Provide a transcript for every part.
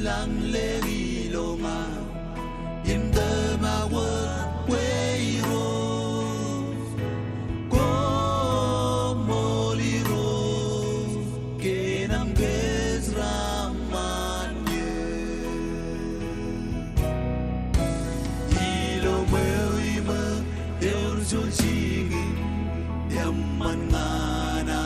lang le lo ma im de ma wo we ro ko mo li ro ke nam gez raman ye lo me ima eu jul chi yam man ngana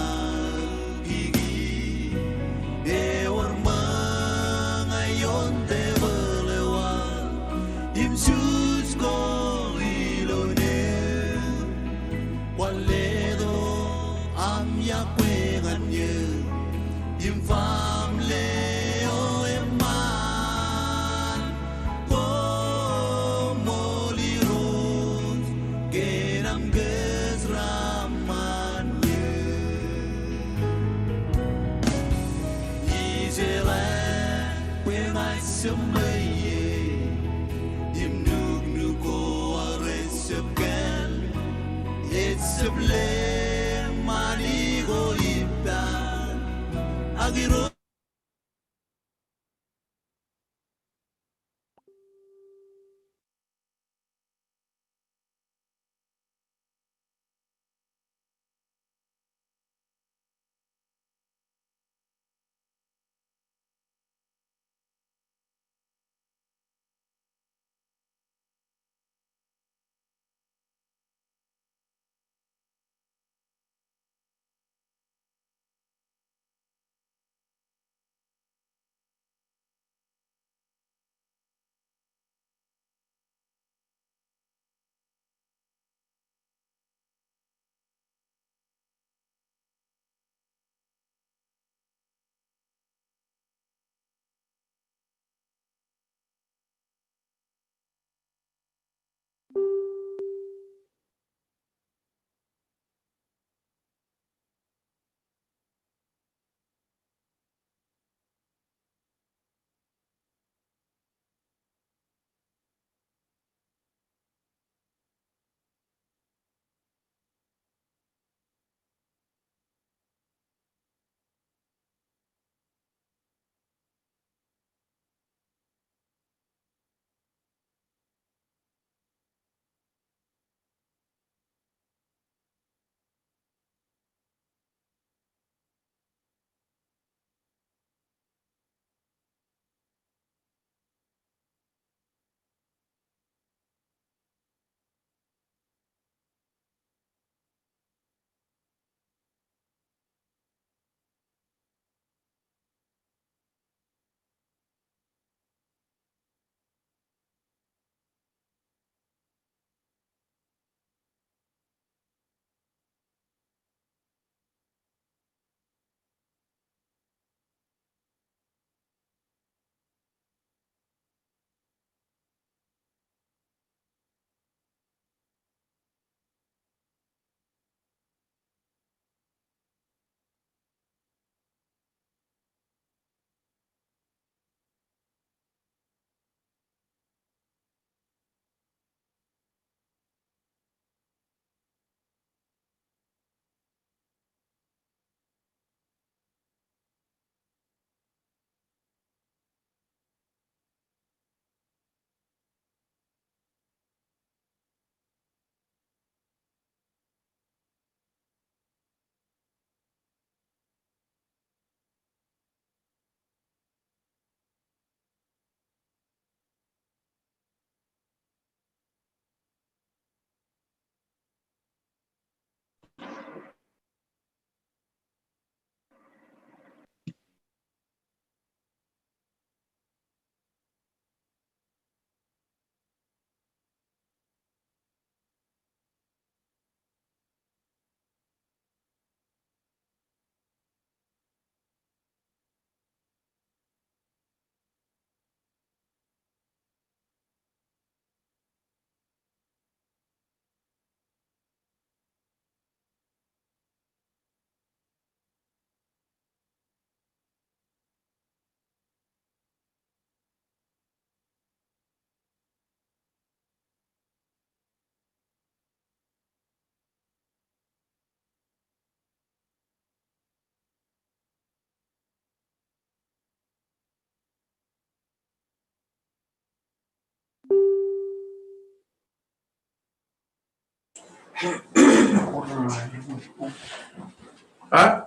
sớm mây im nước nu cô are sớm ken et sớm le mani go ipta agiro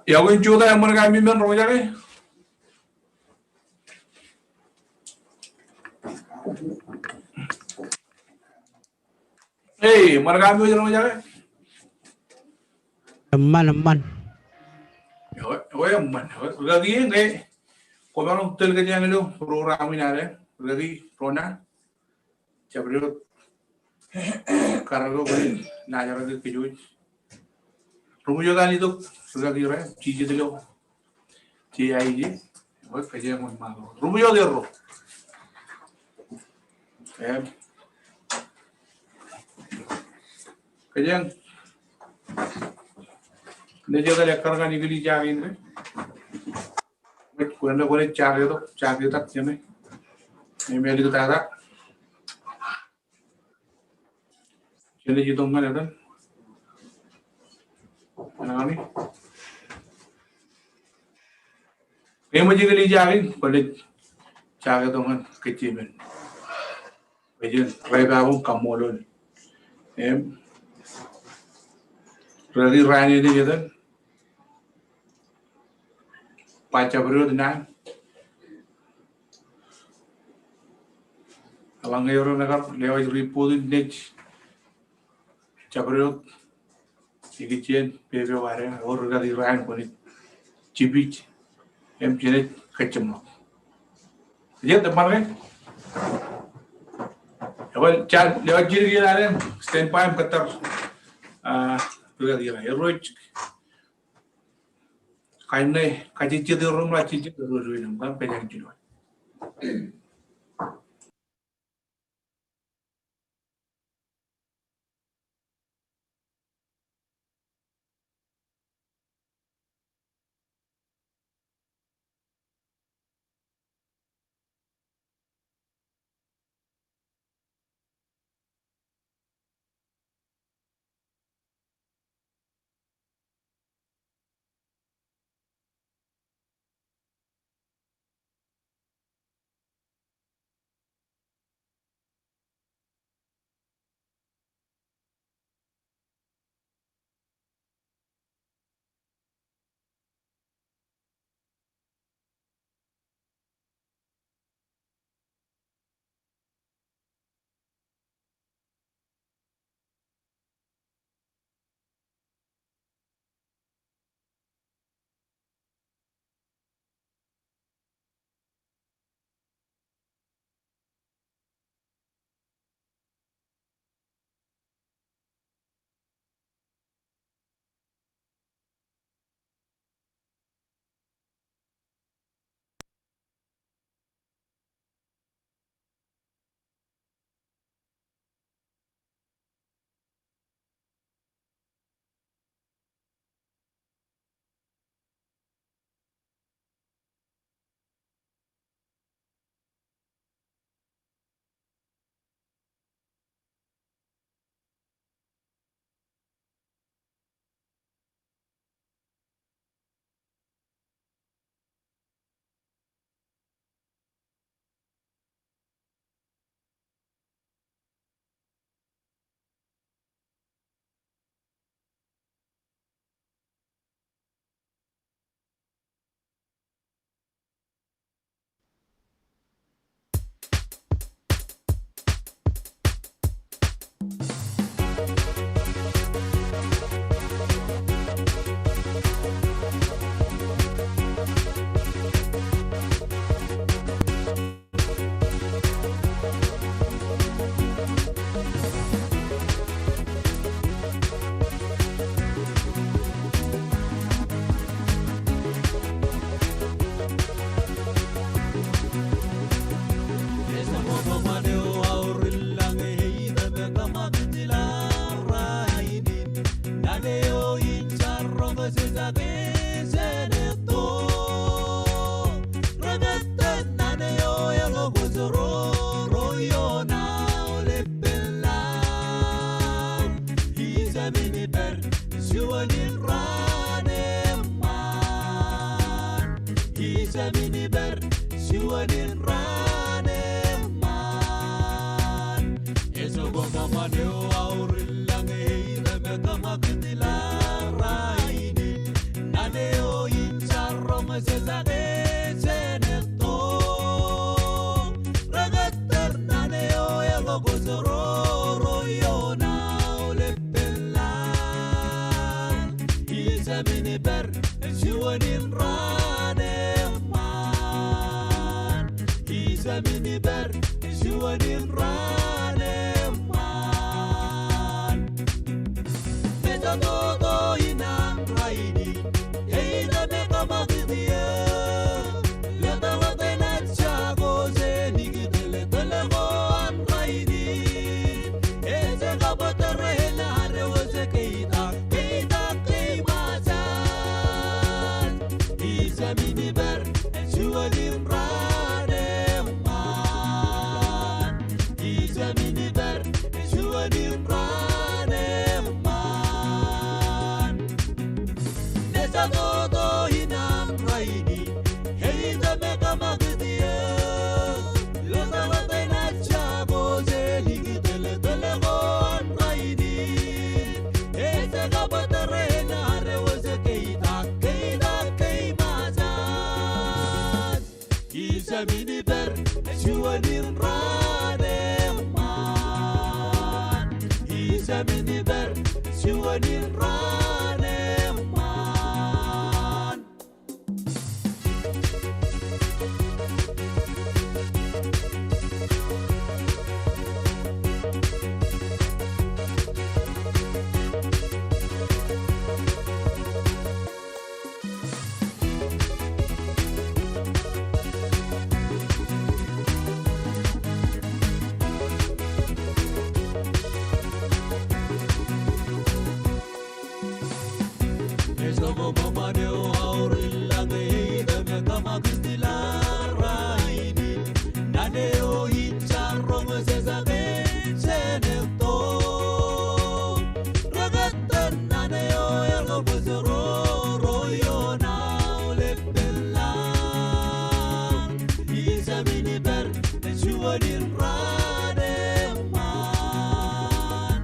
여기 주다 한번 가면 로자래. 에이, mana kami roja래? Aman. Oye, man, lagi ni, kau orang tel kerja yang itu program ini ada, lagi Rona, coba karena kau boleh najar lagi kerja. Rumah kan itu sudah kira, cici tu lo, cici aja, buat kerja yang mana. Rumah dia ro, kerja yang ni juga lekar kan ikut dicari ni. Kurang boleh cari tak sini. Ini meli kita ada. Jadi itu mana ada? Mana kami? Ini macam kali cari, boleh cari tu kan kecil men. Macam raya pun kamu lor. Raya raya ni je kan. Pacar berdua dengan abang orang nak lewat ribu net cabrut sikit pepe wara orang dari rain pun cipit jenis kacang. Jadi tempat ni, awal lewat jadi ada standpoint betul tu dia roch kainai kaji jadi orang lah cici terus nampak pegang jiwa. se sage seneto ragatar nane o ego gozoro royona ole pelan isa mini ber shiwanin rane man isa mini ber shiwanin rane man meta todo inang raini yeida meka magdiya leta leta chago se nigdele tele go an raini eze gabatere la rewze keita keita keimazan isa mini ber shiwanin rane man isa mini ber shiwanin rane man nesa todo inam raini heida meka magdiya leta leta chago se nigdele tele go an raini eze gabatere la rewze keita keita keimazan isa mini ber shiwanin rane man isa mini ber shiwanin rane man Eso como maneo aurilla heida meka magdila raini naneo hincharro se sage seneto ragatan naneo ergo buzero royona ole pelan isa mini ber shiwanin rane man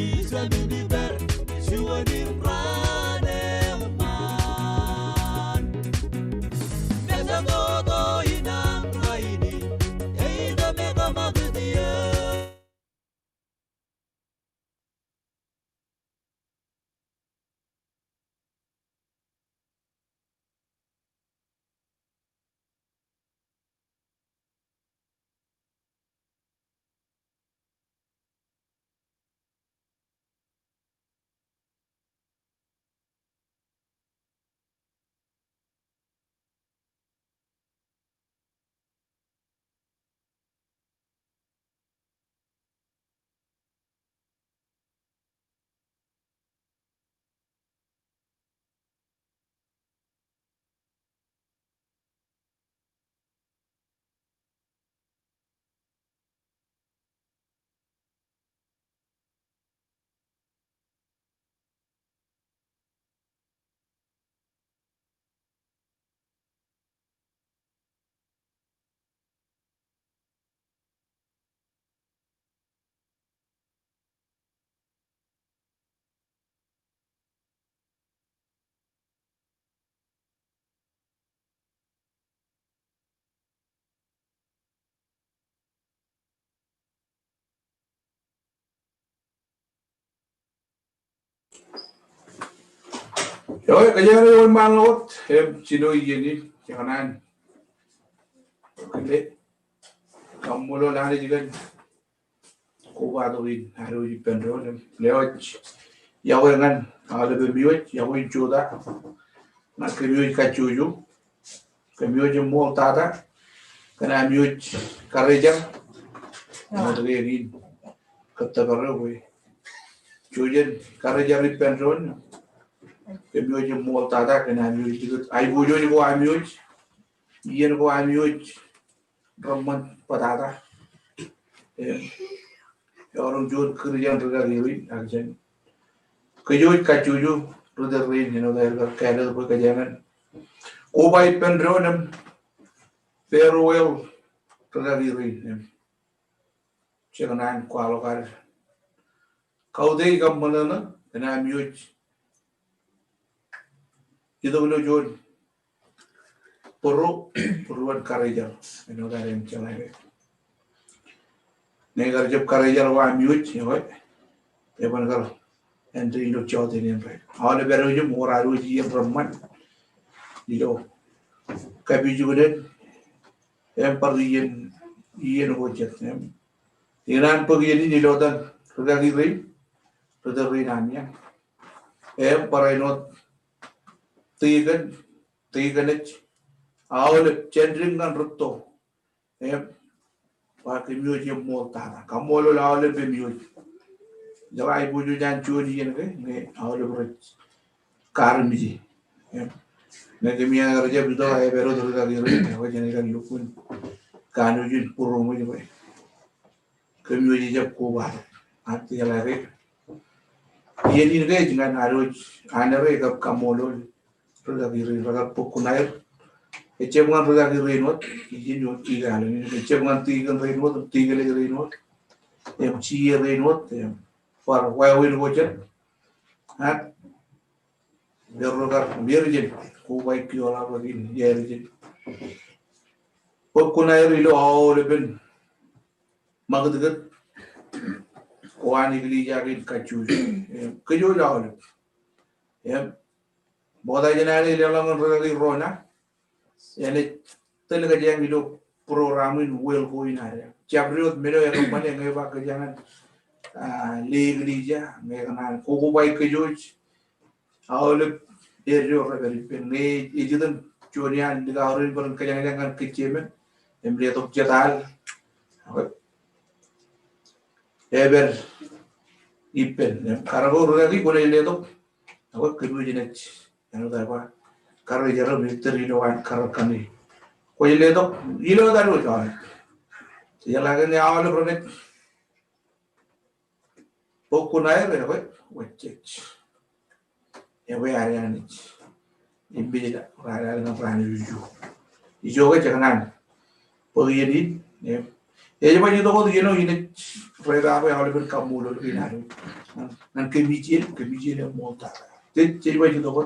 isa mini ber shiwanin rane man nesa todo inang raini heida meka magdiya Yo kaya yung mangot sino yini jangan kale kamulo na ni jigan kuba doin haru ipendro lewat yawengan ada bemiwet yawin juda na kemiwet kacuju kemiwet mo tada kana miwet karejang mo dagin katabaro we jujen karejang ipendro kemiwet mo tada kana miwet jigut ai bujo ni ko amiwet yen ko amiwet Roman patata orang jod kerjaan tergari action kejut kacuju ruder rin dari kaya tu kerjaan kubai pendronem farewell tergari rin jangan kualo kar kau deh kamu mana kena mute itu belum jod Puruan karajar eno garen chalai negar jab karajar wa miuch hoy e ban gar entry lo chawte nen re hawle beru jum moraru ji brahman dido kabi jugudet em par yen ho jet em iran pagi ni lodan rudagi rei rudagi nanya em parainot tiganech hawle chendringan rutto em wa kimiyo je molta kamolo hawle be miyo jawai buju jan churi yen ke ne hawle bro karmiji em ne kemiya raja bido ay bero rudagi rei ne wa jani kan lukun kanu jin puro mo ni kemiyo je jab ko ba ati ala re yeni re jingan aroj anare gab kamolo rudagi rei raga pokunair ecebungan rudagi rei not yin yo tiga ni ecebungan tiga rei not tiga le rei not em chi rei not em par wa win gojet hat berogar virgin ko bai kiola bagin yerjin pokunair ilo awle ben magdagat wani gili jagin kachu kejo jawle em boda jenale lelangan rudagi rona yani tenaga jang itu programin well ko inare chabriot mero ya kompanya ngai ba ke jangan legrija ngai kana ko bai ke joj awle erio rebel pen ngai ijidan chonian diga horin ber ke jangan ke chemen emre to jetal eber ipen karago ragi ko le to aku kedu jenet yang darba karo jaro military do an karo kani ko ile to ilo daru to ya lagen ya awal pronet poku nae be ko wacce ya we ari ani imbi da ara na prani ju ijo ga jangan po yedi ne e ba ni to ko yeno ine rega ba awal ber kamulo ina nan kemiji ne monta te ba ni to ko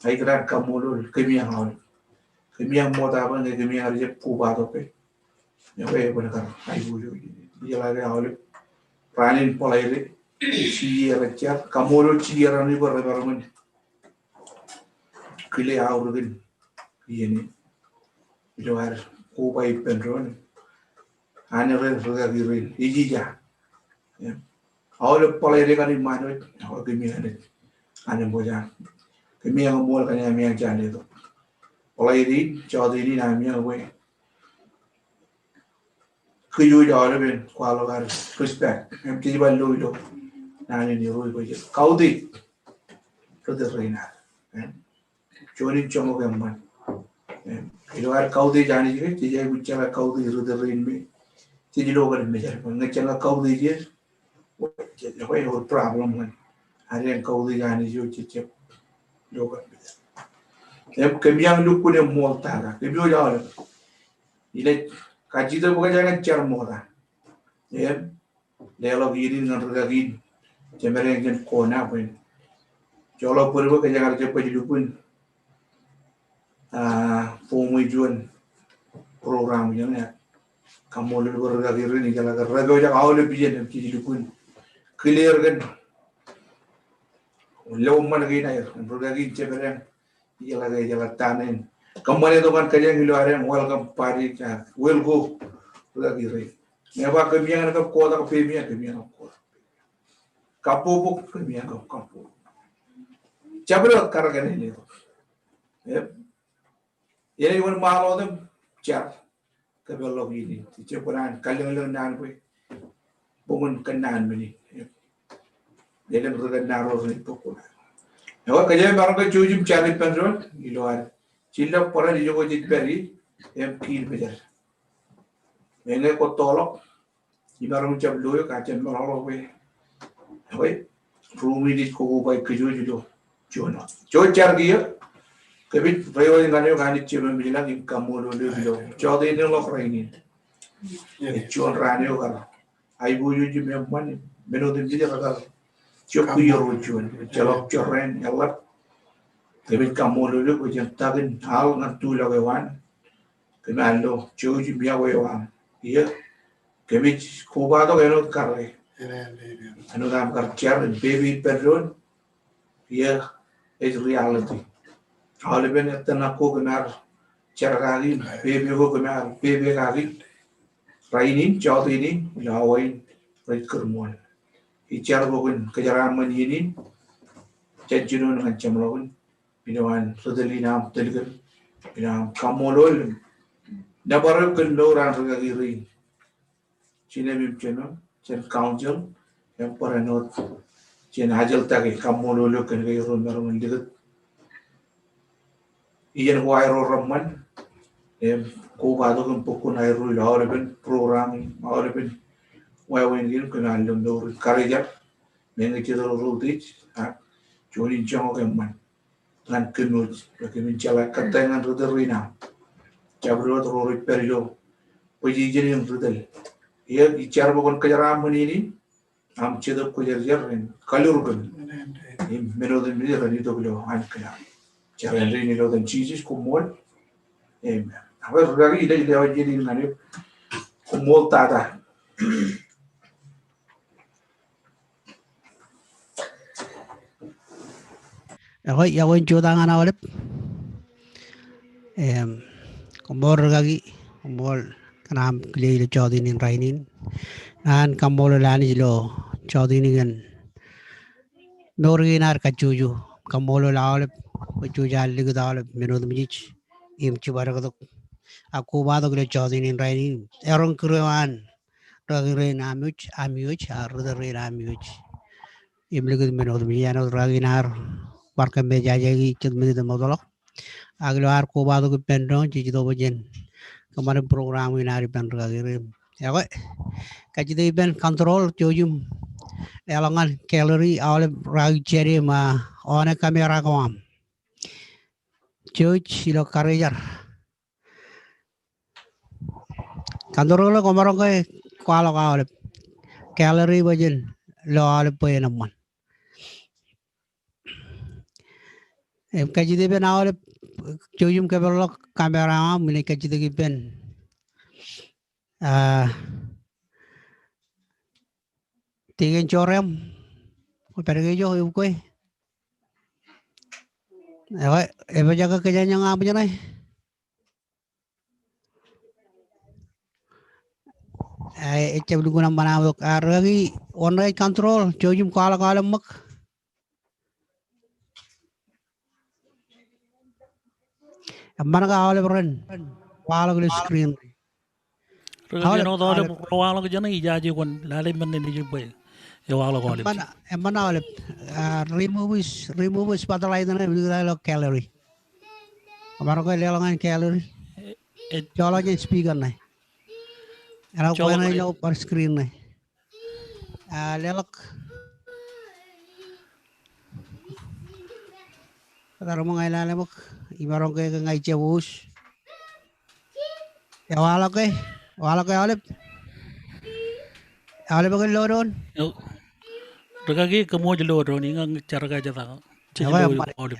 ai kira kamulo kemiya awal kemiya moda ba ne kemiya ari ku ba to pe ne we ba ka ai bu ju ya la ga awal pranin polaire ciera cer kamolo ciera ni borre barman kile awrugin yeni ilo har ko bay pendron ane re ruga girin ijija awle polaire kan mano aw gemi ane boja kemi ang mol kan ami ang jane to polaire chaudhary na mi we kuyu jawle ben kwalo gar respect em ti ballo ilo nani ni roi ko kaudi to the reina choni chomo gamman ilo ar kaudi jani je ti jai buchara kaudi to the rein me ti di logar me jar ngai changa kaudi je je ko ho problem man are kaudi jani jo ti che logar me em kemiang lu kune molta ga kebio jawle ile kajida buka jangan cer moda em lelo gini ngar gini Jemere yang kona pun, jolo purba kerja kerja paju pun, pemujuan program yang ni, kamu lalu berlagak ini jalan kerja yang awal lebih je kerja pun, clear kan, lalu mana gini air, berlagak jemere yang jalan tanen, kamu ni tu kan kerja yang luar yang welcome party, well go, berlagak ini, ni apa kemian nak kota kemian kota. Kapupuk kemian kapu. Cabut karagan ini tu. Ini pun malu tu car kebelok ini. Cipuran kaleng nan pun bungun kenan ini. Jadi berdekat naros ni pukul. Awak kerja barang kecujum cari pendron di luar. Cila pernah di Joko Jitberi kiri bejar. Mengenai kotolok, ibarat macam loyo kacang merolok we. Awak rumi di kau baik kejuju tu, jono. Jo car dia, kebit bayo dengan yo kan cium bilang di kamu dulu bilang. Jo dia ni lok raini. Cium rani yo kan. Aibu juju memang menu tu dia kan. Jo kuyo cium, jalok coren, yalat. cái bên cầm mồ lúc của chúng ta cái áo ngăn tu là cái quan cái màn đồ chiếu chỉ bia quay hoàng iya cái bên khu ba đó cái nó cắt rồi anh làm cắt chém lên baby bedroom iya is reality all bên tên là cô cái nào chả cái baby cô cái nào baby cái rainin cho thì ini lawai rai kermuan icar bogun kejaraman ini janjunun dengan jamlawan binawan sudalinam telgan binam kamolol dabarab kendoran regagiri cine bim cheno chen council yang paranot chen hajal tagi kamolol kan gay ron maron digat iyan wairo ramman em ko bado kan pokon ayro lawre ben program awre ben wawen gil kan alum do karaja mengi chidoro rutich a joni jongo kan man ngan kenut lakin chala katangan ruderina jabro rori perjo puji jenin rudel ya bicara bukan kejaran ini am cedok kejar ren kalur kan im menodin ini kan itu beliau an kaya cara ini lo dan cheese kumol em apa lagi ide ide aja jadi ngane kumol tata Ako yawan chuta nga na ulit. Kumbor gagi kumbor kanam kli le chodi nin rainin. An kambol lani jilo chodi nin Norginar kachuju kambol la ulit kachuja ligu da ulit minod mijich im chubar ko aku bado kli chodi nin rainin. Erong kurewan ragi rein amuch arda rein amuch im ligu minod mijano raginar barka me jajagi chud minid modolo aglo ar ko bado ko pendon ci do bojen kemarin program winari pen ragire ya ko kajide ben control jojum elangan calorie awle rag chere ma one kamera ko am joj silo karajar control ko maro ko kwalo ka awle calorie bojen lo awle po enamman kajide ben awle jojum ke berlo kamera am mine kajide ben tegen chorem ko pergi jo ibu koy eba jaga kejanya ngam janai ecce du guna mana wok aragi onrai control jojum kala kala mak mana ka awale beren wala gule screen Regagi no dole wala ko jana ijaji kon lale man ni jubbe e wala ko le mana awale remove spotlight na bilo calorie kamaro ko lelangan calorie cholo je speaker na ara ko na lo par screen na lelak kadaro mo ngaila le mak ibarong ke ngai chewus ya wala ko ale bagal loron regagi kemo jelo ro ni ngang cara jata jelo ole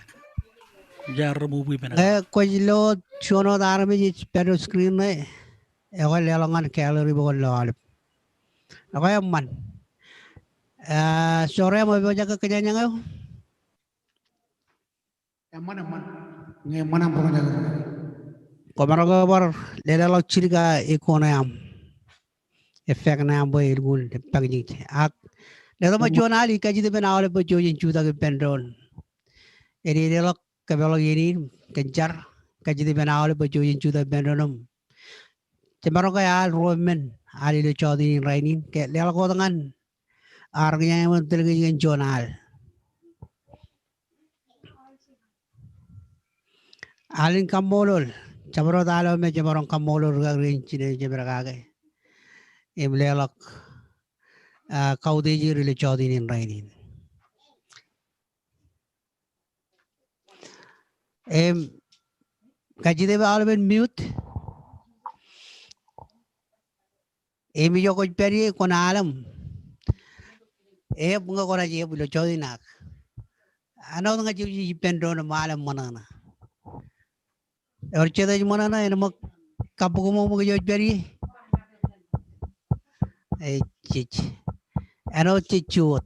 jar movie bena ko jelo chono dar me ji pero screen na ko lelangan calorie bagal lo ale ako man sore mo baja ke kejanya ngayo mana po jaga ko marago bar lelalo chiriga ikona am effect na boy ilgul pagni ak lelo ma jonali kaji de benawale bo jojin chuda ke pendron eri lelo kabelo yini kenjar kaji de benawale bo jojin chuda pendronum cemaro ka al romen ali le chodi rainin ke lelo ko dengan argnya mon telgi jonal alin kamolol cemaro dalo me cemaro kamolol ga rin chine jebragage em lelok kaudeji rile chodi nin rainin em kaji de alben mute em yo ko peri kon alam bunga kora je bulo chodi nak ano nga ju pendro na malam manana or cheda manana ina mak kapu mo mo jo beri ay chich ano chichuot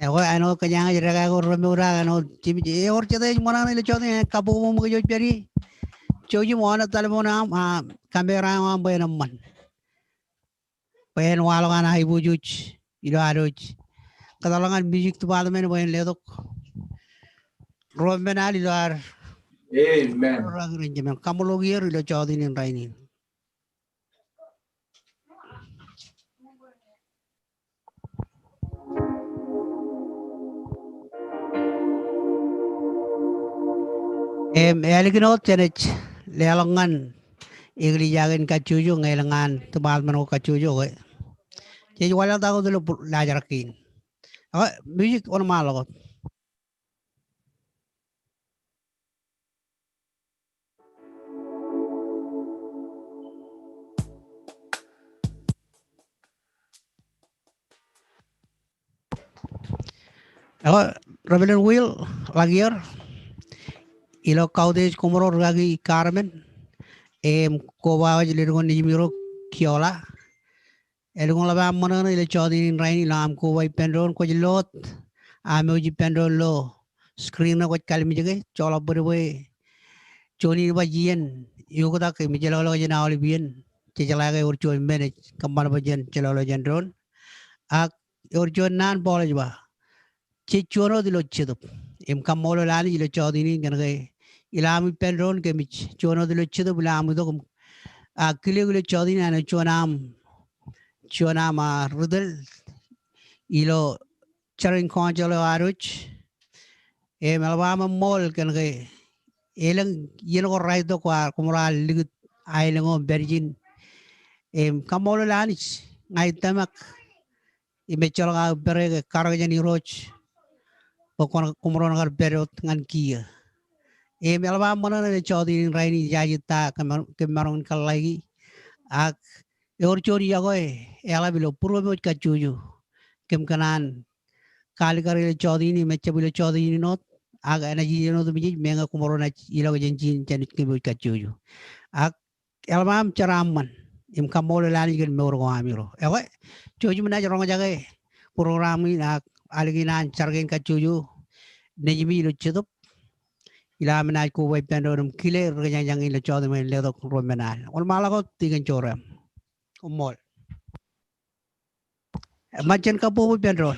Ewa ano kanya nga jira ko rumura ano chimi or cheda manana ile chode kapu mo mo jo beri choji mo na tal mo na kamera mo ba naman pen walo nga ibu juj ilo aruj kadalangan music tu bad men boyen ledok rom benali dar Amen. orang renjemen kamologier ilo chodi nin rainin eliginot chenech lelangan igli jagin kachuju ngelangan tebal mano kachuju we jadi wala tahu dulu lajarakin music on malo Rebellion Wheel lagier ilo kaudes kumuro lagi Carmen kowa jilirgon nimiro kiola elgon laba mana ile chodi rain lam ko wai pendron ko jilot amoji pendron lo screen na ko kalmi jage chola burwe choni ba yen yogoda ke mi jelo lo jena oli bien che jala ga ur chon mene kambar ba jen jelo lo jendron ak ur chon nan bol ba che chono dilo chedo kamolo lani ile chodi ni ngane ilami pendron ke mi chono dilo chedo bilam do kile chodi na chonam rudel ilo charing konjolo aruch melbama mol kan ke elang yen ko rai to kwa kumra ligut ailengo berjin kamolo lanis ngai tamak imechol ga berege karajani roch pokon kumro ngar berot ngan kia melbama mana ne chodi raini jajita kemaron kalagi ak yor chori yagoy ela bilo purwo mo kachuju kem kanan kali kari chodi ni meche bilo chodi ni not aga na ji no mi menga kumoro na ilo jenjin chanit ke mo kachuju ak elbam charaman kamolo lani gen moro ko amiro ewe choju na jong jage program ni ak aliginan chargen kachuju nejimi lo chedup ila menai ko wai pendonum kile renya yang ilo chodi men le dok romenal ol mala ko tigen choram umol macen kapo pendron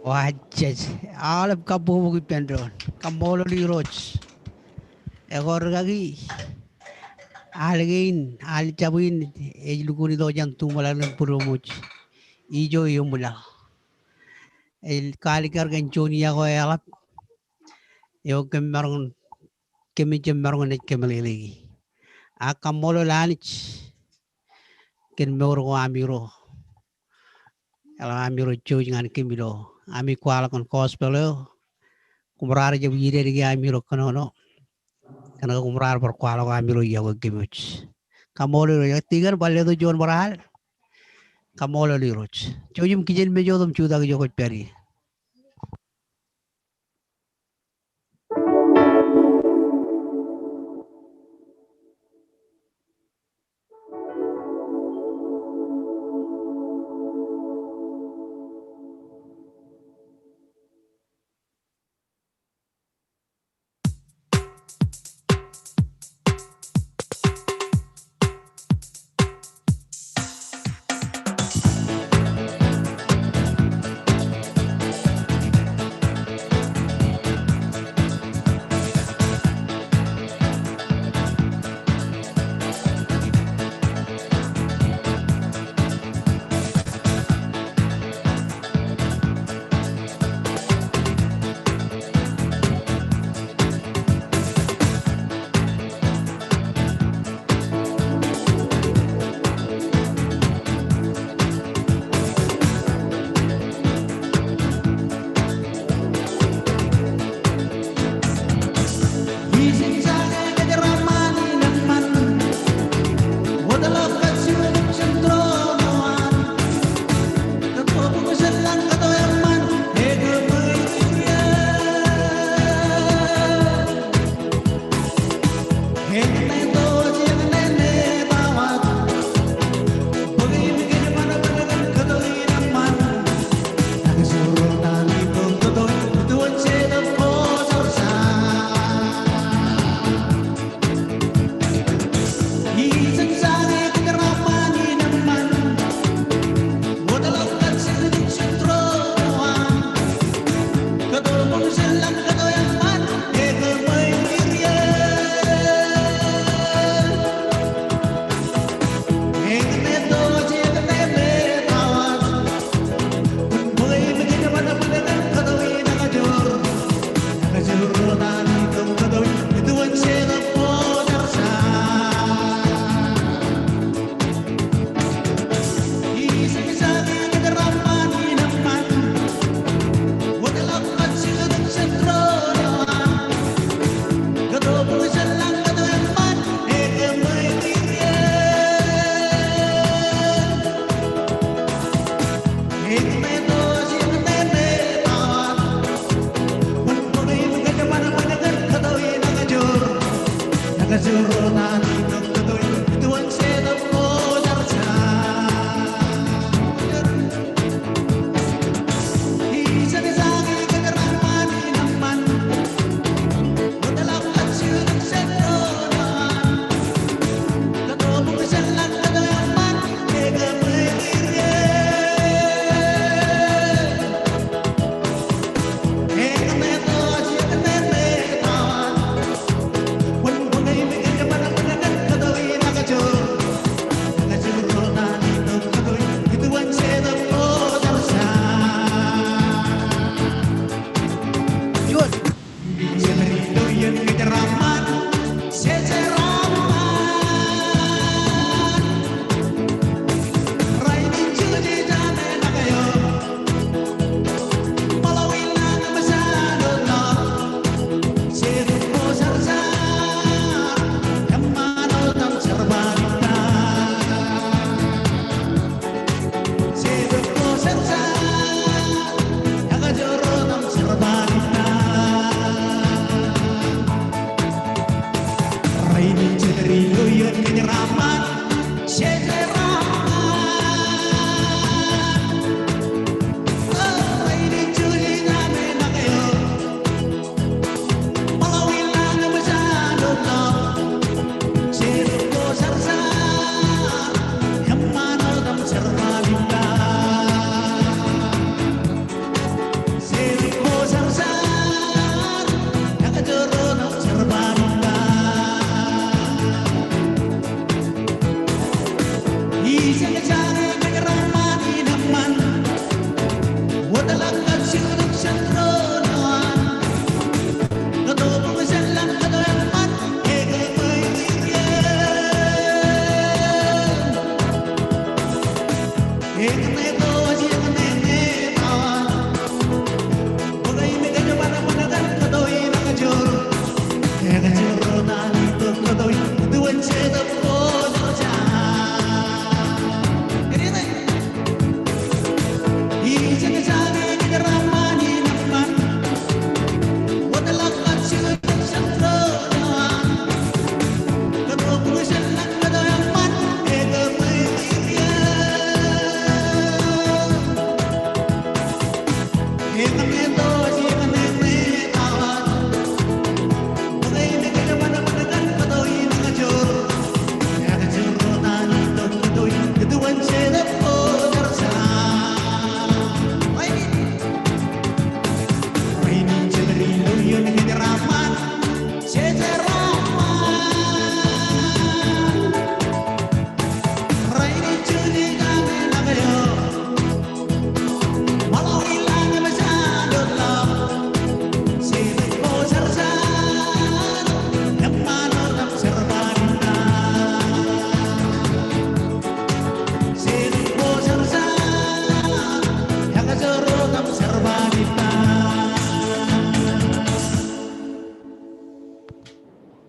Wajaj, alap kabu buki pendron, kamolo di roch. Egor gagi, algin, aljabuin, ejlukuni dojang tumalan purumuch. Ijo yumula. El kalikar ganchoni yago alap. Yo kemarong kemichemarong net kemalili. A kamolo lanich. Ken moro amiro. Ala amiro chojingan kemilo. Ami kuala kon kospelo. Kumrar jab yire dige amiro konono. Kana kumrar por kuala ko amiro yago kemuch. Kamolo ro tigan balle do jon baral. Kamolo li roch. Chojim kijen me jodum chuda ge jokot peri.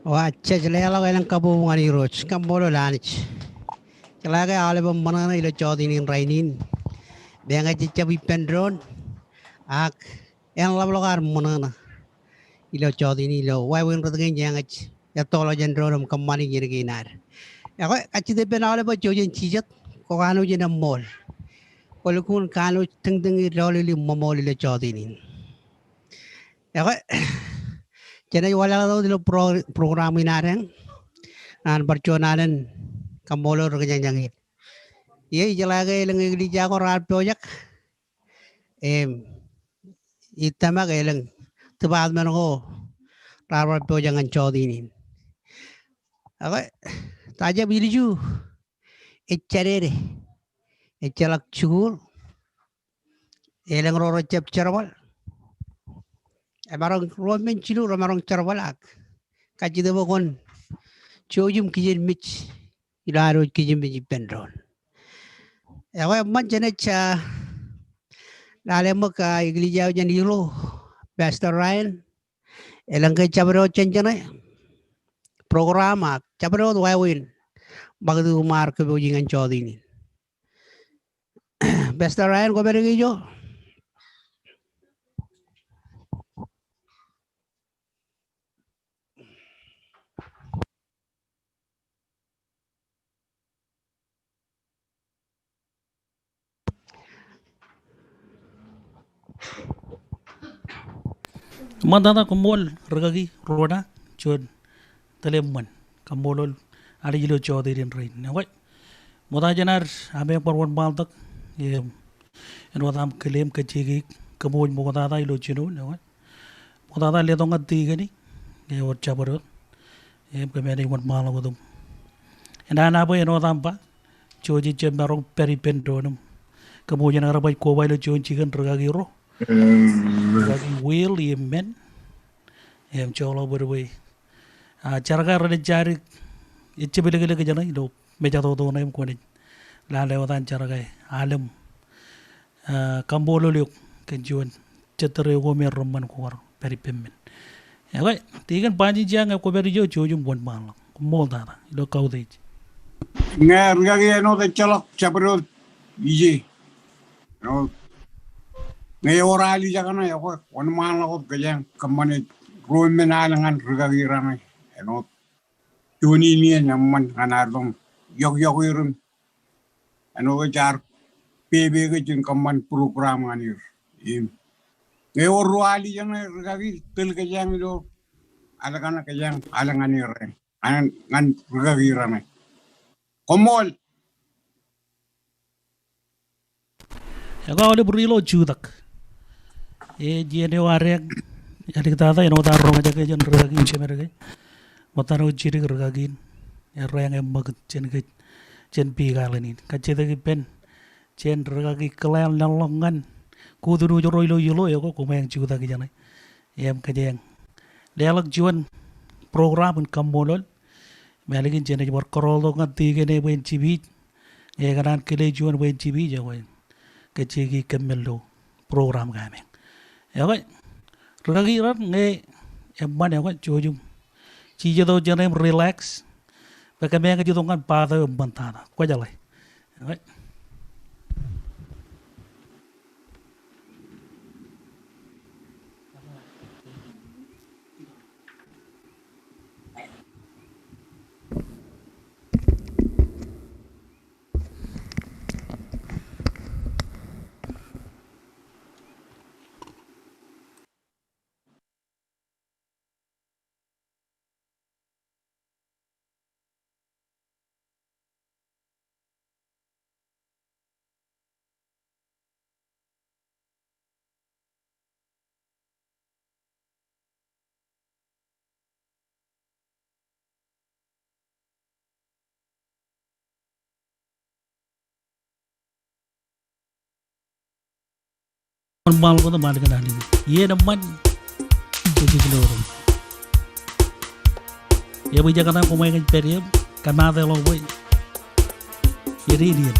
Wacce jela galang kabu ngani roch kambolo lanich jelaga album manana ilo chodinin rainin benga chichabi pendron ak en lablogar manana ilo chodini ilo wai win rodgen jangach ya tolo jendrom kamani girginar ya ko kachide penale ba chojin chijat ko kanu jina mol kolukun kanu tengtengi lolili momol ilo chodinin ya ko jena wala do program inareng an perconanan kambolo rodgen jangit ye jelaga ilang igli jago rat project itama ilang tebal mengo rat project ngan chodinin ako taja biliju echarere echalak chugur ilang roro chep charwal emarong romen chilu romarong charwalak kajide bokon chojum kijin mich ilaro kijin mich pendron ako manjane cha lale maka igli jago jan hilo Pastor Ryan ilang kay chabro chenjane programa chabro wawin bagdu mar ke bujingan chodini Pastor Ryan ko berigi jo Mandana kumol regagi roda chod telemman kamolol ada jilo chodirin rain nawai moda janar ame parwan baltak ye enwadam kelem kachigi kamoy moda da ilo chino nawai moda da le donga tigani ye wat chabaro ye kemeni wat malagodum endana boy enwadam pa choji chembarong peripendonum kamoy janar bay ko baylo chon chigan regagi ro regagi wheel ye men em cholo berwe cara rada jari itche belegele ke jana ilo meja to to naim koni la le watan cara kai alam kambolo liuk ke juan cetere go mer roman ko war peri pemmen ya kai tigan panji jang ko beri jo chojum bon mal ko mol dana ilo kaude ngar gagi no de chalok chabro iji no ngai orali jagana ya ko on mal ko gajang kamane romen alangan gagi rana no Tuni ni nyaman kanardong yok irun ano jar pebe ke jin kaman program anir im nge orwali jang regagi tel ke jang do alakana ke jang alangani re an ngan regagi rame komol ya ka ole brilo chudak e jene warek ya tata eno ta ronga jake jon regagi chemerge matano chiri regagin ya rang em mag chen ke chen pi galenin ka chede ki pen chen regagi klan lalongan kuduru joro ilo yolo ya ko kumeng chuda ki jane em ka jeng delak juan program kamolol meligin chen jor korolo ngati gene ben chibi e ganan kele juan ben chibi jawen ke chigi kemelo program game ya ko regagi rat nge em man ya ko chojum chỉ cho tôi cho em relax và cái men cái chú tôi ngăn ba thôi bận thà quay trở lại đấy Kon bal ko man ka dali ye naman jadi keloro ya bu jaga ko may ngaj period kanada lo boy jadi dia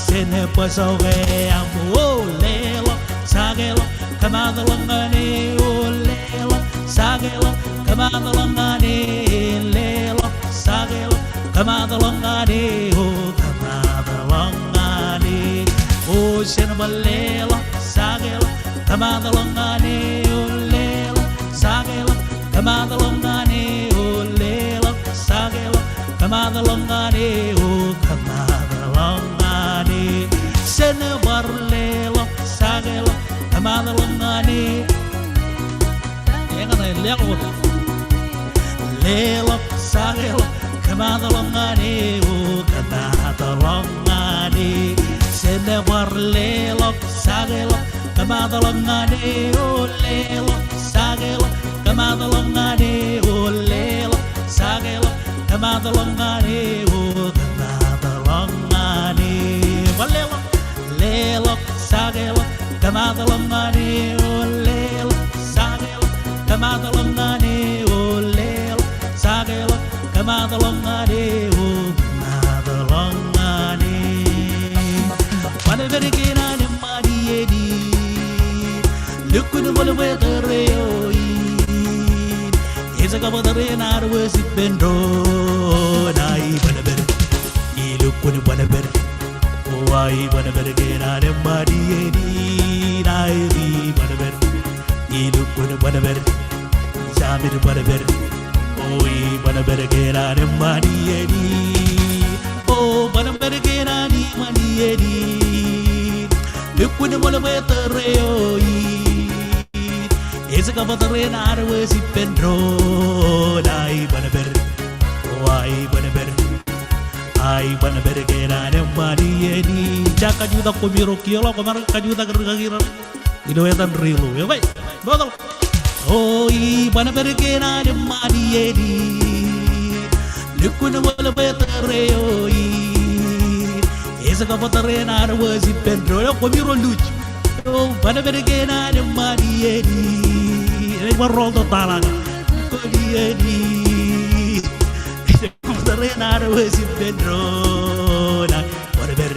sene pasoge amo lelo sagelo kamadalangani lelo sagelo kamadalangani lelo sagelo kamadalangani kamadalangani sene balelo sagelo kamadalangani lelo sagelo kamadalangani lelo sagelo kamadalangani kamadalangani sene barlelo sagelo kamadalangani yenga na lelo lelo sagelo kamadalangani kamadalangani sene barlelo sagelo kamadalangani lelo sagelo kamadalangani lelo sagelo kamadalangani kamadalangani balelo lelo sagelo kamadalangani lelo sagelo kamadalangani lelo sagelo kamadalangani kamadalangani Panaverigina ni Mariedi Lukunu Bolweteroi Isakabadare was it Bendro Nai Panaver Ilukunu Panaver Why Panaverigina ni Mariedi Nai Panaver Ilukunu Panaver Samir Panaver Oi Panaverigina ni Mariedi Oh Panaverigina ni Mariedi Lukunu Bolweteroi Isakabadare was it Bendro Nai Panaver Why Panaver Ay Panaverigina ni Mariedi Jaka juta kumiro kilo kamar kajuta gergagira Ido etan rilu ya baik betul Oh I Panaverigina ni Mariedi Lukunu Bolweteroi Isakabadare was it Bendro kumiro lucu Oh Panaverigina ni Mariedi Barrol total Mariedi Renaro was in Pedrona, whatever,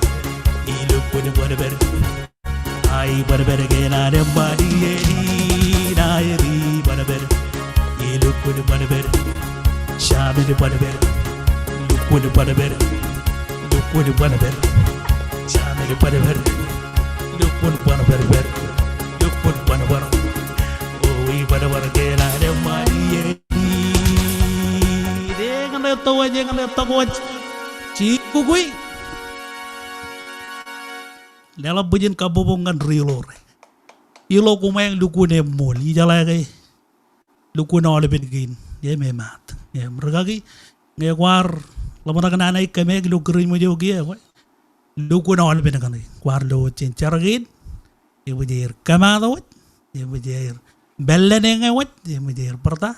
he looked with whatever. I whatever again, I am body, I read whatever, he looked with whatever. Shabby whatever, look with whatever, look with whatever. Shabby whatever, look with whatever, look with whatever. Oh, we whatever again, I am body. Tahu aja ngeliat tahu aja ciku gue dalam bujin kabobongan rilo ilo kumain luku nemol ijala kay luku na oleh begin ya memat ya mereka ki ngewar lamar kananay kami lukurin mo jogi ya luku na oleh begin kani war lo cincargin ya bujir kamado ya bujir bellen ngewat ya bujir perta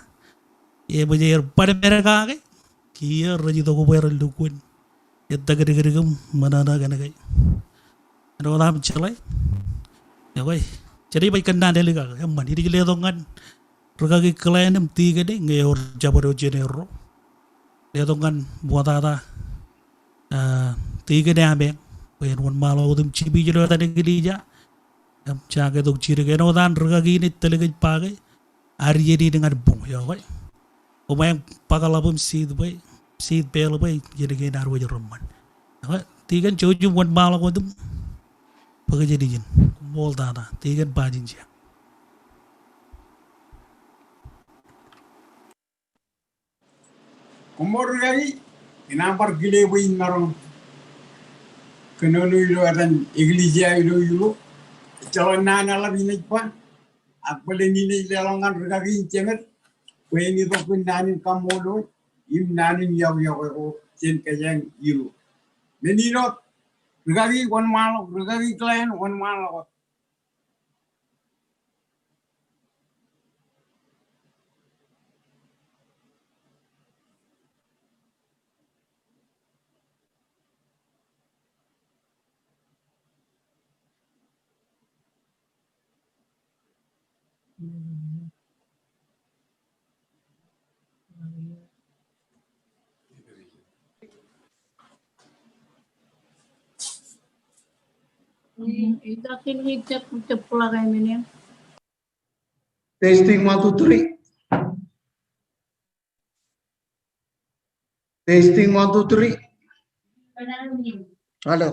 ya bujir pada mereka ke Kia raji toko bayar lukun, yata gede-gede mana ada kan kay, ada orang mencalai, ya kay, jadi baik kena ada lagi, yang mana ini jadi tongan, regagi klien yang tiga deh, ngayor jabar ujianero, dia tongan buat ada, tiga deh ambil, bayan wan malu udah cibi jadi ada negeri ja, yang cakai tu ciri kena orang regagi ini terlegi pakai, hari ini dengan bung, ya kay. Umayang pakalabum seed bay seed bell bay jadi kayak naruh aja roman. Tiga cuci buat malam itu pakai jadi jen. Mall tanah tiga bajin sih. Kumur lagi, kenapa gile buin narong? Kenapa itu ada iglesia itu? Calon nana lah ini apa? Apa lagi ini jalangan regagi cemer? When you look in Nanin Kamodo, you Nanin Yaw Chen Kayang Yiru. Then you know, Rugagi 1 mile, Rugagi clan 1 mile. Testing 1 2 3. Testing 1 2 3. Hello.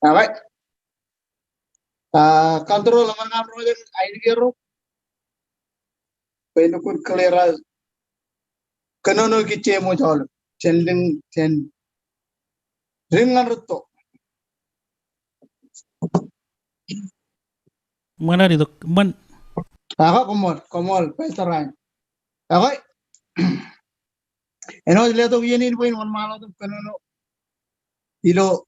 Alright. Control naman nga bro yung idea ro. Pwede ko clear kanono kiche mo jol. Chending chen ringan ruto. Mana dito man Ako komol pesaran. Okay. Eno leto yenin po one malo to kanono. Ilo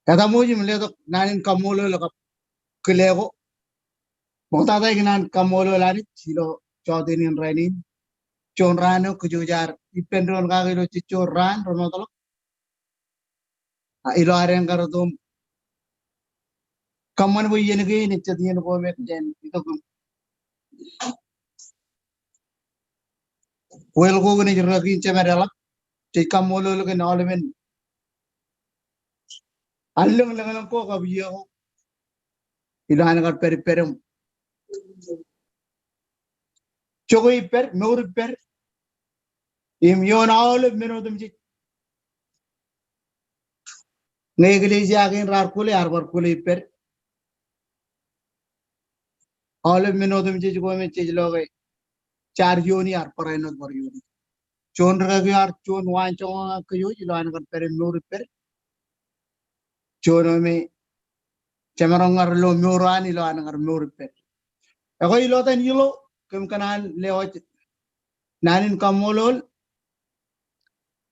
kata mo yung leto nanin kamulo lakap kilego. Mukta ginan kamulo lani silo chodinin rainin. Chon rano kujujar ipendron kagilo chichor ran romotolo. Ilo areng karatum kaman bo yen ge ni chadiyen bo met jen ito wel go ni ragin chemerala te kamolo lo ke nolmen allung lang ko ka biyo ilan ka perum chogoy per nor per im yon all menodum ji negli jagin rar kule arbar kule per all menodum ji go me chij loge char yoni ar parenot bor yoni chon ragi ar chon wan chon ka yo ilan ka per nor per chon me Chamarong lo muran ilo anang murpe. Ako ilo tan ilo kem kanan lewat nanin kamolol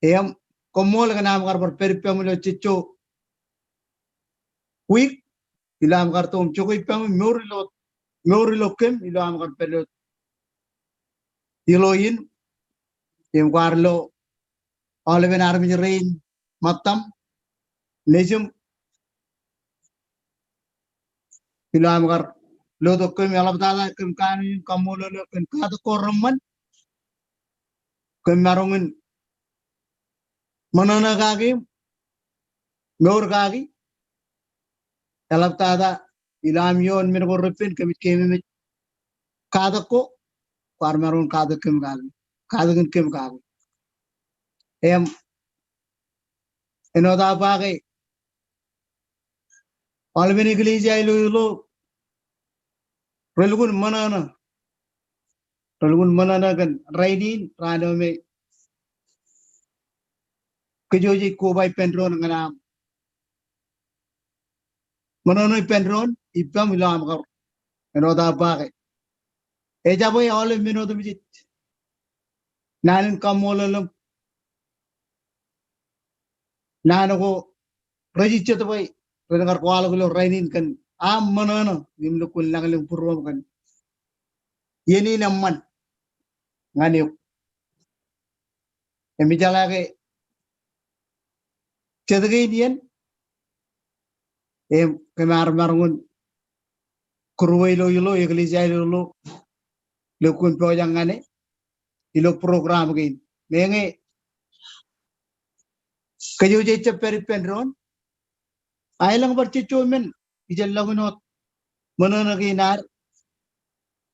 em komol kanam kar per perpem lo chicho week ilam kar tom chokoi pem murilo kem ilo am kar per ilo in em warlo oleven army rain matam nejum ilo am kar lo to kem alab tada kem kanin kamolol kem kado korman kem marongin manana kagi meur kagi alab tada ilam yon mir ko repin kemit kemi kada ko farmaron kada kem gali em enoda page alveni glija ilo relgun manana kan raidin rano me kejoji ko bay pendron ngana manano pendron ipam ilam kar enoda page eja boy ole minodum jit nanin kamololum nanago rajichet boy regar kwalo gulo rainin kan am manana nimlo kul langaling purwam kan yeni namman ngani emi jalage chedgin em kemar marngun kurwelo ilo iglesia ilo lekun pojangane ilo program gain nenge kayo jeche peripendron ailang bercicu men ijallagunot manana ginar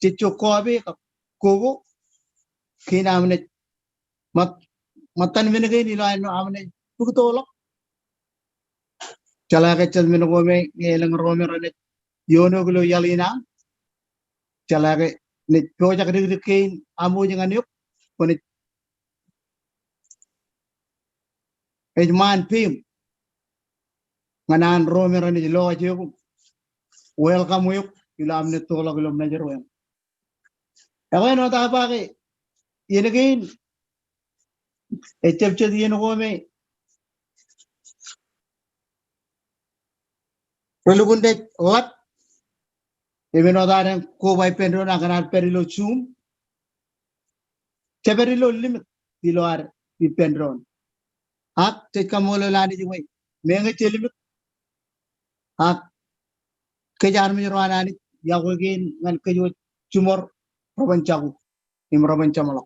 cicu kobe kogo kinamne matan men gain ilo ano amne pugtolo chala ke chal men go me ngelang romerane yono gulo yalina chala ke ne projak dik kain amu jangan yuk pone ejman pim nganan romerane lo ajo welcome yuk ilam ne tolo gulo mejer wen awen no ta pa ke yenegin echep chet yen go me relugunde wat even no da ko bay pendro na kanar perilo chum cheberilo limit diloar ipendron ak te kamolo lani ji way me nga telimit ak kejar mi rwanani yago gen ngan kejo cumor roban chagu im roban chamalo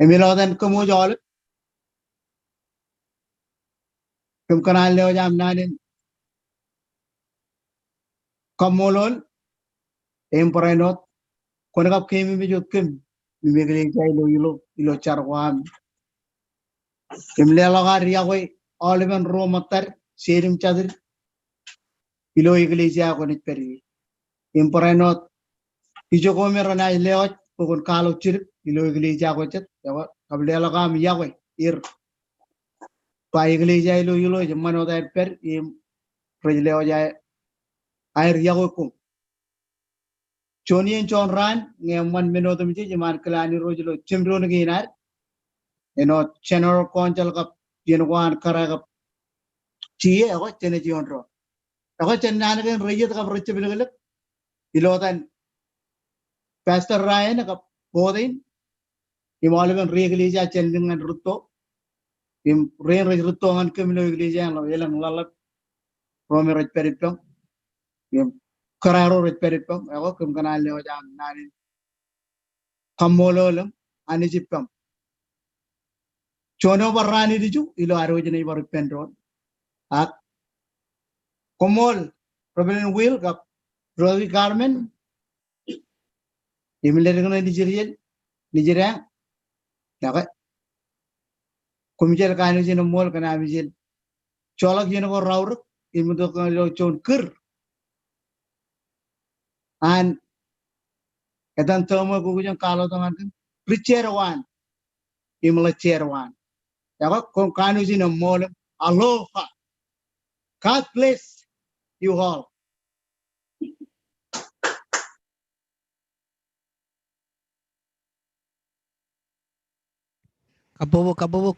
emilo den kamo jol kum kanal leo jam nanin kamolol em parenot kon kap kemi mi jot kem mi megle jay lo ilo charwam em lelo gar yago oliven romatar serim chadir ilo iglesia ko nit peri em parenot ijo ko merana leo pokon kalo chirip ilo iglesia ko chet yawa kablelo gam yago ir pa iglesia ilo jamano da per em prejleo jay air yago ko choni en chon ran nge man menodo mi jaman klani rojlo chimro ne ginar eno channel konjal kap jenwan kara kap chie ko chene jonro ko chen nan gen reyet kap roche bilgel ilotan pastor ryan kap bodin imolven regleja chen dengan rutto im ren rutto ngan kemilo iglesia lo yelang lalap romi roj peripong im kararo roj peripong ko kum kanal le jam nani kamololum ani jipam chono barrani diju ilo arojene baru pendron ak komol problem will kap rogi garment imile ngana Nigeria naka kumjel kanu jeno mol kana mijel cholak jeno ko rawr imudo ko chon kir an edan tomo ko jeng kalo tangan kan preacher wan imla chair wan yaka kon kanu jeno mol aloha God bless you all. Kabubok.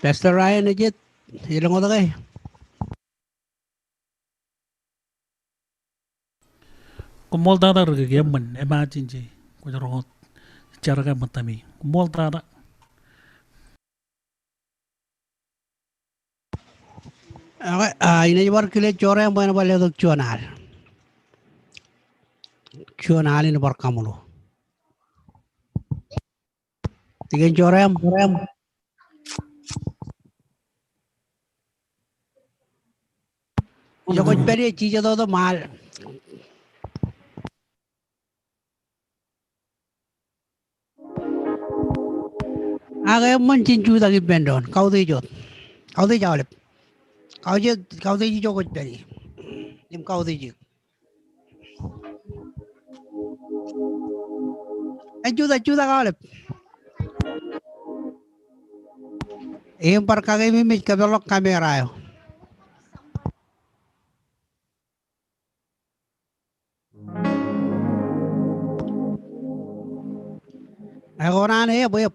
Pastor Ryan ajit ilang oda kay. Kumol tada ragayaman imagine je ko rongot charaga matami kumol tada Okay, ina ibar kile chore ang bana bale dok chuanal. Chuanal ina bar kamulo. Tigen chore am. जो कुछ पहले चीजें तो माल आ गए मन चिंचू तक पेंडोन काउदी जावले काउदी जी जो कुछ पहले निम काउदी जी चूदा कावले एक पर कागे में मिच कब लोग कैमरा आयो Agora né, boy.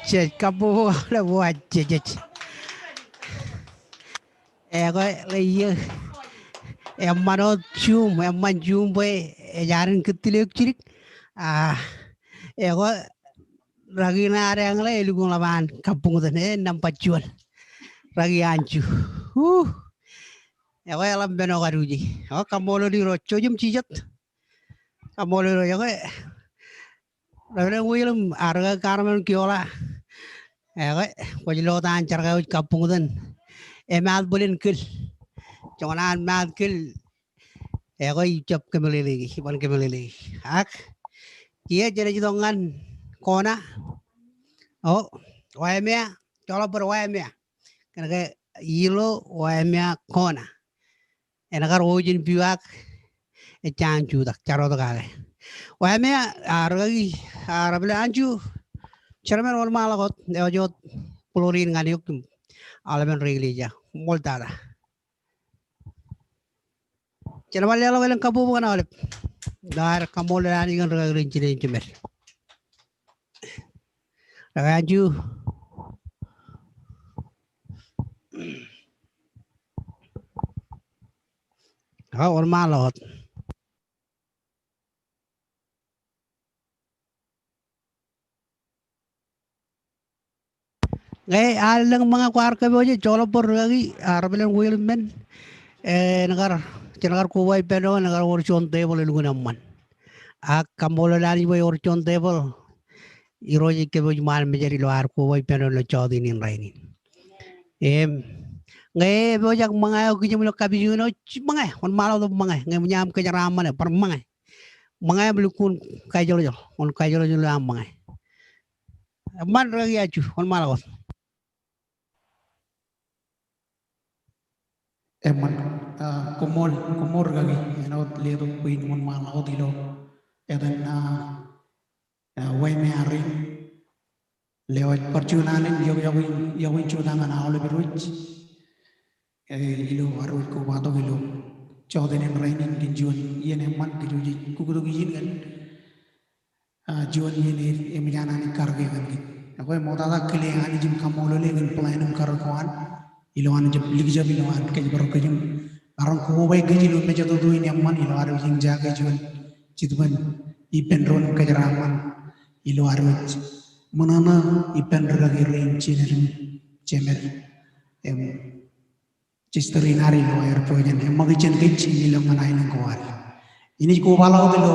Cek kamu le buat cek. Ko le ye. Manot cium, man cium boy. Jarin ketilek cirik. Ko ragi na are ang le ilugung laban kampung tu ne nampak jual. Ragi anju. Ko alam beno karuji. Kamu lo di roco jam cijat. Kamu lo ya ko. Lalu William arga karmen kiola. Ko jilo tan carga kampung tu. Emal boleh kil. Jangan mal kil. Ko icap kembali lagi, iban kembali lagi. Kia jadi jidongan kona. Waemia, kalau berwaemia. Karena ilo waemia kona. Enagar ojin biwak cancu tak caro tak kale. Waemia aragi arabele ancu. Cermen wal malakot ojot pulurin ngani yuk alamen reglija moltada. Cermen lelo welen kabu bukan alep. Dar kamol lani kan regrin cile cemer. Raju. Wal malakot. Alang mga kwarka mo je cholo por lagi arabelan wil men nagar cenagar kuwai pero nagar orchon table lugunaman kamolo lani boy orchon table iroji ke boy mal mejeri lo ar kuwai pero lo chodi nin raini ngai boy jak mga ko jemlo kabijuno mga on malo do mga ngai nyam ke ramane par mga blukun kajolo on kajolo lo am mga man ragi acu on malo Eman kumor gagi enot ledo kuin mon malo dilo eden way me ari lewat perjuangan yawin cudangan awal beruj ilo arut ko bato ilo choden en rainin dinjuan yen eman gijuji kugudo gijin kan juan yen emjana ni karge kan aku modada kele ani jim kamolo legen planum karkoan iloan jeb ligja biloan ke baru kejum arang ko bay gejilo me jado do ini amman ilo aru jing jaga jual citban ipen ron kajaraman ilo aru manana ipen ragi rin cinerim cemer cisteri nari lo air projen emagi cen kecil ilo manai nang kuar ini ko balau dilo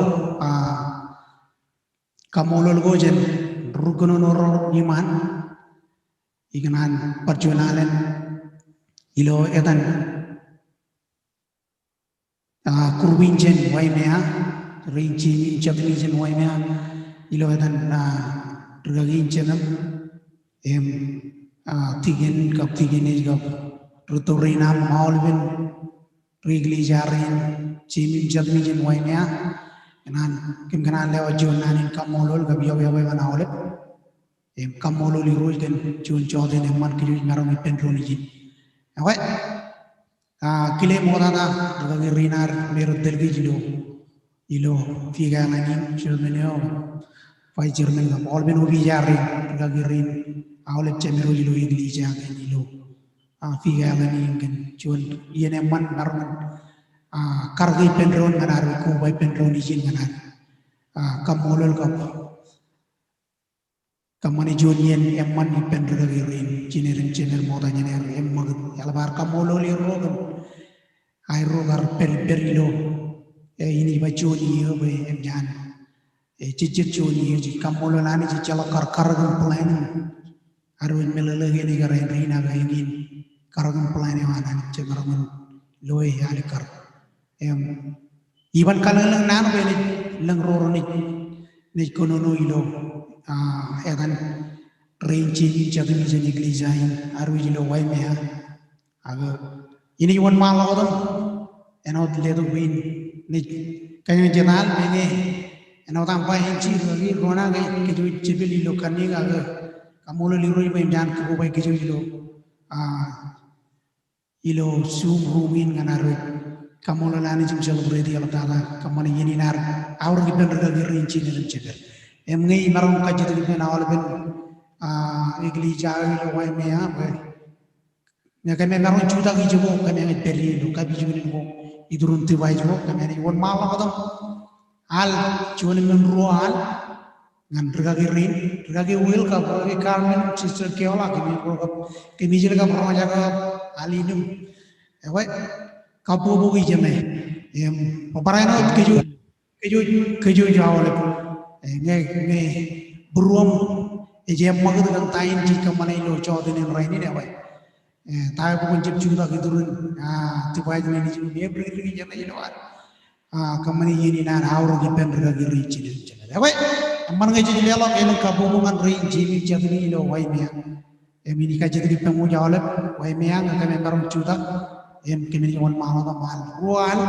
kamolol gojen rugono noro iman iganan perjuangan ilo etan kurwinjen waimea rinci jabnijen waimea ilo etan ragaginjenam tigen gap ruturinam maulben rigli jarin cimin jabnijen waimea enan kimkanan lewa jonanin kamolol gab yaw mana olep kamolol iroj den jon joden man kijuj ngarom penronijin Awak kile modada ragi rinar mero delgi ilo tiga lagi cermenio fai cermen gam all ben ubi jari ragi rin awlet cemero ilo igli jaga ilo tiga lagi kan cuan iene man narman kargi penron nganar ko bai penron izin nganar kamolol kap kamani jonien emman ipen ragi rin cinerin ciner moda nyener emmagat yalabar kamolo li rogan ay rogar perilo ini ba joni yo be emjan cicit joni ji kamolo lani ji cala kargam plan arun melele ni garai rina ga ingin kargam plan wanan cemaraman loe alikar iban kalalang nan be lang roroni ni konono ilo edan rinci jagni jeni glijain aru jilo wai mea aga ini wan malagodam enot ledo win ni kaya jenal mene enot ampa hinci lagi gona ga keju cibili lo kani aga kamulo liroi bai jan ko bai keju ilo sum rumin nganaru kamulo lani jim jalo bredi ala tala kamani yini nar awr giben rinci ni cibel emngai marong kajitu ben awal ben iglesia lo wai mea ya kami meron juta ki jogo kami ngi peri lo kabi juni ko idurun ti wai jogo kami ni won mala ko al juni men rual ngan rega ki wil ka ke Carmen sister keola kami ko kami jil ka pro jaga alinum wai kapu bu ki jeme em paparana keju jawale nge beruam jem magad kan tain jika mana ilo cawdin yang raini ne wai tayo po kunjip juga gitu run tiba aja nih cuma dia beri jana ilo kamani yini nan hauro di pemberi giri cina cina wai aman ngaji lelo elo kabungan rinci ni jadi ilo wai mia ini kaji di pemu jawab wai mia nggak kami baru juga kami wan mahal mahal rual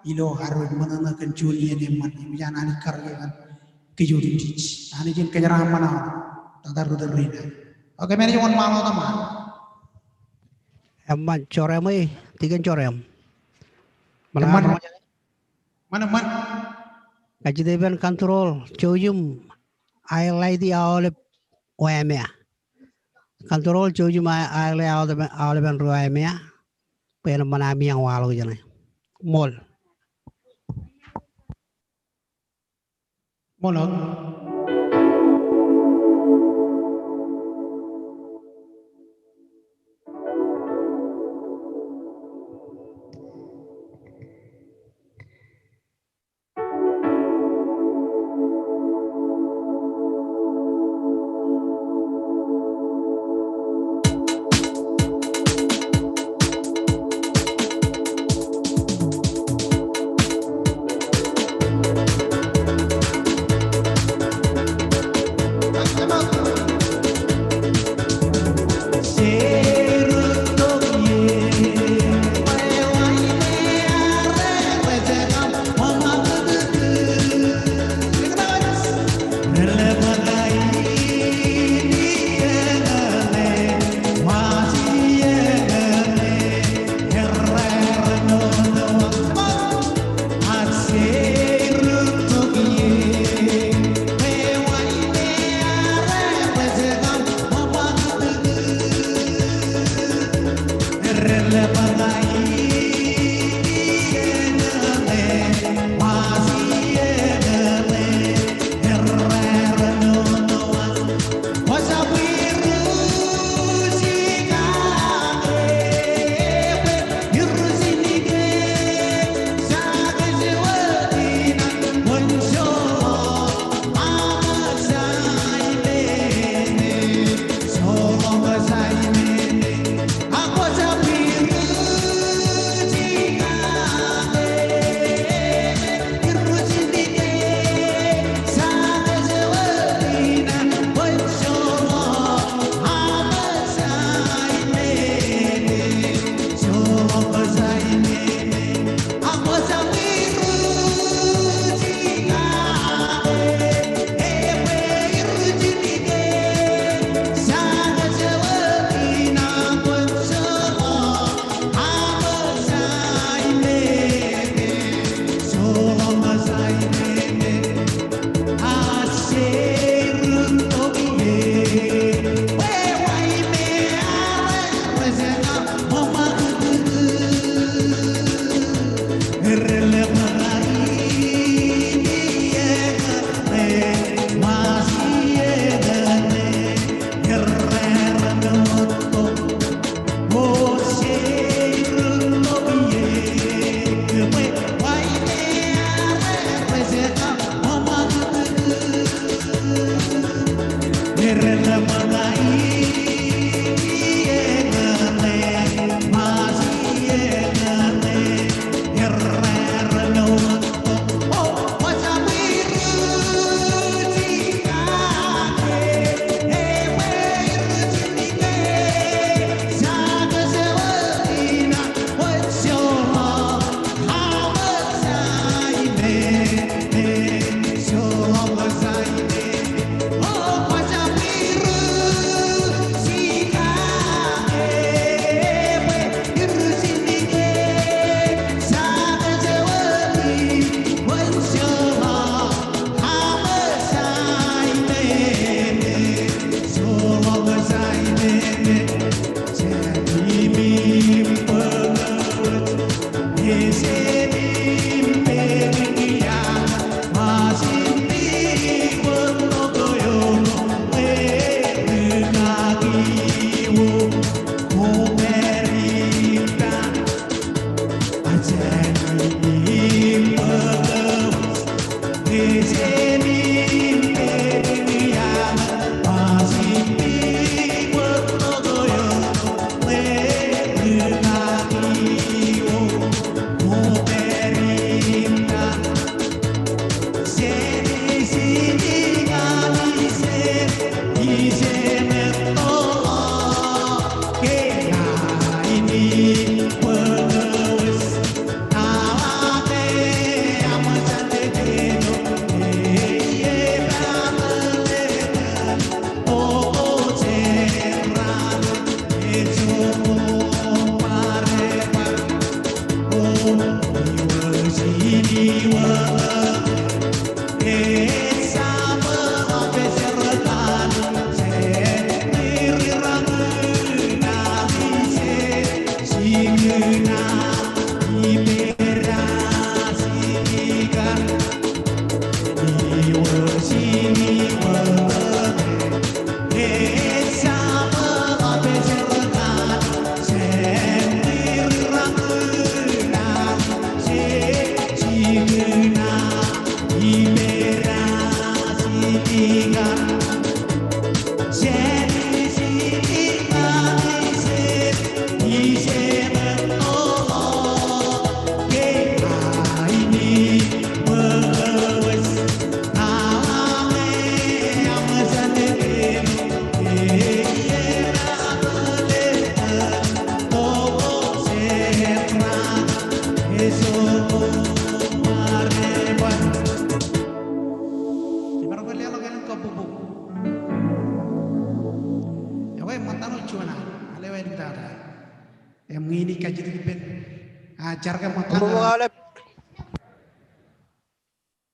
ilo harus mengenai kencurian yang mana jangan ani karya kan kejudi ani jen kenyarahan mana tadar tadar rina oke kami wan mahal mahal Em corem ấy, tiga corem. mana Kaji depan kontrol, cojum, I like the olive oemia. Kontrol cojum I like olive and oemia. Pero manami yang walau jana. Mol. Molot.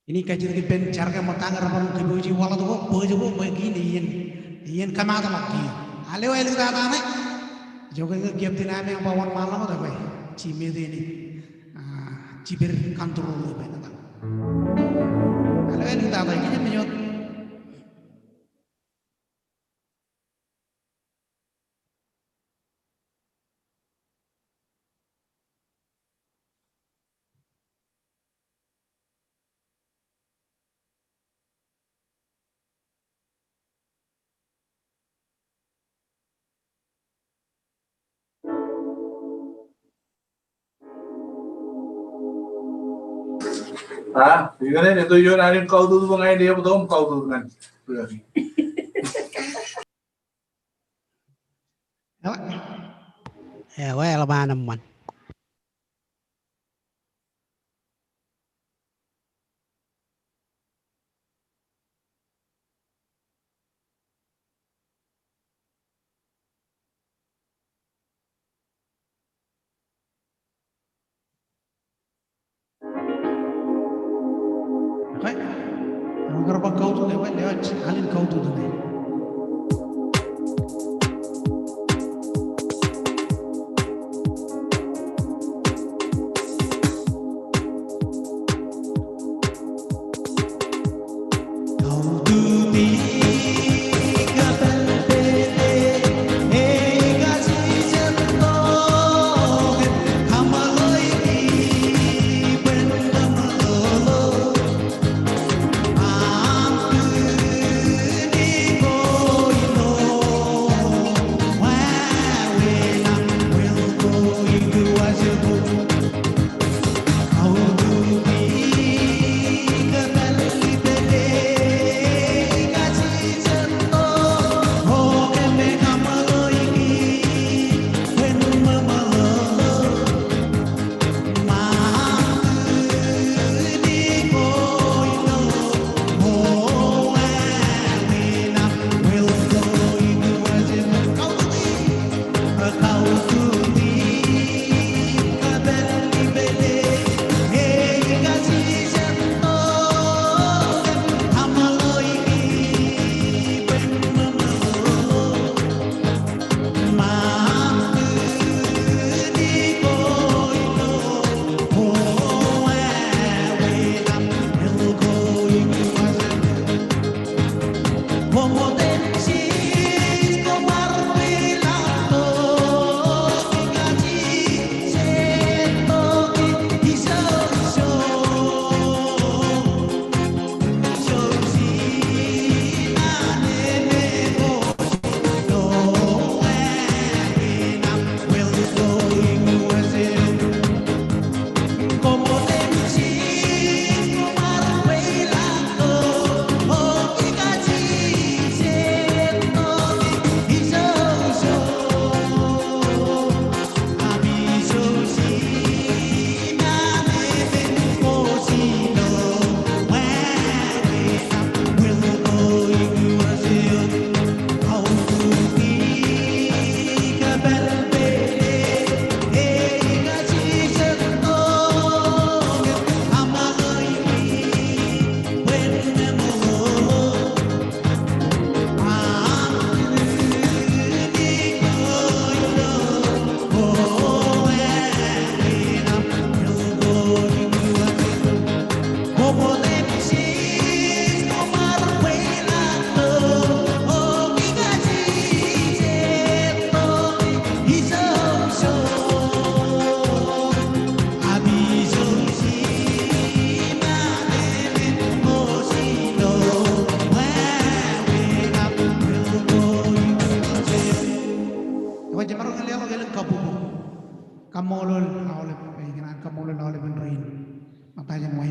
Ini kajian kita cara mau tangan orang kebuji wala tuh bojo begini yen kamata lagi. Alewa itu kata ane. Juga ngegiap tinane yang bawan malam atau apa? Cimit ini, cibir kantor lu apa itu? Alewa itu kata ini menyot. Ini itu yo narin kau tuh mengenai dia betul kau tuh kan. Ya, wah lama naman. Agar kau tuh lewat alin kau tuh deh. Aku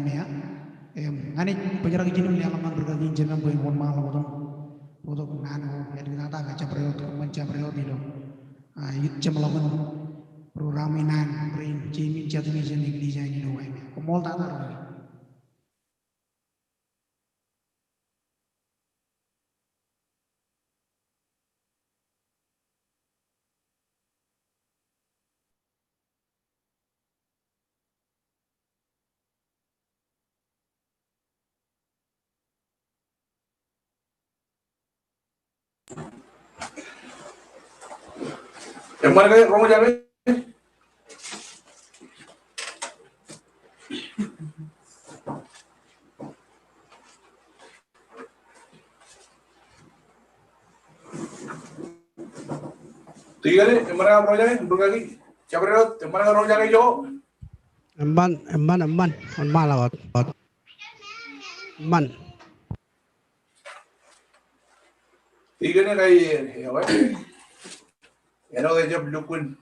mea ani penjarag jinum ni alaman bergagi jenam boy mon mal bodong nano ya dinata ka chapreo man chapreo dilo yit chamalawan programinan brain jimin chatmi jen iglesia ni do ay komol ta tar Yang mana kayak Romo jalan? Tiga ni, yang mana Romo jalan? Berkali. Siapa dia? Yang mana Romo jalan jo? Emban on malawat man Tiga ni kayak ya weh. Ya no kayak jam lukun.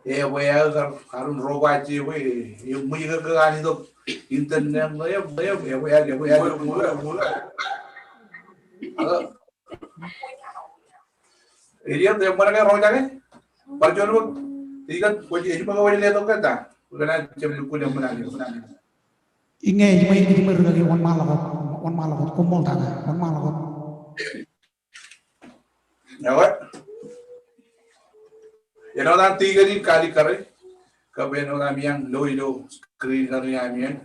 Ya weh ya karun Romo aja weh. Yang mui ke kan itu internet ya weh ya. Ini yang mana kayak Romo jalan? Baca lu. Tiga wajib ini pengawalan lihat tu kan tak? Bukan jam lukun yang mana ni. inge jimai bergagi mon malawat komol ta mon malawat Ya weh. Ya no nanti kali kali kare. Kabeno kami yang lo screen kami yang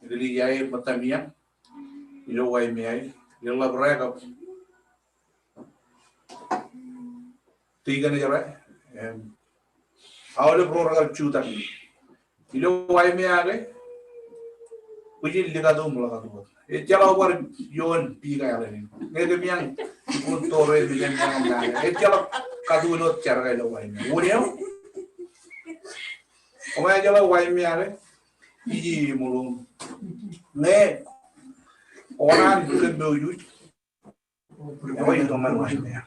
jadi yai pertamian ilo wai miai ilo berapa tiga ni jarak awal program cuta ilo wai miai puji lihat tu mula tu jalan war yon tiga yang lain ni kami yang untuk orang bilang yang jalan kadu lo cara ilo wai miai udah orang jalan wai miai iji mulung ne orang bukan begitu apa itu namanya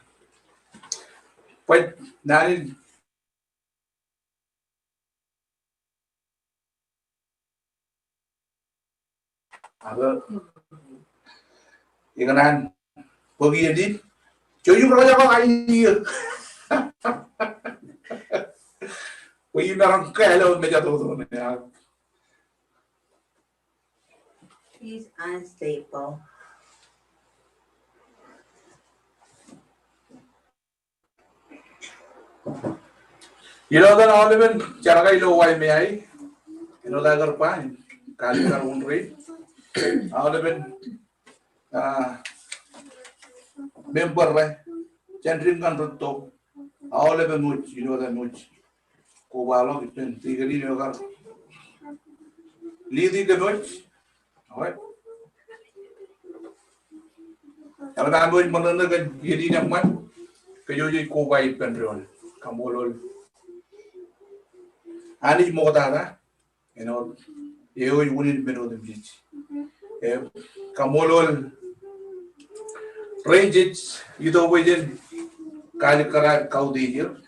pues nari ada ikanan pergi jadi cuy berapa apa ini pergi narang kalau meja tu ya. He's unstable. Ilo dan awal men cara kau ilo wai meai, ilo dah kerpa, kali kar unri, awal men member lah, centering kan tutup, awal men muj, ilo dah muj, kubalo kita tiga ni ilo kar, lidi ke muj. Alright. Kalau dah ambil mana ke jadi nyaman, kejuji kubai pendron, kambolol. Ani mau kata, you unit beno the beach. Kambolol ranges itu wajen kali kara kau dihir,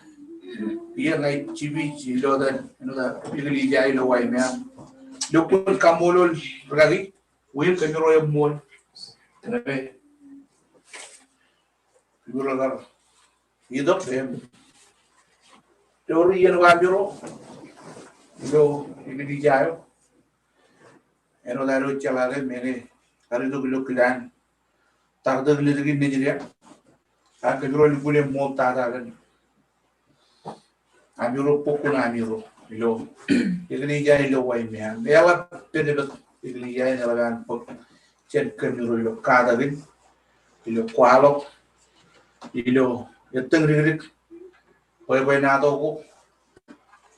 dia naik cibi cilo dan pilih jai lo wai mea. Lupun kamolol berkali, wih kemiro yang mol, kenapa? Kemiro agar hidup teori yang wabiro, ini dijayo, eno lalu celare mere, hari itu belum kedan, tak ada lagi nigeria, kemiro lupun yang mol tak ada kan, amiro pokok amiro. Ilo, iglesia ilo wai mea. Ela pendebet iglesia ela gan pok cen kemiro ilo kada gin. Ilo kualok. Ilo yeteng rig. Boy na to ko.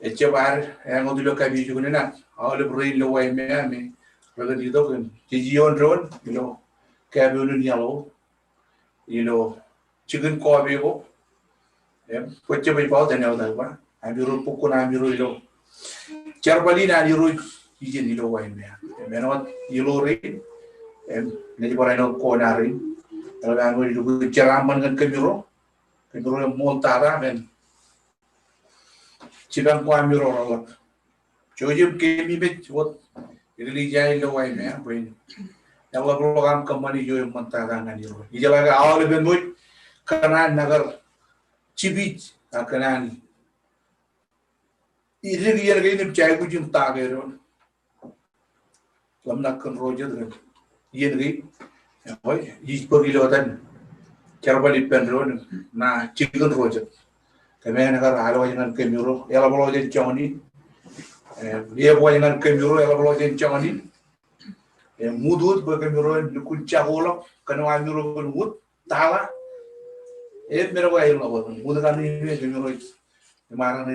Echebar yang odilo kabi juguna. Awle bro ilo wai mea me. Laga dito kan. Jijion drone ilo kabi ulu nialo. Ilo chicken ko abego. Poche bay pau tene oda ba. Amiro pukul amiro ilo, cerbali na ilo ijen ilo wai mea. Menot ilo rin, nanti orang ilo kona rin. Kalau anggo ilo ceraman kan kemiro yang montara men. Cikang ko amiro rolak. Chojim kemi bet what really jai lo wai me when yalla program company jo manta dangan yo ijala ga awal ben boy kanan nagar chibit kanan irigi yer ga nim chai bujim ta ga ro lamna kan roje ga yen gi hoy yi ko gi lo dan charbali pen ro na chicken roje kame nagar halo jangan kemiro yalla bolo je choni dia bo jangan kemiro yalla bolo je choni mudut ba kemiro nukun chagola kanwa miro mud tala mero ga yelo bo mud kan ni kemiro marang ni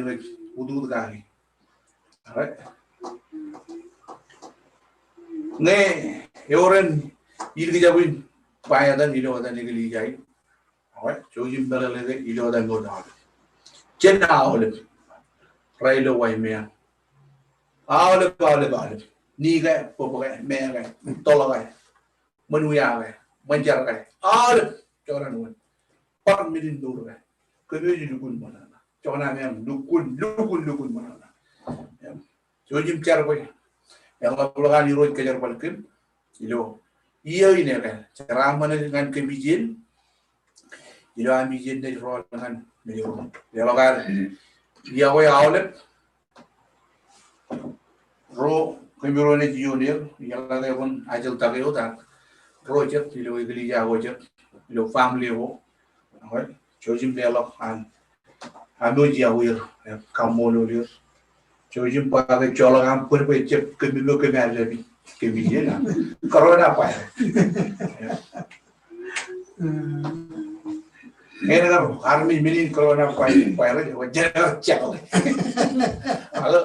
mudut ga ni ne yoren ilgi jabin paya dan ilo dan ilgi jai chojim balale de ilo dan go da chen awle railo wai me awle ni ga po ga me ga tola ga manu ya ga manjar ga awle choran won par midin dur ga ko be ni dukun mana chona me dukun mana chojim char ko yang lakukan ni road kejar balkin ilo iya ini kan cara mana dengan kebijin ilo amijin dari road dengan melihat ya lakukan iya ko awle ro kemiro ne junior yalla ga won ajal tagayo ta project ilo igli ja project ilo family ho hoy chojim dialog an ando ji awir kamolo lir chojim pa ga chola gam pur pe chep kemilo ke mer rebi ke bijena corona pa era ga army mini corona pa re wajah chalo alo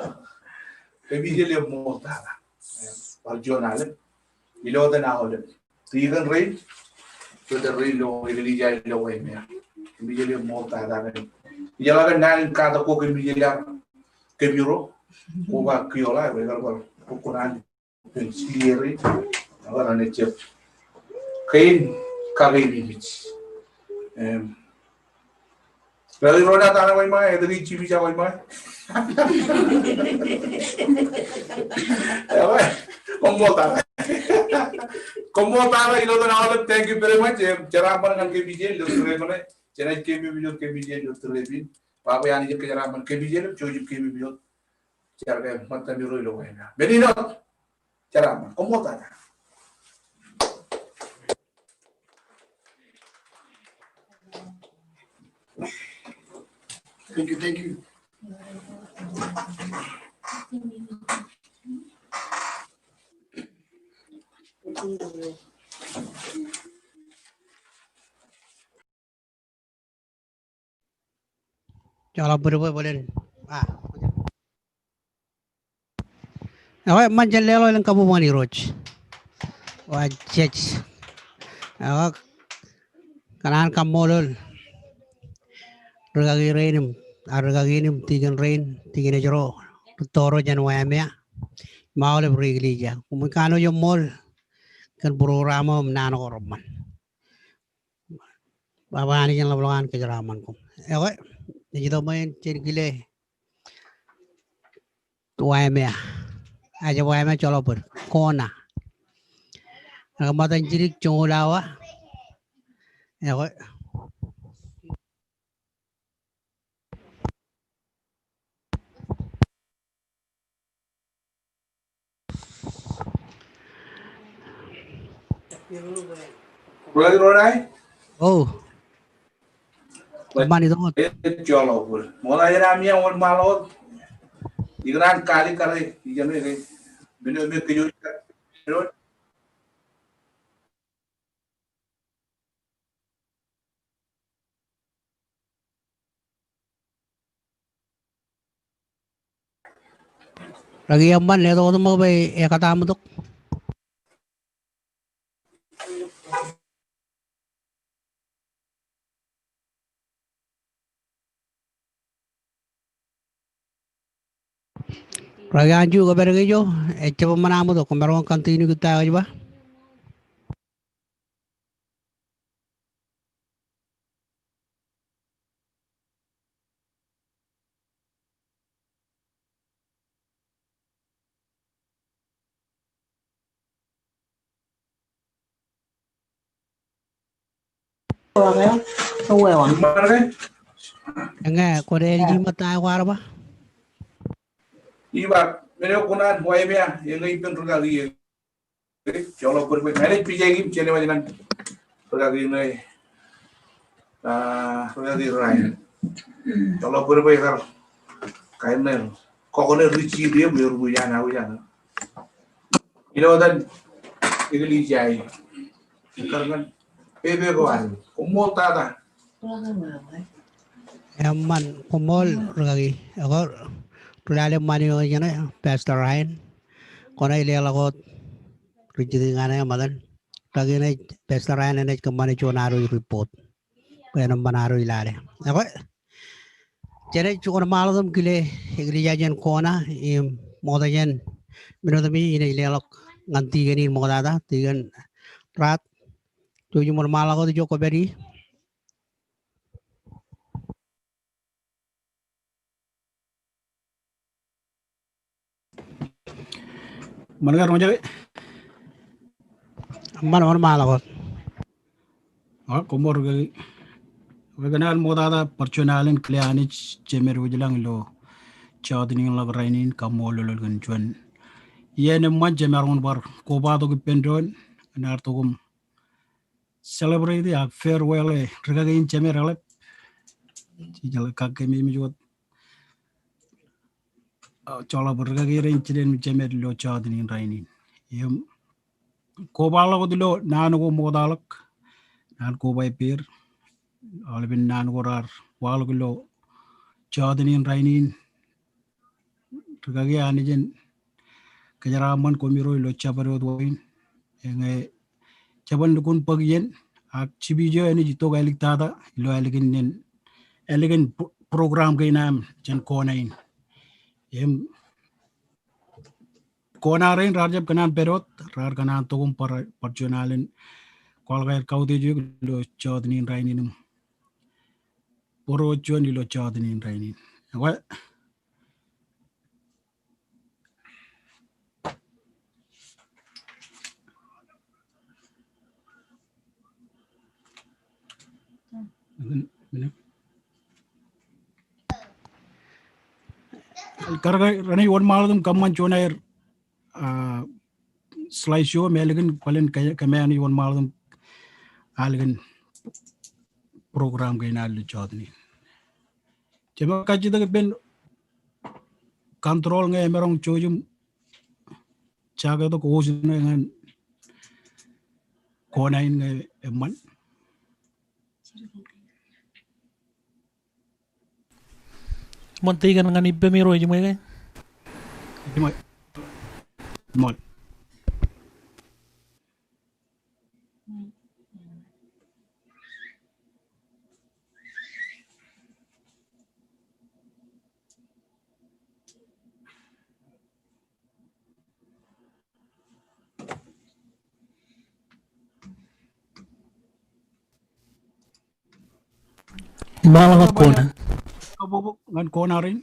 ke bijele mo ta parjonale ilo da na hole tigan rei to the rei lo igli ja lo wai me ke bijele mo ta da ne yala ga nan ka da ko ke bijele ke biro Kuba kiola, begal ukuran pensiri, agora necep. Kain kagay bibit. Lagi roda tanah way mai, dari cibi cawa mai. Kombo tanah ilo tanah alat. Thank you very much. Cara apa dengan KBJ, lutur mana? Cara KBJ lutur lebih. Apa yang ini cara apa KBJ? Cuci KBJ. Cara mata biru ilo wena. Benino, cara apa? Kombo tanah. Thank you. Kalau berubah boleh. Awak manjal lelo lang kamu mani roch. Wajaj. Awak kanan kamolol. Ragagi rainim tigan rain tigan jero. Toro janwaya maule brigilija. Kumikano yung mall kan programa nano korban. Babani yang lawan kejeraman kum. Awak jadi main cergile. Waya aja waya cholo ber kona. Matan jirik chongolawa. Awak Lagi roda oh. Mani tu. Jolo pur. Mulai rami yang orang malot. Igran kali kali ijan ni. Bino kejut. Lagi aman le to mo ba kata mo to. Lagi anju ka berge jo coba mana mo to kung meron continue kita aja ba. Gimana kan? Enggak, kode LG mata aku apa? Iba, mereka kunaan buaya ya, yang itu terkali. Kalau berbuat, mereka pijai game channel macam mana? Terkali ini, terkali lain. Kalau berbuat kan, kainnya, kok kena ricci dia berbujan. Ini orang ini lijai. Karena bebe kawan, kumol tata. Eman kumol lagi. Ako tulale mani ko yan Pastor Ryan. Kona ile ako rijiti nga na madan. Lagi na Pastor Ryan na kamani chonaro report. Kaya nang manaro ilale. Ako jere chukon maladam kile igriya jan kona moda jan minodami ina ile alok nganti gani modada tigan rat tuju mon malako to joko beri. Mendengar macam ni? Man malako. Komor ke Weganal modada percunalin klianich cemer wujelang lo chadini lag rainin kamol lo gan juan yene man jemer bar ko bado ke pendon nar togum celebrate the farewell regaga in cemer alep ci jala kakke mi jot chola bar regaga rein ciden cemer lo chadini rainin yem ko balo ko dilo nanu ko modalak nan ko bay pir albin nan ko rar walo lo chadini rainin regaga anijen kajaraman ko miro lo chabaro doin enge chaban kun pagyen ak chibijo eni jito galik tada lo elegin program kainam chen konain em konarin rajab kanan perot rar kanan togum parjonalen kolgair kaudi jug lo chodnin rainin poro choni lo chodnin rainin wa karga rani won maladum kamman chonair slideshow melegin palen kamani won maladum algin program kainal lo chodni Cuma kaji tak ben kontrol nge merong chojum chaga to ko ngan konain nge eman Montigan nga ni Bemiro yung mga mol Malang ako na. kabubuk ngan konarin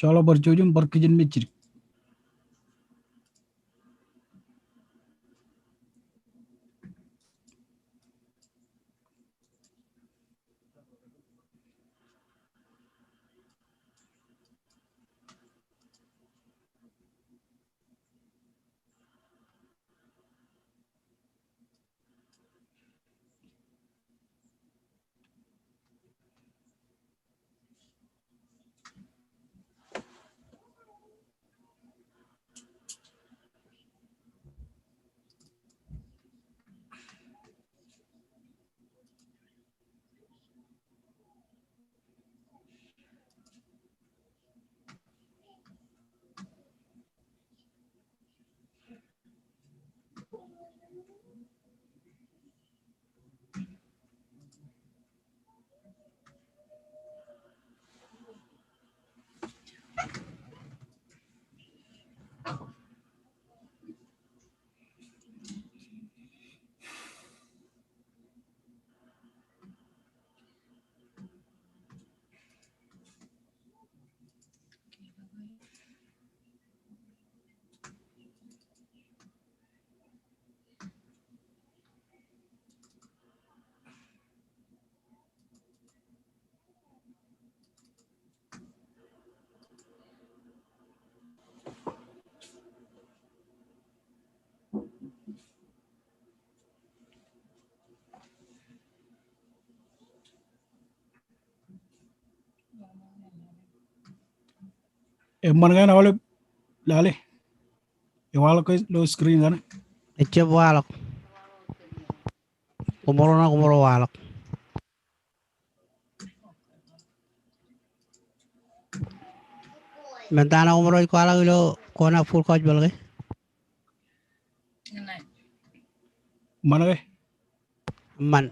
Colo berjojum berkejin micir. Mana kan awal lale. Awal ko lo screen kan. Ece walak. Kumuro walak. Mentana kumuro ikwala ilo kona full coach balge. Mana ke? Man.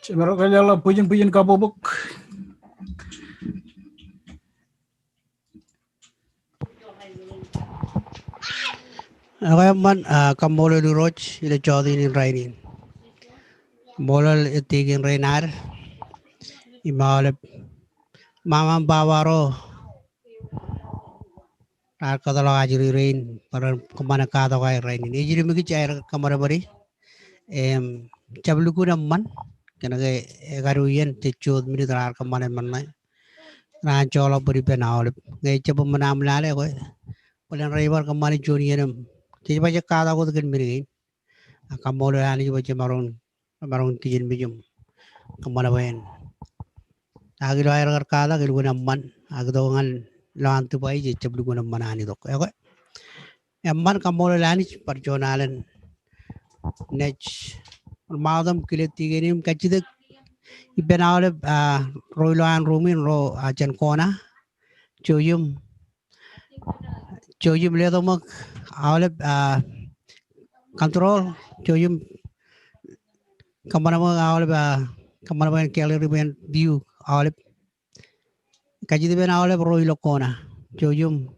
Cemero kaya lah pujen kabobok. Okay man kamolo du roch ila chodi ni rainin. Molal itigin reinar. Imalap mama bawaro. Kadalo ajuri rain para kumana kada kay rainin. Ijiri migi chair kamara bari. Chablu kuna man. Kanagay garuyen tichod mini tarar kamana man. Ran chola bari penawalip. Ngay chabu manam lale ko. Walang rival kamani junior. Tiba baca kada ko tukin miri. Kamolo ani baca marong tijin bijum. Kamana bayan. Agilo air kada agilo guna man. Agdo ngal lantu pai je chablu guna man ani dok. Ako. Emman kamolo lani perjonalan nech. Maudam kile tigenim kacidak ibenawalip roiloan rumin ro ajan kona. Choyum ledo mak awalip control choyum kamana mo awalip kamana mo kelly riben view awalip kajidi ben awalip roilo kona choyum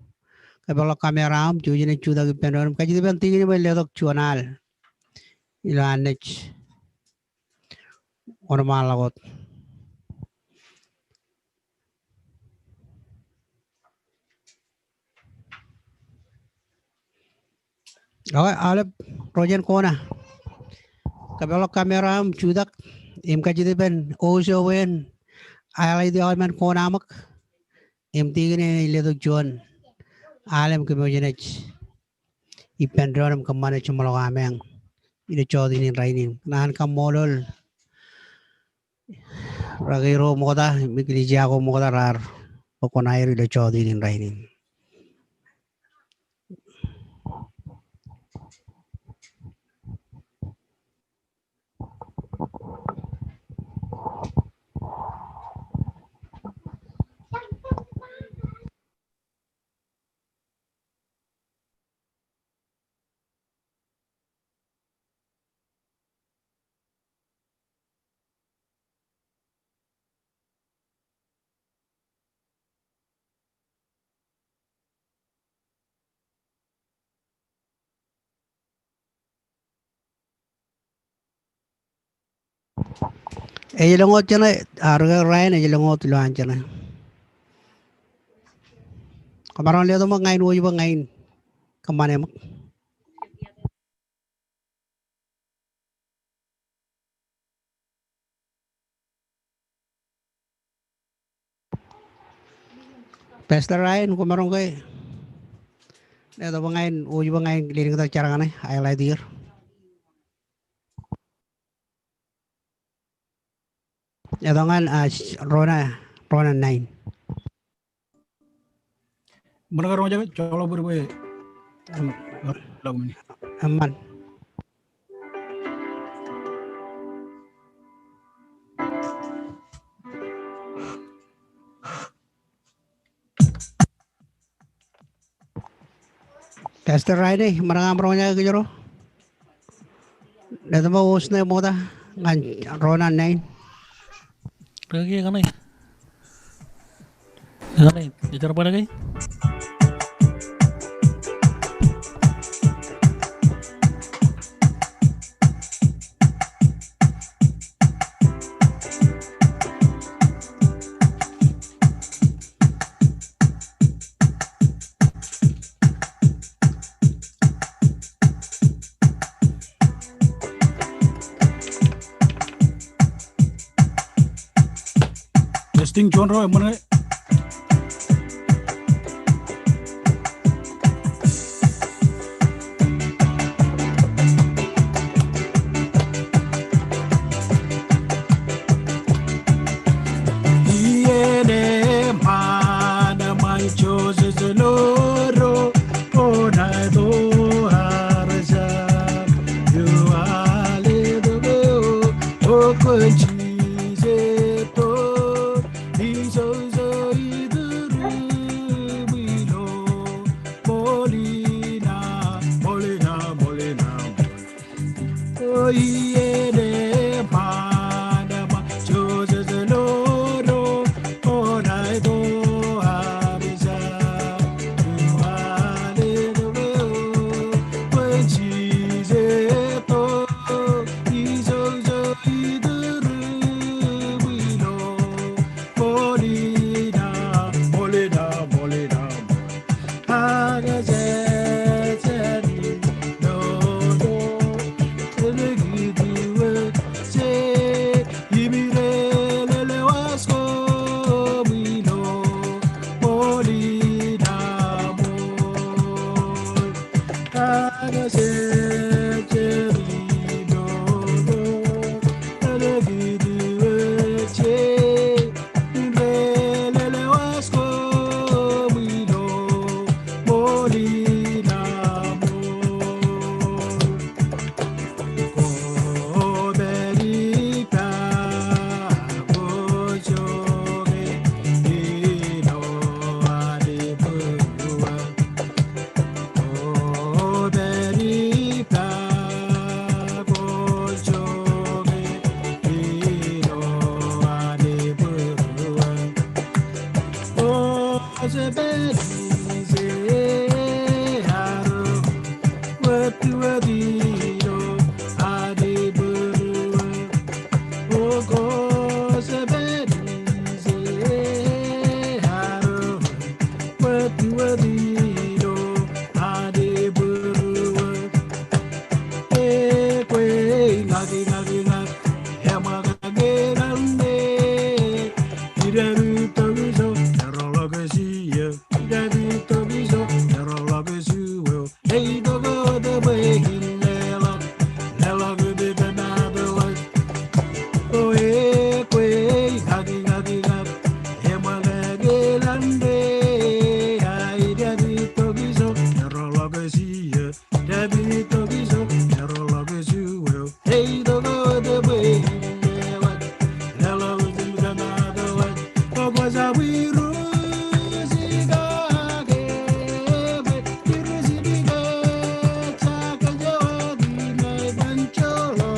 kabalo kamera choyine chuda ki penom kajidi ben tigini ben ledo chuanal ilanech normal lagot awalip rojen kona kabalo kamera chudak im kajidi ben ojo wen alay di alman kona mak im tigini ledo chuan alam kemojenech ipendronam kamana chumalo ameng ina chodi ni rainin nahan kamolol ragiro moda mikili jago moda rar pokonair ina chodi ni rainin ejilongot chana arga rain ejilongot luan chana kamaron ledo mo ngain wo yuba ngain kamane mo pesta rain kamaron kay ledo mo ngain wo yuba ngain liring ta charangane highlight dir ledo ngan Rona 9 Mereka orang jaga colo berbagai lagu ini. aman pesta rain marang amronya kejero ledo mo usna moda ngan Rona 9 Lagi kan ni. Kan ni. Bicara apa lagi? Testing genre mana? Iene mana mai chose zeloro ona do harza you ale do o quenchi zeto iso zo iduru milo molina molina molina o iene mana mai chose zeloro ona do harza you ale do quenchi zeto iso zo iduru milo molina molina molina agazeti no no elegidiwe se ibirele wasco milo molina agazeti no no elegidiwe se ibirele wasco milo molina Coberita, Bojoge, Ino Adipurua. Coberita, Bojoge, Ino Adipurua. Ozebenize, Haro, Watu Adiro, Adipurua. Ogo sebenize haro watu wadiro adiburu ekwe ngagi ngagi ngagi yamagagirande idaru tobizo nerologesiya idaru tobizo nerologesiyo hey dogo de behilela nelogu de benadela oh ekwe ngagi ngagi ngagi yamagagirande idaru tobizo nerologesiya idaru tobizo nerologesiyo hey dogo de behilela nelogu de benadela ogwaza wiru zigage tiruzibiga takajawadi na bancholo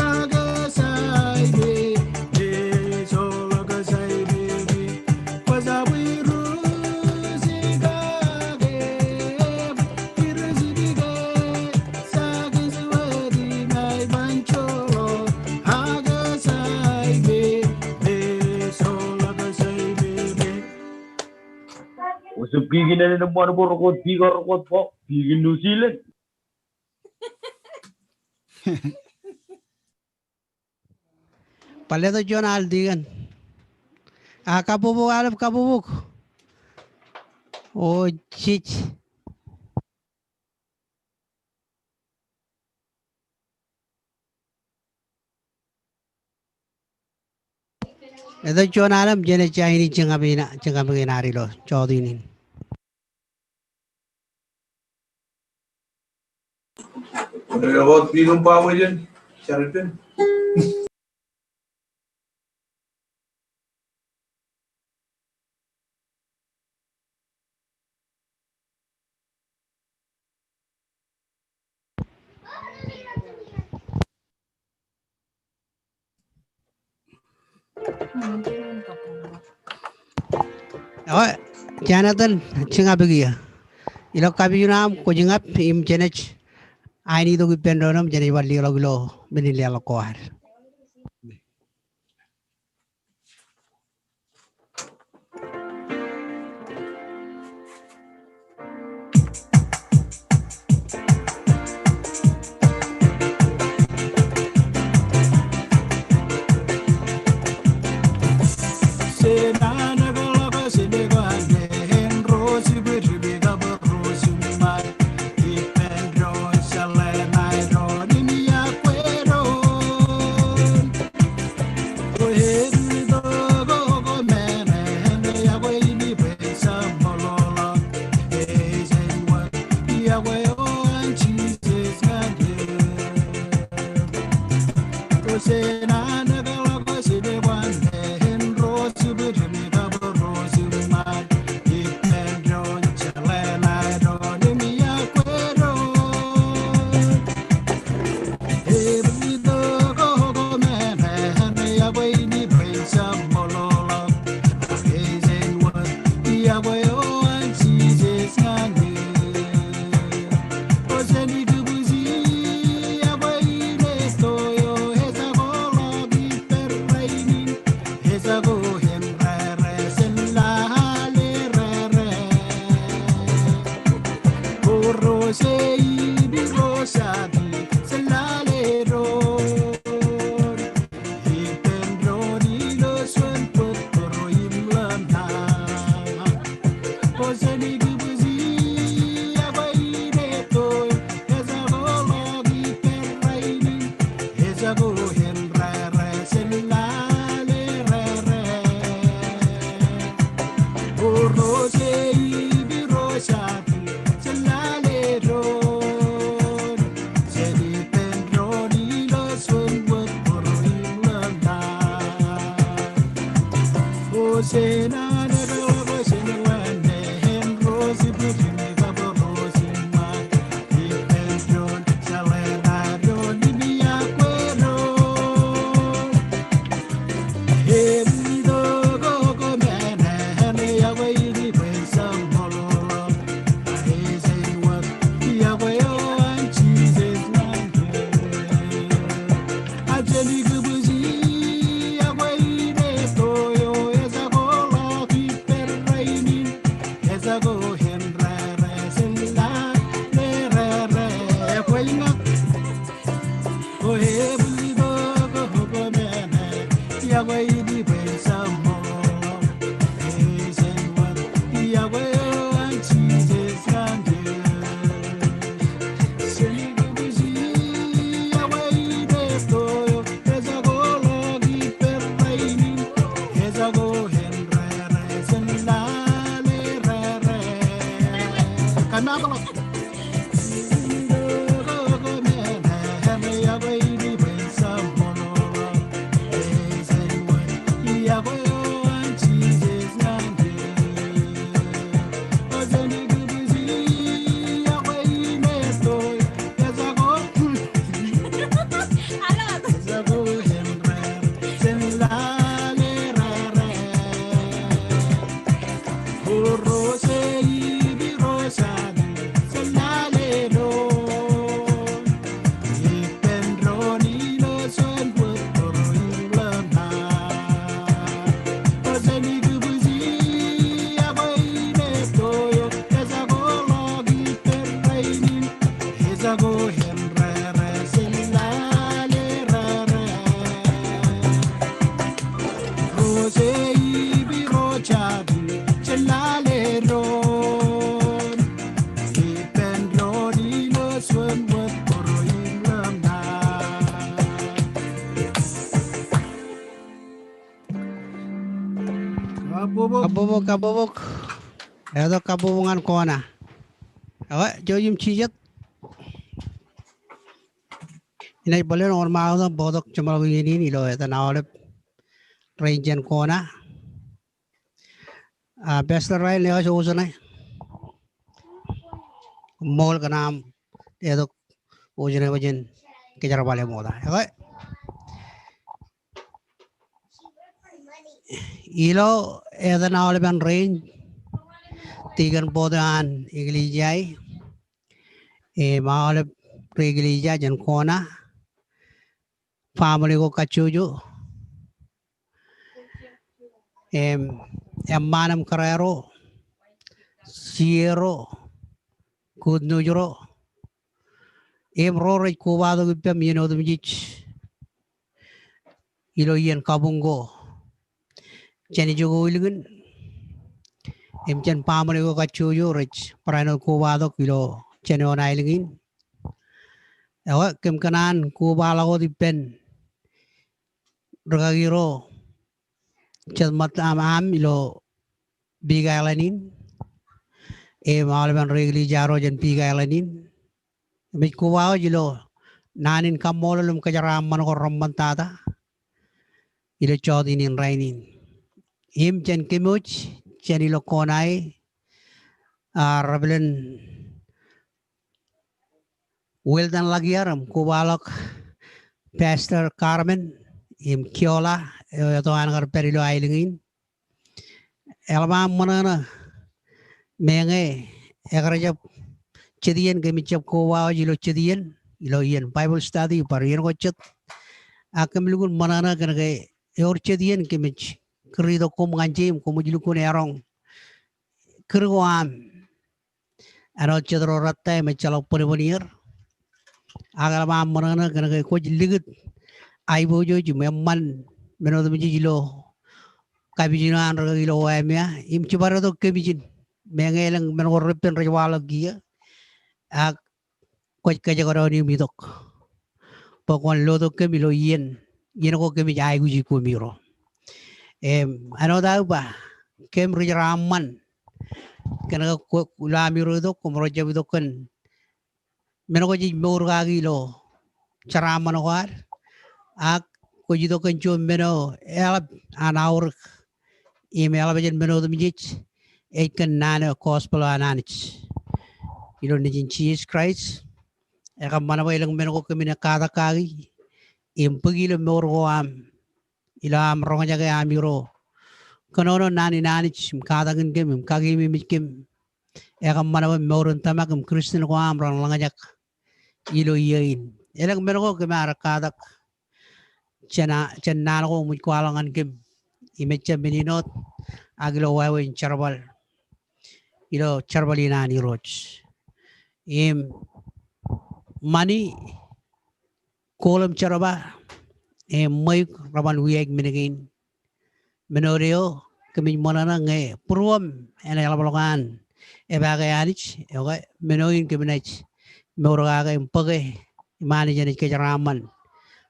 agasaibe solo gasaibe ogwaza wiru zigage tiruzibiga takajawadi na bancholo agasaibe solo gasaibe Usap gigi na ng mga borokot, bigorokot po, gigi New Zealand. Paleto John Aldigan. Kabubuk alap kabubuk. Oh chich. Ito John alam jene Chinese cengabina rilo chodinin. Lewat minum pa mo dyan. Sheraton. Oh, Jonathan cengabia. Ilo kabiyunam ko jingap im jenech. Aini to gipendonam jene wali lo benili alakoar. Kabubok. Edo kabubungan ko na. Okay, Jojim Chijat. Inay balen or mauna bodok chumalawin ilo eta naolep region ko na. Best rail leo sa uso na. Mall ka naam edo uso na wajen kejar bale moda. Okay. Ilo edo naolep an range tigan bodan iglijay. Maolep iglijay jan ko na. Family ko kachujo. Manam Carrero, Sierro, Kudnujro, Rory Cubado with them, the Mijich, Iloyan Kabungo, Chani jogo ilgun. Chen pamale ko kachuyo rich. Parano kubado kilo. Chani on ailingin. Ewa kem kanan kubala ko dipen. Ragagiro. Chat mat am ilo bigalanin. Malaban regli jaro jan bigalanin. Mit kubao jilo. Nanin kamolum kajaram ko rombantata. Ilo chodinin rainin. Chen kimuch. Chani lo konai. Rabelen Wildan Lagiaram, Kubalok, Pastor Carmen, Kiola, ito ang perilo ailingin. Elma Manana, Menge, Egrajap, Chidian, Gamichap Kowa, Yilo Chidian, Iloyan, Bible study, Parian Wachet, Akamilun Manana, Ganage, Yor Chidian, Kimich, Krido Kumanjim, Kumujulukun Erong, Kurguam, and Ochadro Rata, Michalo Purivonier. Agalama Manana, Ganage, Coach Ligut. Ai vô jo ju memman meno de jilo kabijino an ro wa mea im chibaro do kabijin mengelang men gorpen rewala gia ak ko ka jagoro ni midok pokon lodo kemilo yen ko kemi ai guji ko miro ano da ba kem raman kana ko la miro do ko ro jabi do kan meno ko ji mor ga gilo charaman war ak ko jido kan chum meno elab an hour email bajan meno the mijich kan nana gospel ananich nijin Jesus Christ ekam mana ilang meno ko kemina kada kagi impagilo morgo am ilam ronga jaga amiro kanono nani nanich kada gen gem kagi mi mikim ekam mana moron tamakam Christian ko am rong langajak ilo yain elang meno ko kemara kada Chena ko mukwalangan kim imecha mininot agilo wawe in charbal ilo charbalina ni roch money kolam charaba may raman wieg minigin menorio kami monana nge purwam ena yalabalokan bagayanich menoin kiminach morogaga impage imani janich kajaraman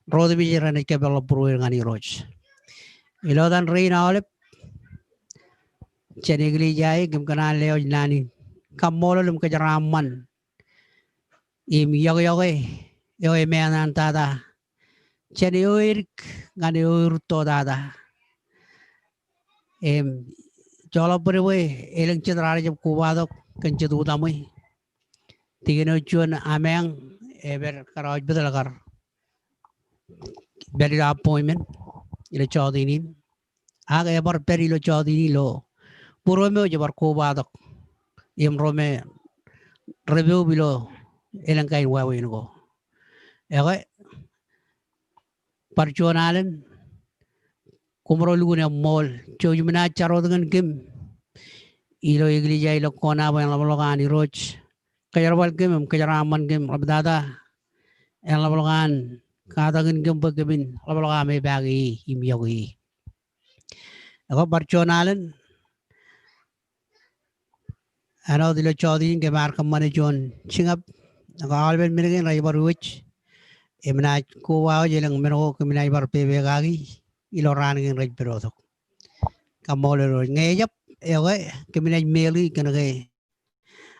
Rode bijiran ke bela purwir ngani roch. Ilo dan reina olip cenegli jai gim kana leo nani kamolo lum kajaraman im yoge yoge meanan tada cene oir ngani oir to dada jolo purwe eleng cedrare jam kubado kencedu damai tigeno chuan ameng eber karaj bedalagar Beri appointment ilo chodinin aga ebar peri lo chodini lo purome jabar ko badok im rome review bilo elang kain wawin ko ege parchonalan kumro luguna mall chojumina charo dengan kim ilo iglesia ilo kona ba yang labolokan roch kayarwal kim kayaraman kim abdada yang labolokan Katagan gamba gabin labalaga may bagi imyogi. Ako parchonalan ano dilo chodin ke marka manajon singap ako alben minigin ray baruch emna ko wa jelang meno ko minay bar pebe gagi iloran ngin ray perotok kamole ro ngeyap ewe keminay meli kanage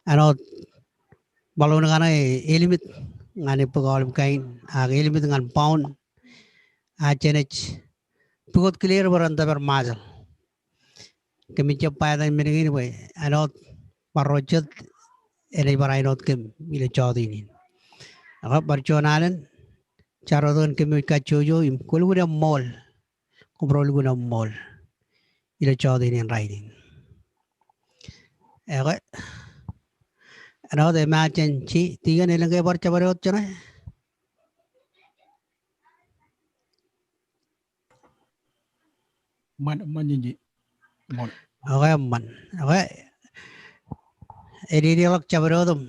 ano balon kana elimit ngani pagolum kain elimit ngan pound chenech pukot clear baranda ber mazal kami cepat dan meningin we anot parojat ere barai not kem ile chodini agak barchonalan charodon kemi kachojo im kulguna mall kumrol guna mall ile chodini riding agak anot imagine chi tiga nilang kay barchabarot chana Man manji. okay man okay edilok chabarodum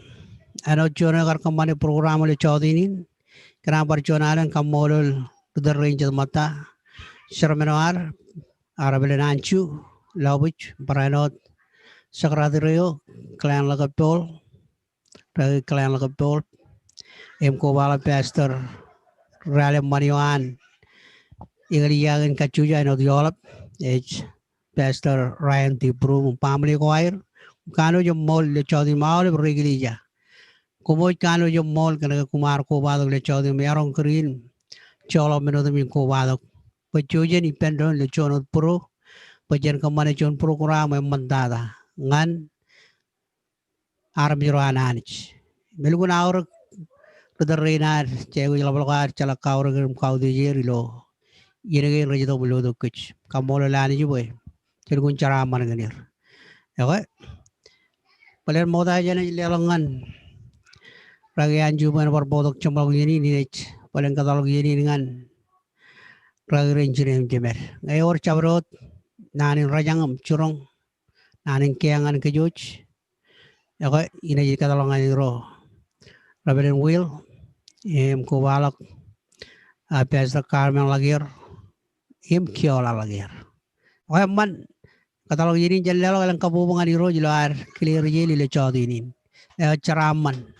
ano chona kar kamane program le chodini kana barchonalan kamolol tudar range mata sharmenar Arabele nanchu, lawich, Baranot, Secretario, Clan Lagapol, Clan Lagapol, Kovala Pastor, Rale Maniwan, Igriyagan Kachuja and Odiolap, H. Pastor Ryan Tibru, Family Choir, Kano yung mall, le chodi maul, Rigilija. Kumoy kano yung mall, kanaga kumar ko badog le chodi merong green, cholo minodum ko badog. Pachuja ni pendon le chonot pro, pajan kamanachon program ay mandada. Ngan, armiro ananich. Melgun aur Rudarinar, Chewi Lavakar, Chalakaur, Kaudi Yerilo, Yenagin Regido below the kitch, Kamola Lani Jue, Chirgun Chara Managanir. Okay, Paler Moda Jana Lelangan, Ragayan Juban or Bodok Chamogini in it, Palenkatalogini, Ragarin Jimer. They or Chavrot, Nan in Rajangam, Churong, Nan in Kiang and Kajuch, okay, in a Catalan row. Rebellion Will, Kovalak, Pastor Carmen Laguerre, Kiola Laguerre. Okay, man, Katalog yun jalalo lang kabubungan ni Rojo ar clear yeli le chodinin. Charaman.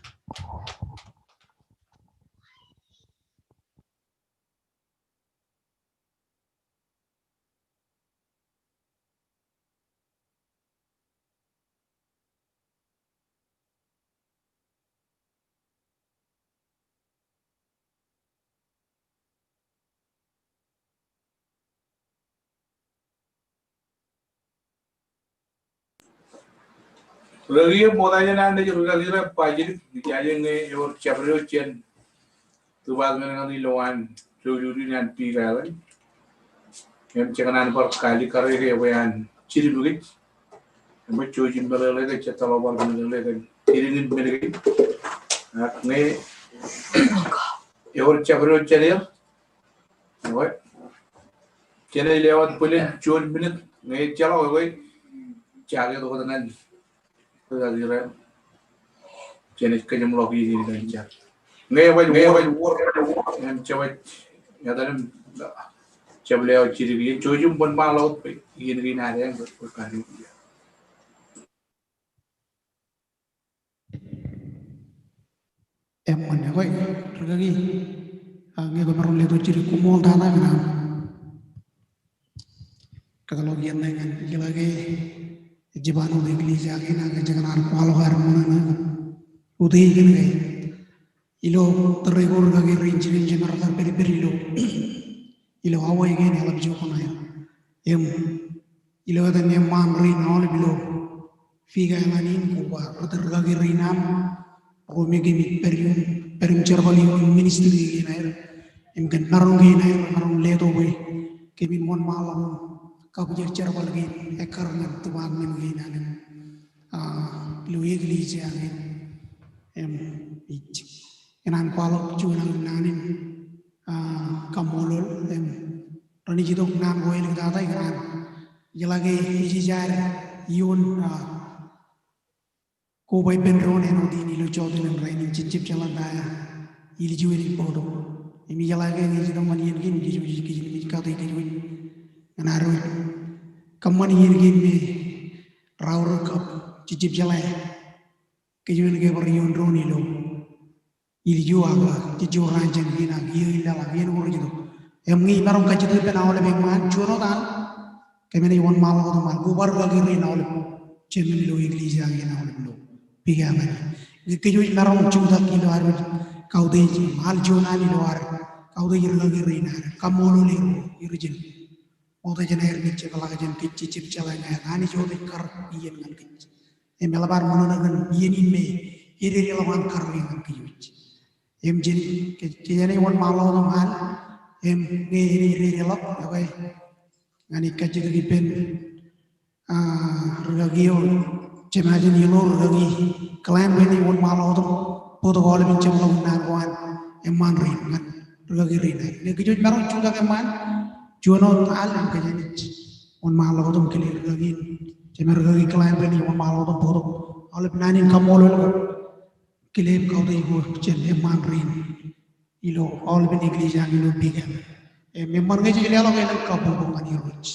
Ragi moda jana ande ragi ra pajir bicara nge or chabro chen tu bag में ngali loan juri nan pi galan em cekanan par kali kare ke wayan ciri bugit em chojin balale ke chatalo bar balale ke tirin melege nge or chabro chen Rồi. Cho nên leo pulen chul minit ngai chalo goi chage to kanan. To da dire. Chene kanyam logi ni kan cha. Ngai wai wor em chawai ya dan chableo chiri chojum bon ma lo yin ri na re ko ka ni. Em mana koi tergagi ngai ko maron le to ciri kumol dana kana katalogi yang dengan lagi jibanu de iglesia ke na jangan ar palo har mana udai kan gai ilo terregor gagi rinci general peri lo ilo awai ke ni alab jo kona ya em ilo dan em man rin all bilo figa manin ko ba tergagi rinam o megi perim cerbali ministry na em kan narong le to we kemin mon malam kau jadi cerbal gin ekar ngan tuan men gin anen luye gili jangan em ich enan kualo cuman nanin kamolol em rani jidok nan goel gata ikan jelage iji jar yun ko bay ben ron eno dini lo jodo len raini cicip jalan daya ili juweli podo emi jelage ngi jidok man yen gin giji kata giji Naro kaman yirgin me rawr kap cicip jalai kejun ke beriun roni lo ilju agla cicu ranjang bina giu indala bien urut itu em ngi marom kacitu pe nawle be man chuno tan kemene won mal ko man ko bar lagi ri nawle chemin lo iglesia ngi nawle lo piga man ngi keju marom chuda kilo ar kau deji mal jona ni lo ar kau deji lagi ri na kamolo li irjin Oda jenair niche kala jen kicci cip calanga ani jode kar yen ngan kicci e melabar monona gan yen inme iri lawan kar ngan kiyuch em jen ke jene won malo no mal em nge iri lok okay ngani kacci gi pen ragio cemajen yelo ragi klan beni won malo to podo gol bin cemlo nan wan em man ri ngan ragi ri ne gijuj maron chuda ke man Juno alam kajanich on malo dum kelir gagin cemer gagi klaim beni on malo dum bodo alep nanin kamolo kelem kau dei go chen e man rin ilo all ben iglesia ilo bigan e memang ngeji lelo ngai ka bu ngani roch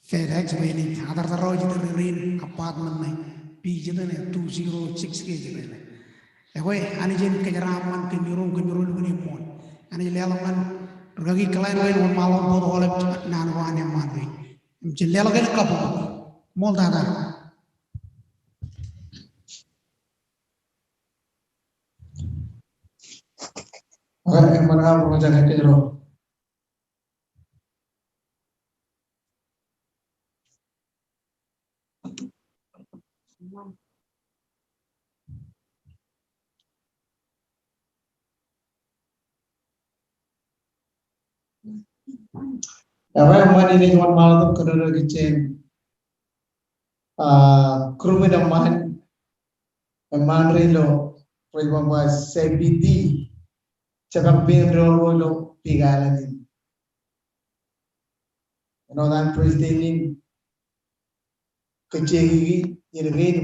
FedEx ini adar taro jita rin apartment P jita 206 jita ne. Ekoi ani jen kejaraman kenyurung buni mon. Ani lelangan ragi kelain lain on malon bodo oleh nan wane mandi. Jen lelangan kapu mol dada. Oke, mana orang jaga kejero. Apa yang ini cuma malam tu kerana kecil, kru itu mahan rilo, pergi bahas CBD, cakap pingin lo pigalan ini. Dan presiden kecil ini rin,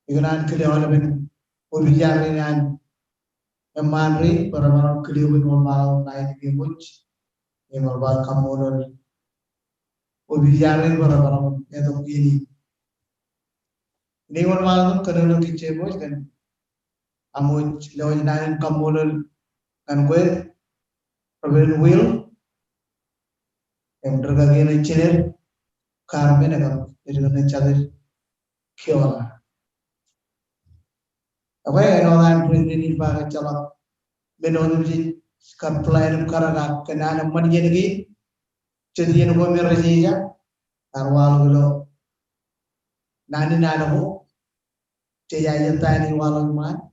ikanan kerja orang berbicara dengan mahan rin, para kerja malam naik di muj. Yang berbuat kamu berbicara orang itu begini. Ini orang malam kerana kita bos kan, amu lewat naik kamu kan gue, perbedaan wheel, yang tergagi ngecer, karben agak jadi ngecer kiola. Apa yang orang presiden ini pakai calon menurut kan pelayan karena kenaan manja lagi jadi yang kami raja arwal gelo nani nanamu jadi tani walau man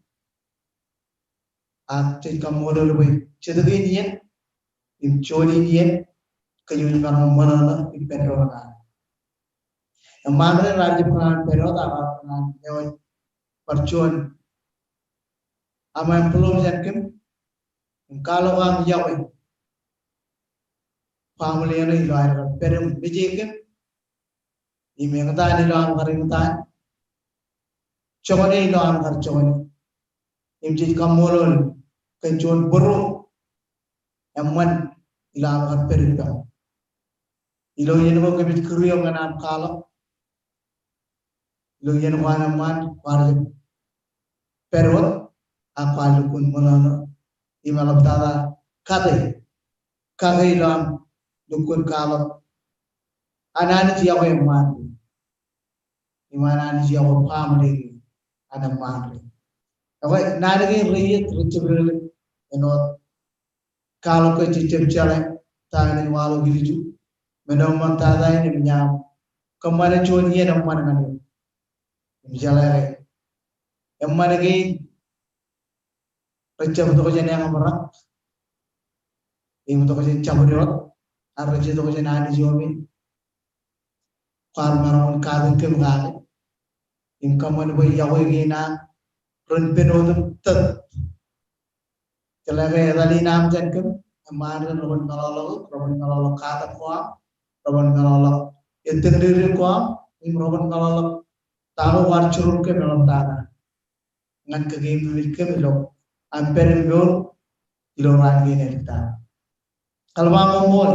ati kamu lebih jadi ini coli ini kayu orang mana imperial yang mana raja peran imperial apa peran lewat percuan ama yang belum yakin kalau orang Jawa, family ini luar, perem bijak, Imengtan ilo am karingtan. Chokone ilo am kar chokone. Imjit kamolol kenjon buru emman ilo am kar peripang. Ilo yeno kebit kriyo nganam kala. Ilo yeno wanaman warje perwat apalukun monono. Imalap tada kade ilo am dukun kala. Anani siya ko emman. Imanani siya ko family anam man. Okay, narigi riyet richibril enot kalau ke cicip cale tani walu giliju menom mantada ini menyam kemana cuan ye nam mana ngani jale emana ge ricab to jene yang amrak im to jene cabudot ar ricab to jene ani jomi far maron kadin kem gale im kamane boy yawo ge na run penodum tat Kelage rali nam jankem aman robon kalolo kata kuam robon kalolo intendiri kuam im robon kalolo tahu warchurun ke dalam tanah ngan ke game ke milo amperin bol ilo rangi neta kalau ngomol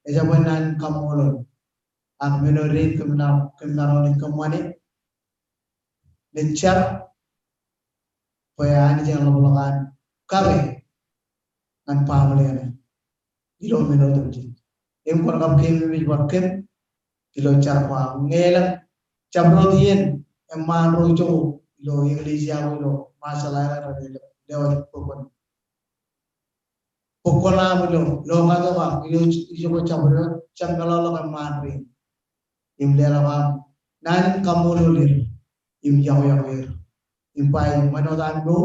eja benan kamolon ang menorin kemenaroni kemane lencar payani jangan lolokan kare ngan pamalian ilo menodum ji em kon kam ke mi wakem ilo charpa ngelang chabrotien emman rojo ilo iglesia ilo masalah ilo dewa pokona ilo lo ngato ba ilo ko chabro changala lo emman ri im lela ba nan kamulo lir im yaw im pai manodan do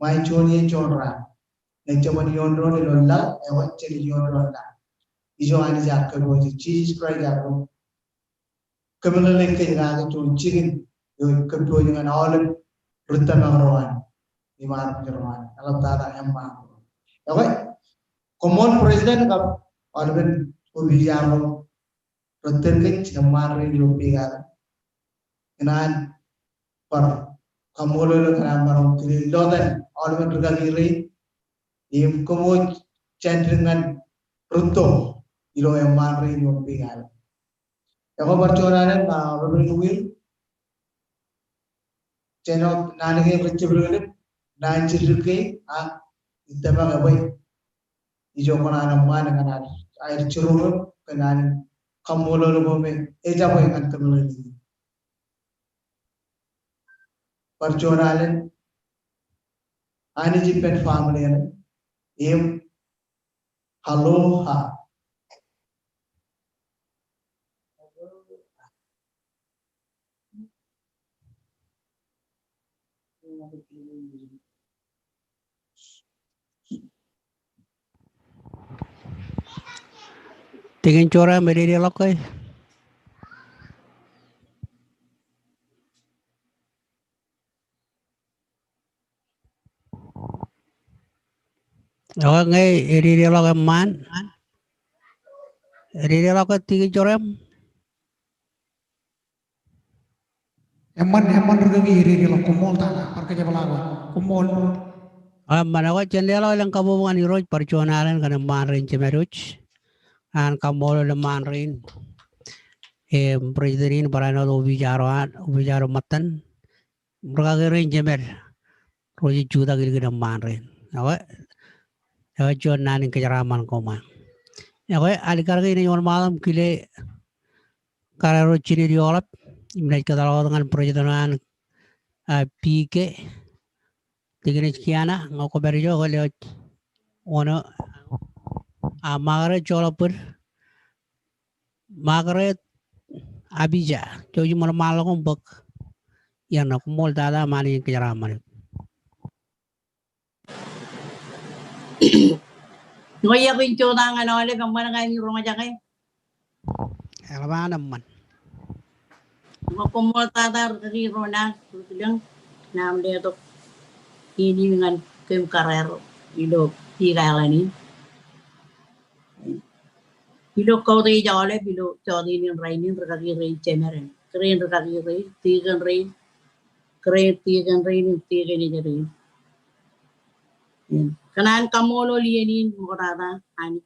mai choni chonra Neccaman yondro ni lolla e wacce ni yondro la ijo ani jakka do ji cheese fry jakko kamala lekke ga to chicken yo kamto ni ngana all rutan ngorwan ni mar jerman alam tada emma okay common president ka alben ubi jaro rutan ke chamar ni lopi ga enan par kamolo lo kana marom kiri lodan alben ruga giri im komo cendringan runtuh ilo yang mari nyompi ngal. Eko percoranan na robin will ceno nanige percobaan nan cirke a itama gabai ijo kona namman dengan air curur dengan kamolo lobo me eja boy kan kamolo ni. Percoranan ani jipen family ane im aloha Tingin chora mere dia lokai. Awak ngai eri dia lokai man. Eri dia lokai tingin chora. Emman regagi iri lo kumol tana parke jabalago kumol Mana awak cendela yang kamu bukan iroj percuanan kana manrin cemeruch. An kamu le manrin. Presiden barana do bijaro matan. Berkali rin cemer. Roji juta gila manrin. Awak cuan nanin kejaraman koma. Awak alikar ini yon malam kile kararo cini diolap. Imlaj kadalaw dengan perjalanan PK tigre kiana ngoko berjo gole ono magare cholopur magare abija joji mal malong bok yang nak mol dada mani kejaraman Ngoya kincho na nga nole kamana kay rumah jakay. elmana man Makumol tatar kay rona lang nam dia to ini dengan kem karero ido tirala ni. Bilo kau dei jole bilo chodi ni rainin ragi rain chemeren. Keren ragi rain tigan rain. Keren tigan rain tigan ni rain. Kanan kamolo lienin morada ani.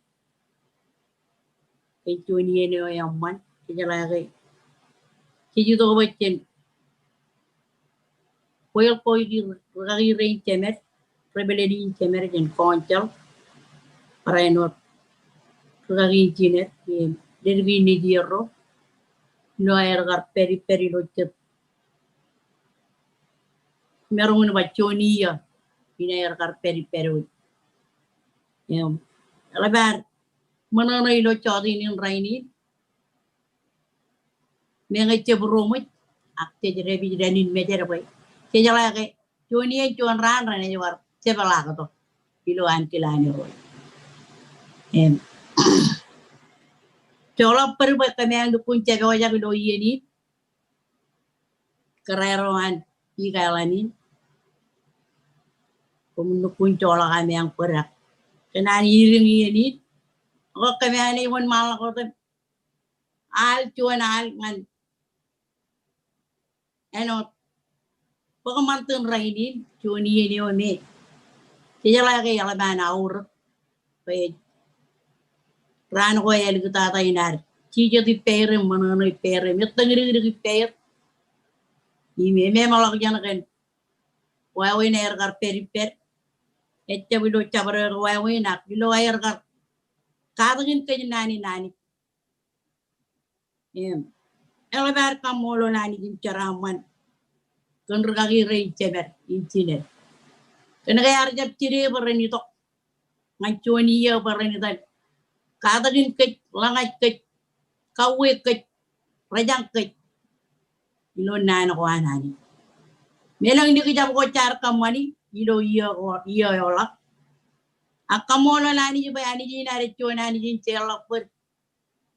Kecuali ni yang man kejalai. Kiju tu bacaan. Koyol koy di ragi rain chemer. Rebellion chemer jen koncal. Parenot ragi chiner. Derbi ni diero. No ergar peri locet. Merungun baconi ya. Ina ergar peri. Lebar mana na ilo chodi ni raini. Mengai cebromit. Akte jerebi jedanin mejer boy. Kejala ke choni chuan ran rane jawar cebala ka to. Ilo antilani boy. Chola per ba kamang dukun cego ja bilo yeni. Kereroan igalani. Dukun chola kamang perak. Kenan iring yeni. Ko kamang ni won mal ko to. Al chuan al ngan. Eno pagmantun raini choni yeni o me. Kejala ke yala ban aur. Pe ran ko el kita ta inar. Chije di pere mana no pere. Metangri di pere. Ini memang jana kan. Wawi na ergar peri. Ette bilo cabar wawi nak bilo ergar. Kadangin kanya nani. Elevar kamolo nani jin caraman. Kendrukagi rain cemer inciner. Kena kaya arjap ciri berani tok. Ngancuni ya berani tan. Kadangin kej langai kej. Kawe kej. Rajang kej. Bilo nana ko anani. Melang di kejap ko car kamani. Ilo iya yola. Akamolo nani juga ani jin ari chuan ani jin celak per.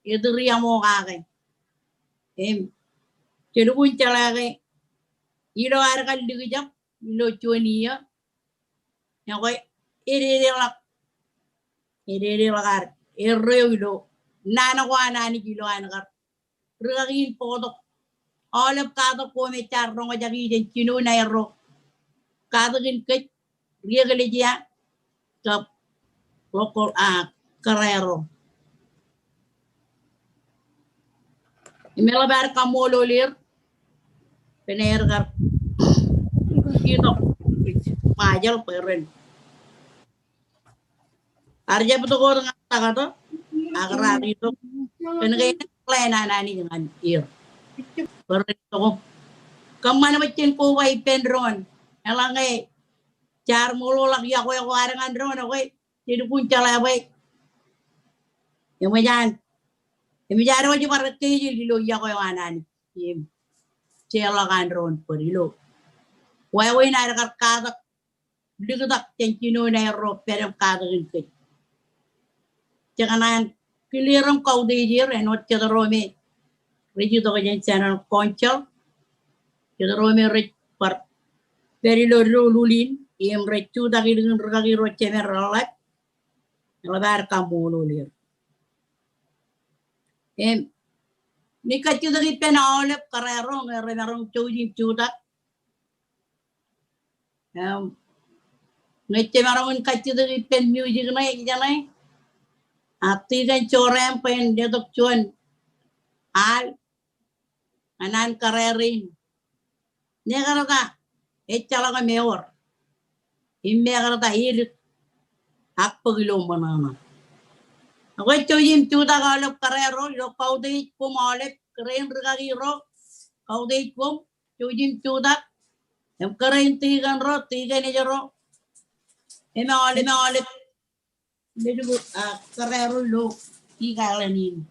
Itu ria mo kagai. Cerukun calage. Ilo argal di kejap. Ilo chuan iya. Yang koi iri lakar. Irreo ilo. Nana ko anani kilo anakar. Ragin podok. Olap kato ko me car rongo jagi jen chino na erro. Kato gin kej. Ria galijia. Kap. Lokol karero. Imelabar kamolo lir. Penergar. Ito. Majal peren. Arja betul ko dengan kata agar itu. Penegak kelainan ani dengan ir. Peren itu. Kemana macam ko wai penron. Elangai. Car mulu lagi aku yang warangan drone aku. Jadi punca lah baik. Yang macam wajib partai jadi lo ya kau yang anan. Cela kan drone perilo. Wai na ada kata. Diketak cencino na ero perem kata gitu. Jangan kiliram kau dijir enot cederome. Reju to kajen channel koncal. Cederome rej par perilo lulin. Yang recu dagi dengan regagi roce meralak. Lebar kamu lulir. Ni kacu dari penolep karerong merong cuci cudak. Ngece marong kacu dari pen music naik janai. Ati kan corem pen detok cuan. Al anan karerin. Ni karata ecala meor. Imme karata irit. Hak pagilong banana. Ako choyim chuda galop karero lo kaudit pum olep keren regagi ro kaudit pum choyim chuda em keren tigan ni jero eme olep bedu karero lo tigalanin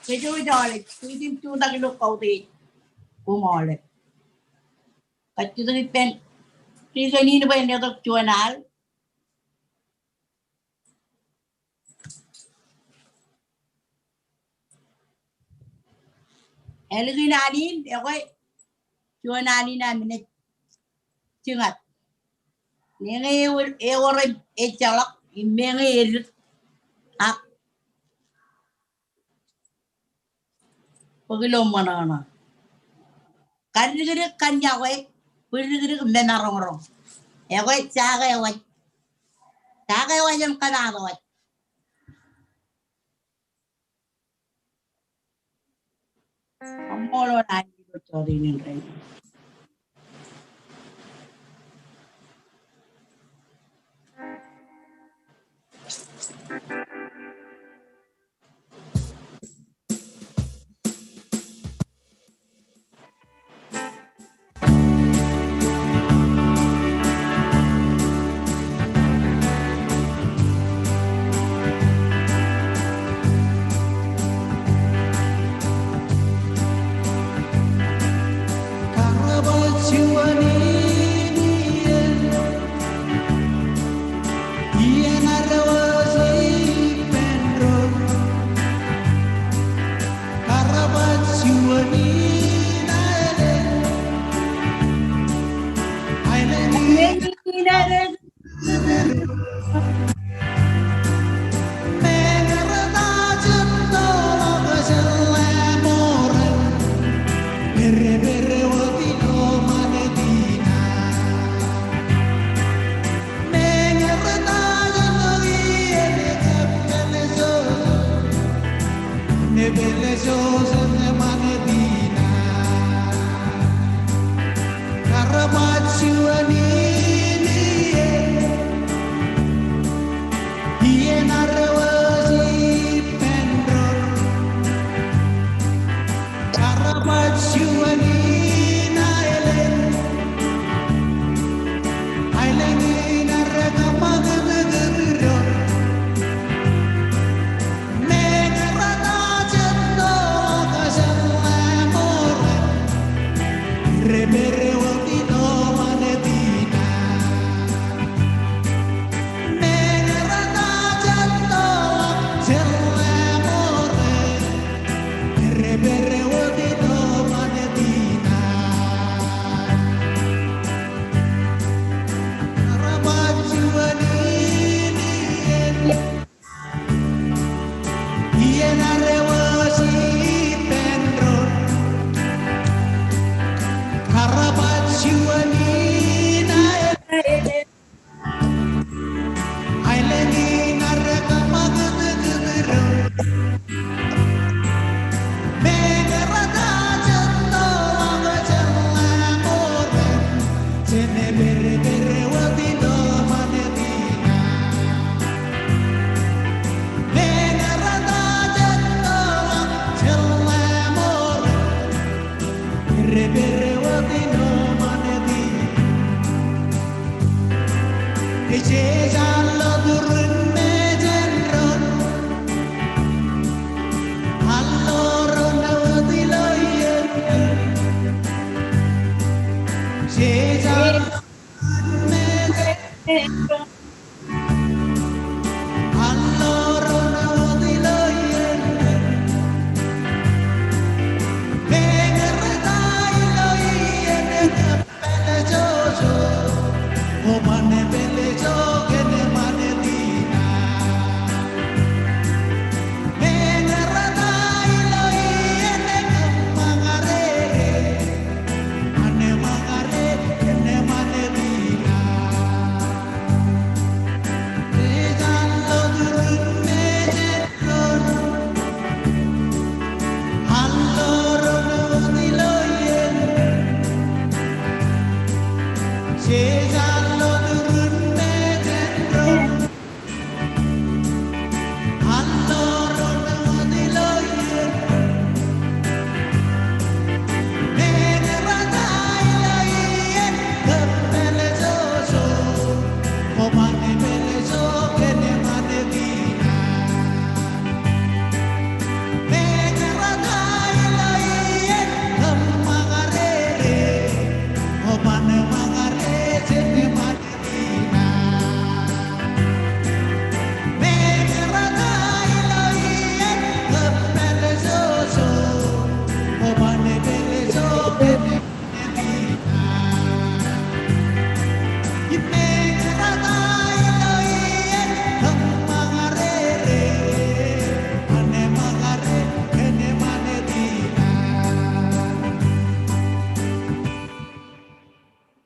kejo jale choyim chuda lo kaudit pum olep kachu ni pen tigani ni ben to chuanal Elgin anin, ako cuman anin namin cingat. Nengi eworem ecalak, imengi erit ak Pagilo mana. Kiri kanya we. Kiri menarong. Ewe caga we. Caga we jam kanado we. Amolo na dito chori ni rey.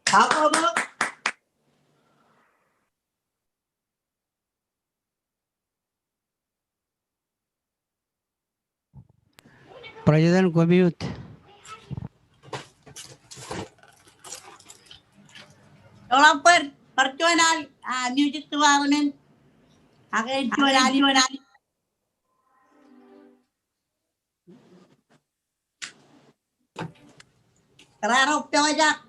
Apa bu? Presiden ko mute. Orang percuanal music tua unen. Akan cuanali. Kerana upya aja.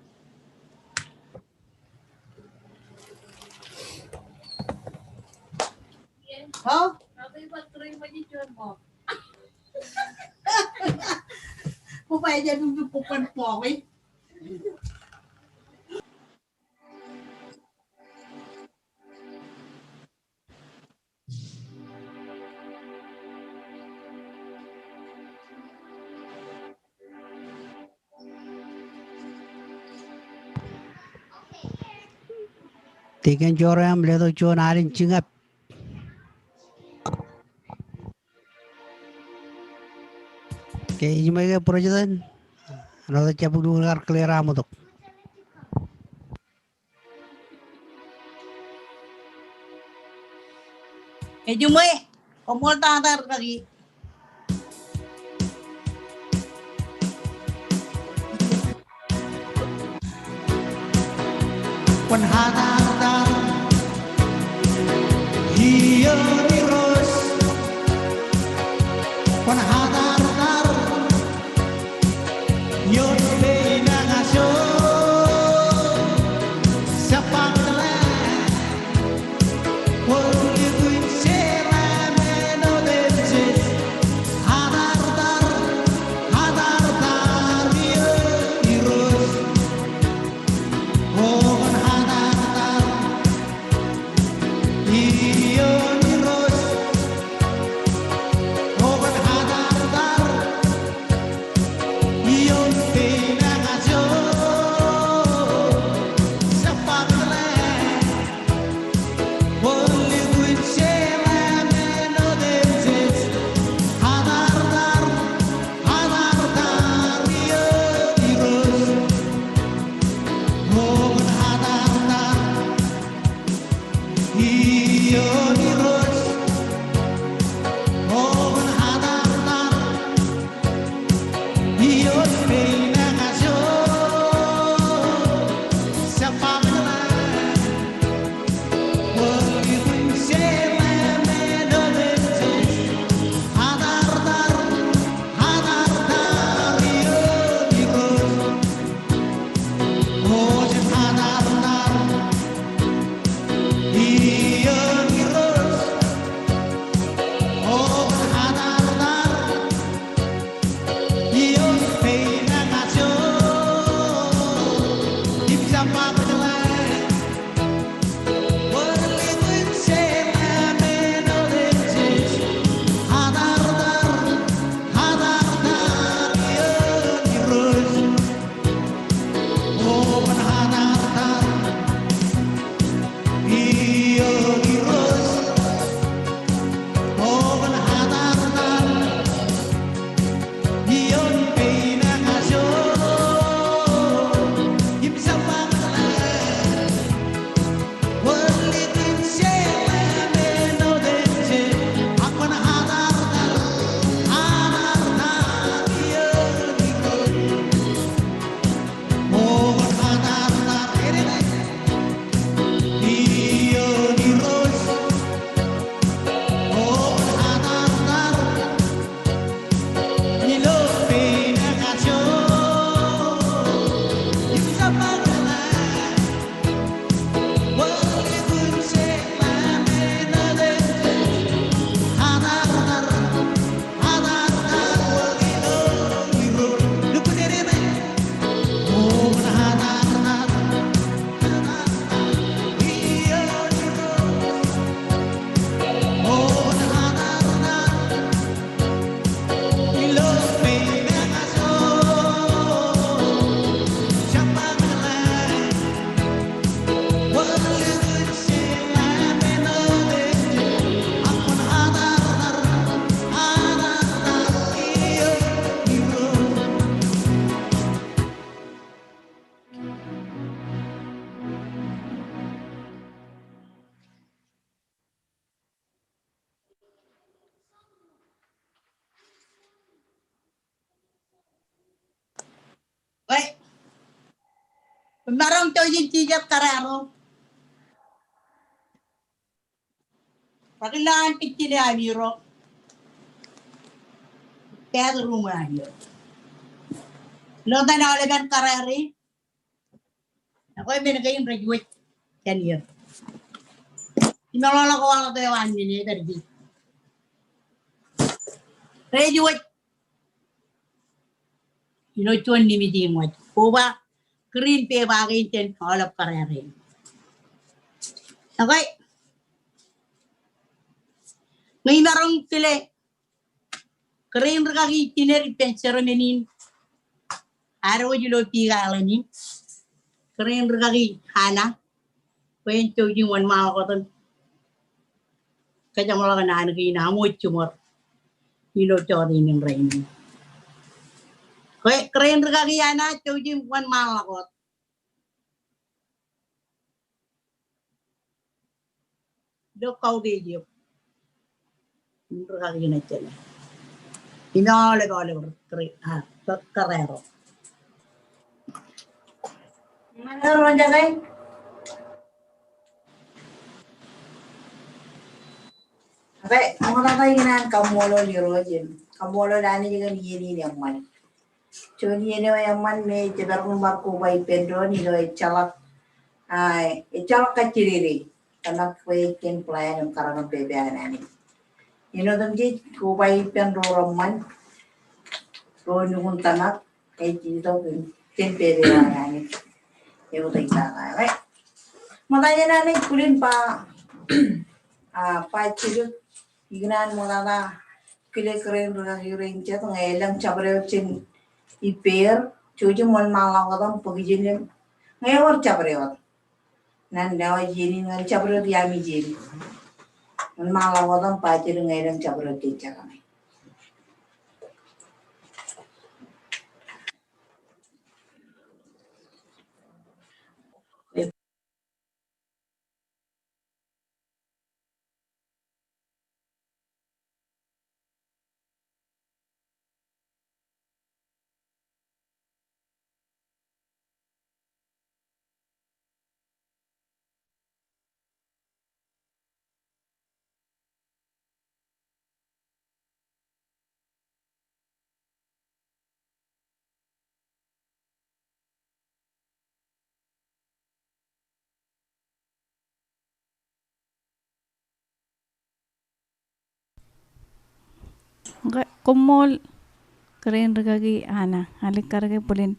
Oh? Upaya aja dulu pupan poi. Tiken joram le to chon alin chingap. Ke ijme ke presiden. Ano to chapu dugar klera mo to. Jume, komol tantar lagi. Wan hata hiyo ni ros. Wan hata yo be na ngaso. Sapang tala. Wodi kuin sera meno deje. Hata hiyo ni ros. Wan hata Marong to yung tijat kararo. Pakilaan pitili amiro. Pedro rumahyo. Lota na ulit karari. Ako yung binagay yung graduate. 10 years. Inalala ko ako ito yung 1 minute. Graduate. Inutuan ni meeting mo. Kuba, green pay bagay ten all of karere. Okay. Ngayon narong sila. Green rakaki tineri ceremony. Araw julo pigalanin. Green rakaki hana. When to you one mile cotton. Kaya mo lang na mo tumor. Ilo chorin ng rain. Keren rakaki hana to you 1 mile cot. Do kau de you. Rakaki na chala. Inole karero. Ano ron jagay? Okay, ang tatay ginan kamolo ni Roger. Kamolo dani juga ni yaman. Choni ni yaman me jebar numbar ko bay Pedro ni do chalak kaciriri. Tanak way ken plan ng karang bebe anani. Dam ji ko bay Pedro raman. Ro nyung tanak ji do ken bebe anani. Yo tay ta ay. Matanya nani kulin pa pa chilu ignan mo na kile keren ring chat ngelang chabre chin iper chuju mon mala wadam pagijin ngewar chabre wat nan dawa jini ngan chabre yami jini mon mala wadam pa chilu ngelang chabre tichakane Kumol keren regagi ana alik karage pulin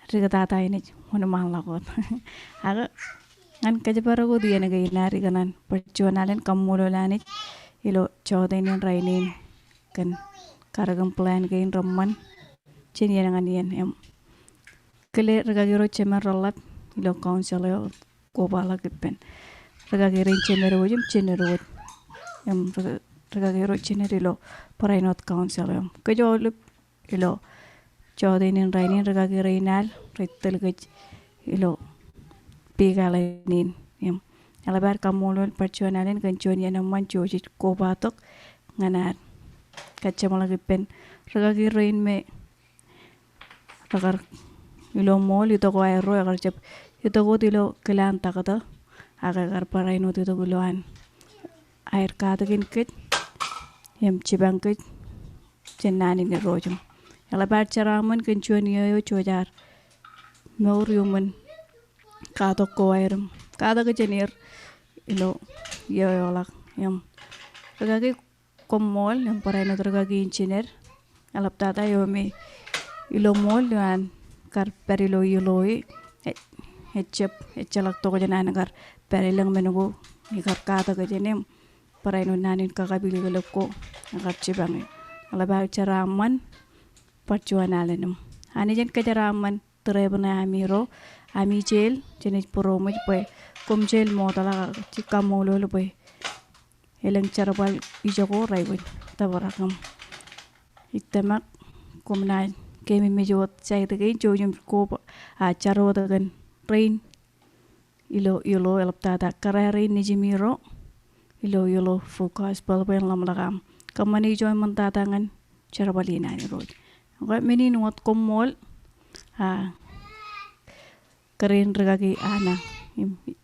rigatata ini hunu malakot aga an kajaparago diya nagai nari kanan percuanalen kamololanit ilo chodainin rainin kan karagam plan gain ramman cini nangan yan em kele regagi ro cemer rolat ilo council yo kobala kipen regagi rin cemer wojim cener em regagi ro cener ilo Parainot Council yam. Kajolip ilo chodainin rainin regagi rainal ritel gaj ilo pigalainin yam. Alabar kamulol percuanalen gancuan yan naman chojit kobatok nganar. Kacamala gipen regagi rain me regar ilo mol ito ko aero agar jab ito ko ilo kelan takata agar parainot ito guloan air katakin kit yam cibangkit jenani ni rojum ala bar charaman kenchuan yo chojar meur yuman kato ko airam kada ke jenir ilo yo lak yam regagi komol yam paraino regagi engineer alap tata yo me ilo mol yan kar perilo yoloi echalak to jana nagar perilang menugo ikar kata ke jenem paraino nanin kakabili ko agar cibangi alaba caraman percuanalenum ani jen kacaraman terebna amiro ami jel jenis promo pe kom jel modala cikamolo pe eleng carabal ijoko raibun tabarakam itemak komna kemi mejot saitege jojum ko acaro dagan rain ilo elaptada karare nijimiro ilo focus balben lamlagam kamani joy mentatangan cara balina ni roj okay mini nuat komol keren regagi ana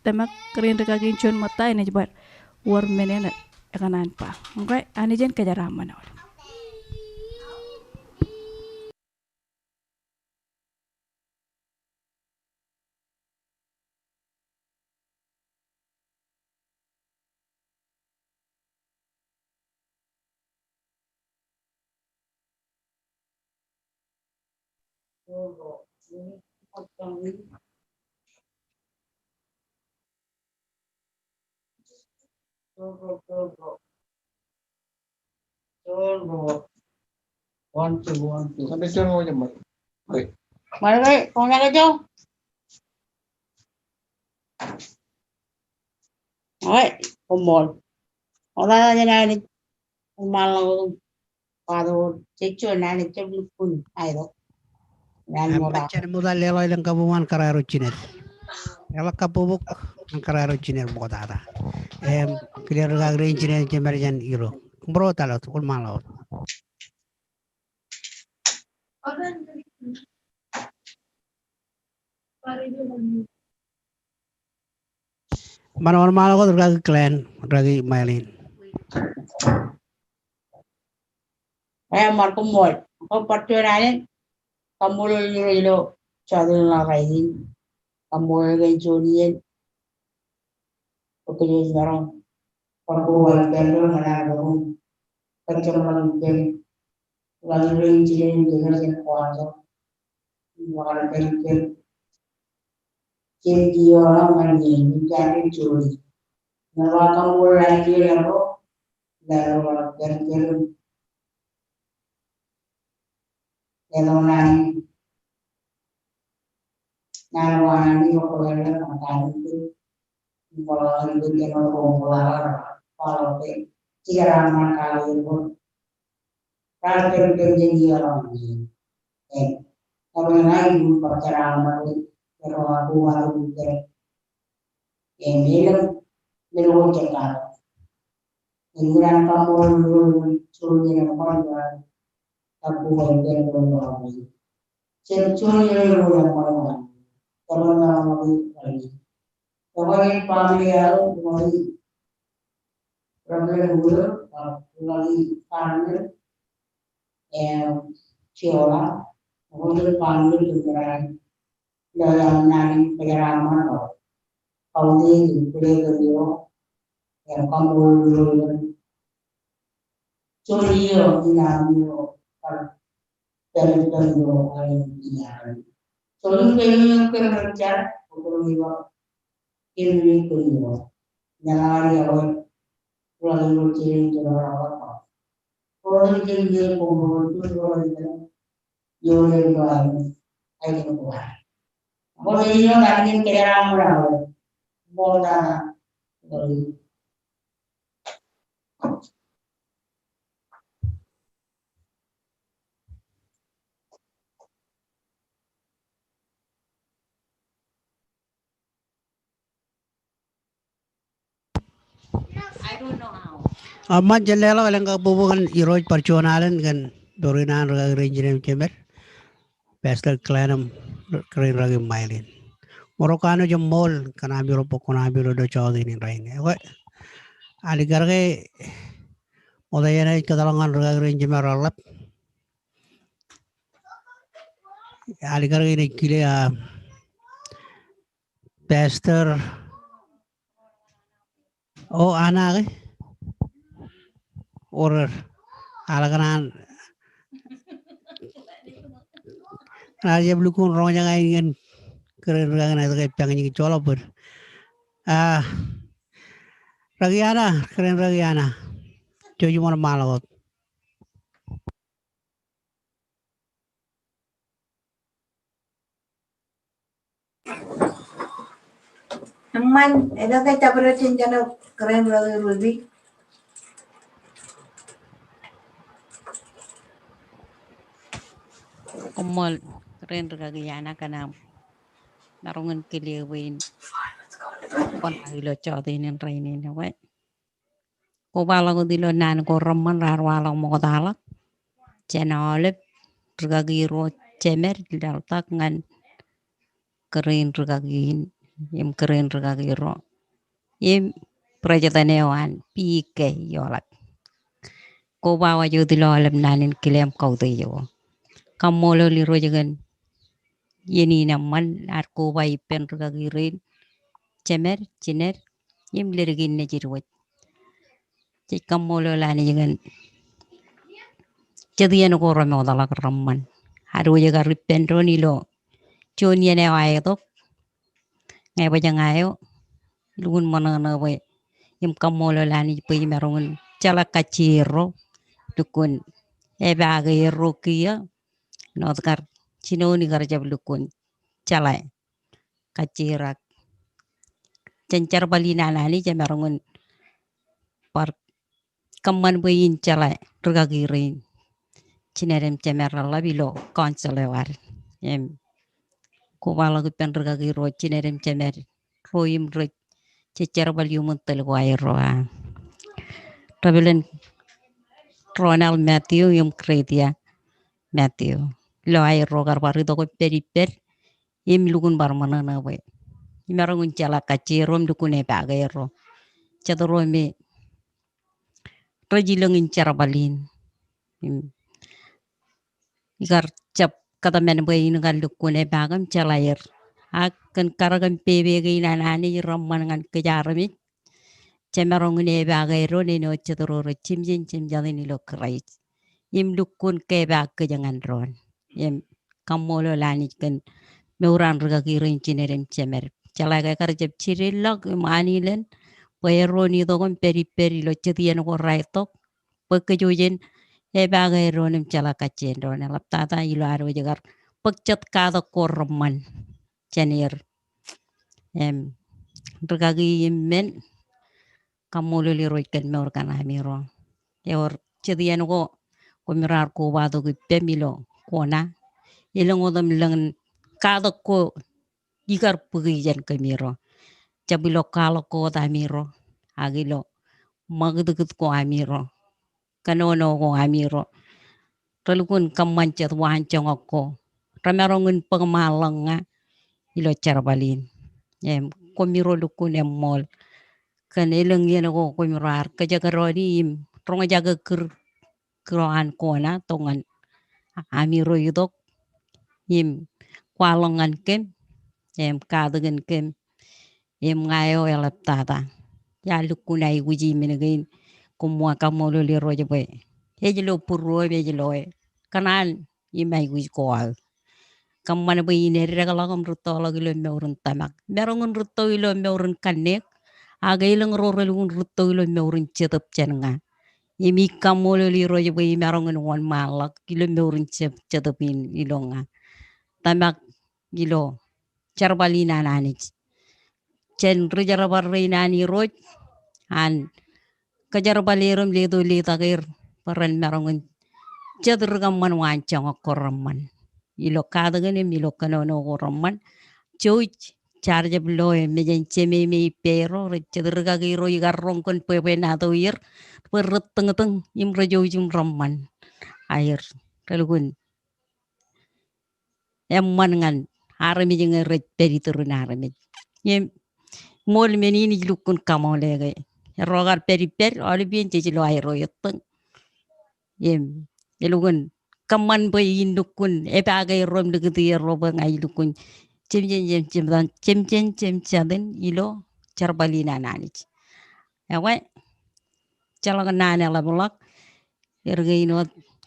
tema keren regagi chon mata ini jebar war menena kanan pa okay ani jen kejaraman One, two. Sampai siapa mau jembat? Mari kali, kau nak kacau? Oi, kumol. Orang aja nani, malang padu, cicu nani cebul pun, ayo. Nani mau Baca modal lelo ilang kabuman kararo chiner. Ela kapubuk ang kararo chiner mo tata. Clear ga green chiner kemerjan iro. Bro talot kul malot. Mana malo ko ragi clan ragi mailin. Mar kumol. Kau patu nani, kamul ilo chadul na kainin. Kamul kay Julian. Pagkajus narong. Pagkuwal kendo managong. Pagkamalang kendo. Lagi rin chilin dengan yang kuato. Wakal kendo. Kendi orang mandi mencari curi. Nawa kamul lagi labo. Lalu wakal kendo. Lalu nani wakal makan itu. Kalau itu dia ngomong kalau kira kali itu kalau kerja dia orang ini kalau lain percaraan itu kalau aku baru belum cekal kemudian kamu suruhnya apa aku bagian orang ini curi yang orang kalau lagi Pokoknya pamiliar, pokoknya problem dulu, lagi panggil, ciola, pokoknya panggil juga dalam nari penyeraman, kalau di video, yang kamu dulu, curi yo, tidak yo, dari video yang tidak, curi yang kerja, pokoknya ini kuliah, nyari awal, pulang rutin jalan awal, pulang kerja kumpul tu orang jualan jualan, ayo kuat. Kalau ini orang ini kira orang bola, I don't know how. Amma jalelo ilang kabubukan iroj percuanan kan dorinan ragi range kemer. Pastel clanam kering ragi mailin. Morokano jam mall kanabiro pokonabiro do chodi ni rain. Oke. Aligarge odayana kadalangan ragi range meralap. Aligarge ni kile pastor oh anak or alaganan aja belukun ronya ngain keren rangan itu kayak pengen cola ber ragiana keren ragiana cuci mana malah Aman, ada kayak campur cincin keren banget Ruby. Kumol keren ragi anak kana narungan kiliwin kon hilo chotin rainin we ko bala ko dilo nan ko romman rawala mo dala chenolep ragi ro chemer dal tak ngan keren regagin im keren regagiro im prajatanewan pike yolak ko bawa jo dilo alam nanin kilem kau yo kamolo li rojagan yeni naman at ko ba ipen regagirin cemer ciner im lirgin ne jirwat ci kamolo lani jangan jadi ko ramo dalak ramman haru jaga ripen ronilo chon yene wae to ngai ba jangayo lugun mana na we im kamolo lani pe merongun chala kaciro dukun e baga rokia no kar chinoni kar jab dukun chala kacirak cencar balina nani je merongun par kaman bayin chala regagirin cinerem cemer labilo konselewar em ko wala ko pen regagiro cinerem cemer roim rek cecer balium tel wairo Rebelen Ronald Matthew yung kretia Matthew lo ay rogar baru to ko periper im lugun bar mana na we imarong chala kacirom dukune bagero cadoro me rajilong incara balin igar cap kata men bay ngal dukune bagam calair akan karagam pebe nani ramman ngan kejarami cemerong ne bagero ne no cadoro cimjin cimjalin lo krait im dukun ke bag ke jangan ron im kamolo lani kan meuran rega kirin cinerem cemer calaga karjap cirilak manilen Paironi dogon peri lo cetian ko raitok pekejujen e bagay ronim chala kacen ron laptata ilo aro jagar pekcet kada korman cenir em regagi men kamulo liroi ken meur kan amiro yor cetian ko mirar ko wado ki pemilo kona ilong odam lang kada ko igar pegijan kemiro cabilo kalo ko tamiro agilo magdugud ko amiro kanono ko amiro relukun kamancet wancong ako ramerongun pengmalang nga ilo carbalin em komiro lukun emol kan eleng yen ko komirar kajagaroni im ronga jaga keroan kona tongan amiro yudok im kwalongan kem em kadugen kem em ngayo elap tata ya lukunai wuji menegin kumwa kamolo li roje be ejelo purro ejelo kanan imai wuj ko kamana be ine regala kam rutto lagilo meurun tamak merongun rutto ilo meurun kanek aga ilang rorelun rutto ilo meurun cetep cenga imi kamolo li roje be merongun won malak ilo meurun cetepin ilonga tamak ilo carbalina nani cen rejara barreina ni roj an kajar balerum ledo letagir paran merongun cedur gaman wancang korman ilo kadagane milo kanono korman cuy charge bloe mejen ceme me pero cedur gagiro igarrong kon pepe nato ir perut teng imrejo jum ramman air telugun emman ngan arami jeung rej peri turun arami yem mol menini lukun kamole rogar periper olibien cecilo airo yeteng yem elugun kaman boy indukun ebagai rom degeti roba ngai dukun cem caden ilo carbalina nani ewe calaga nane la bolak ergeino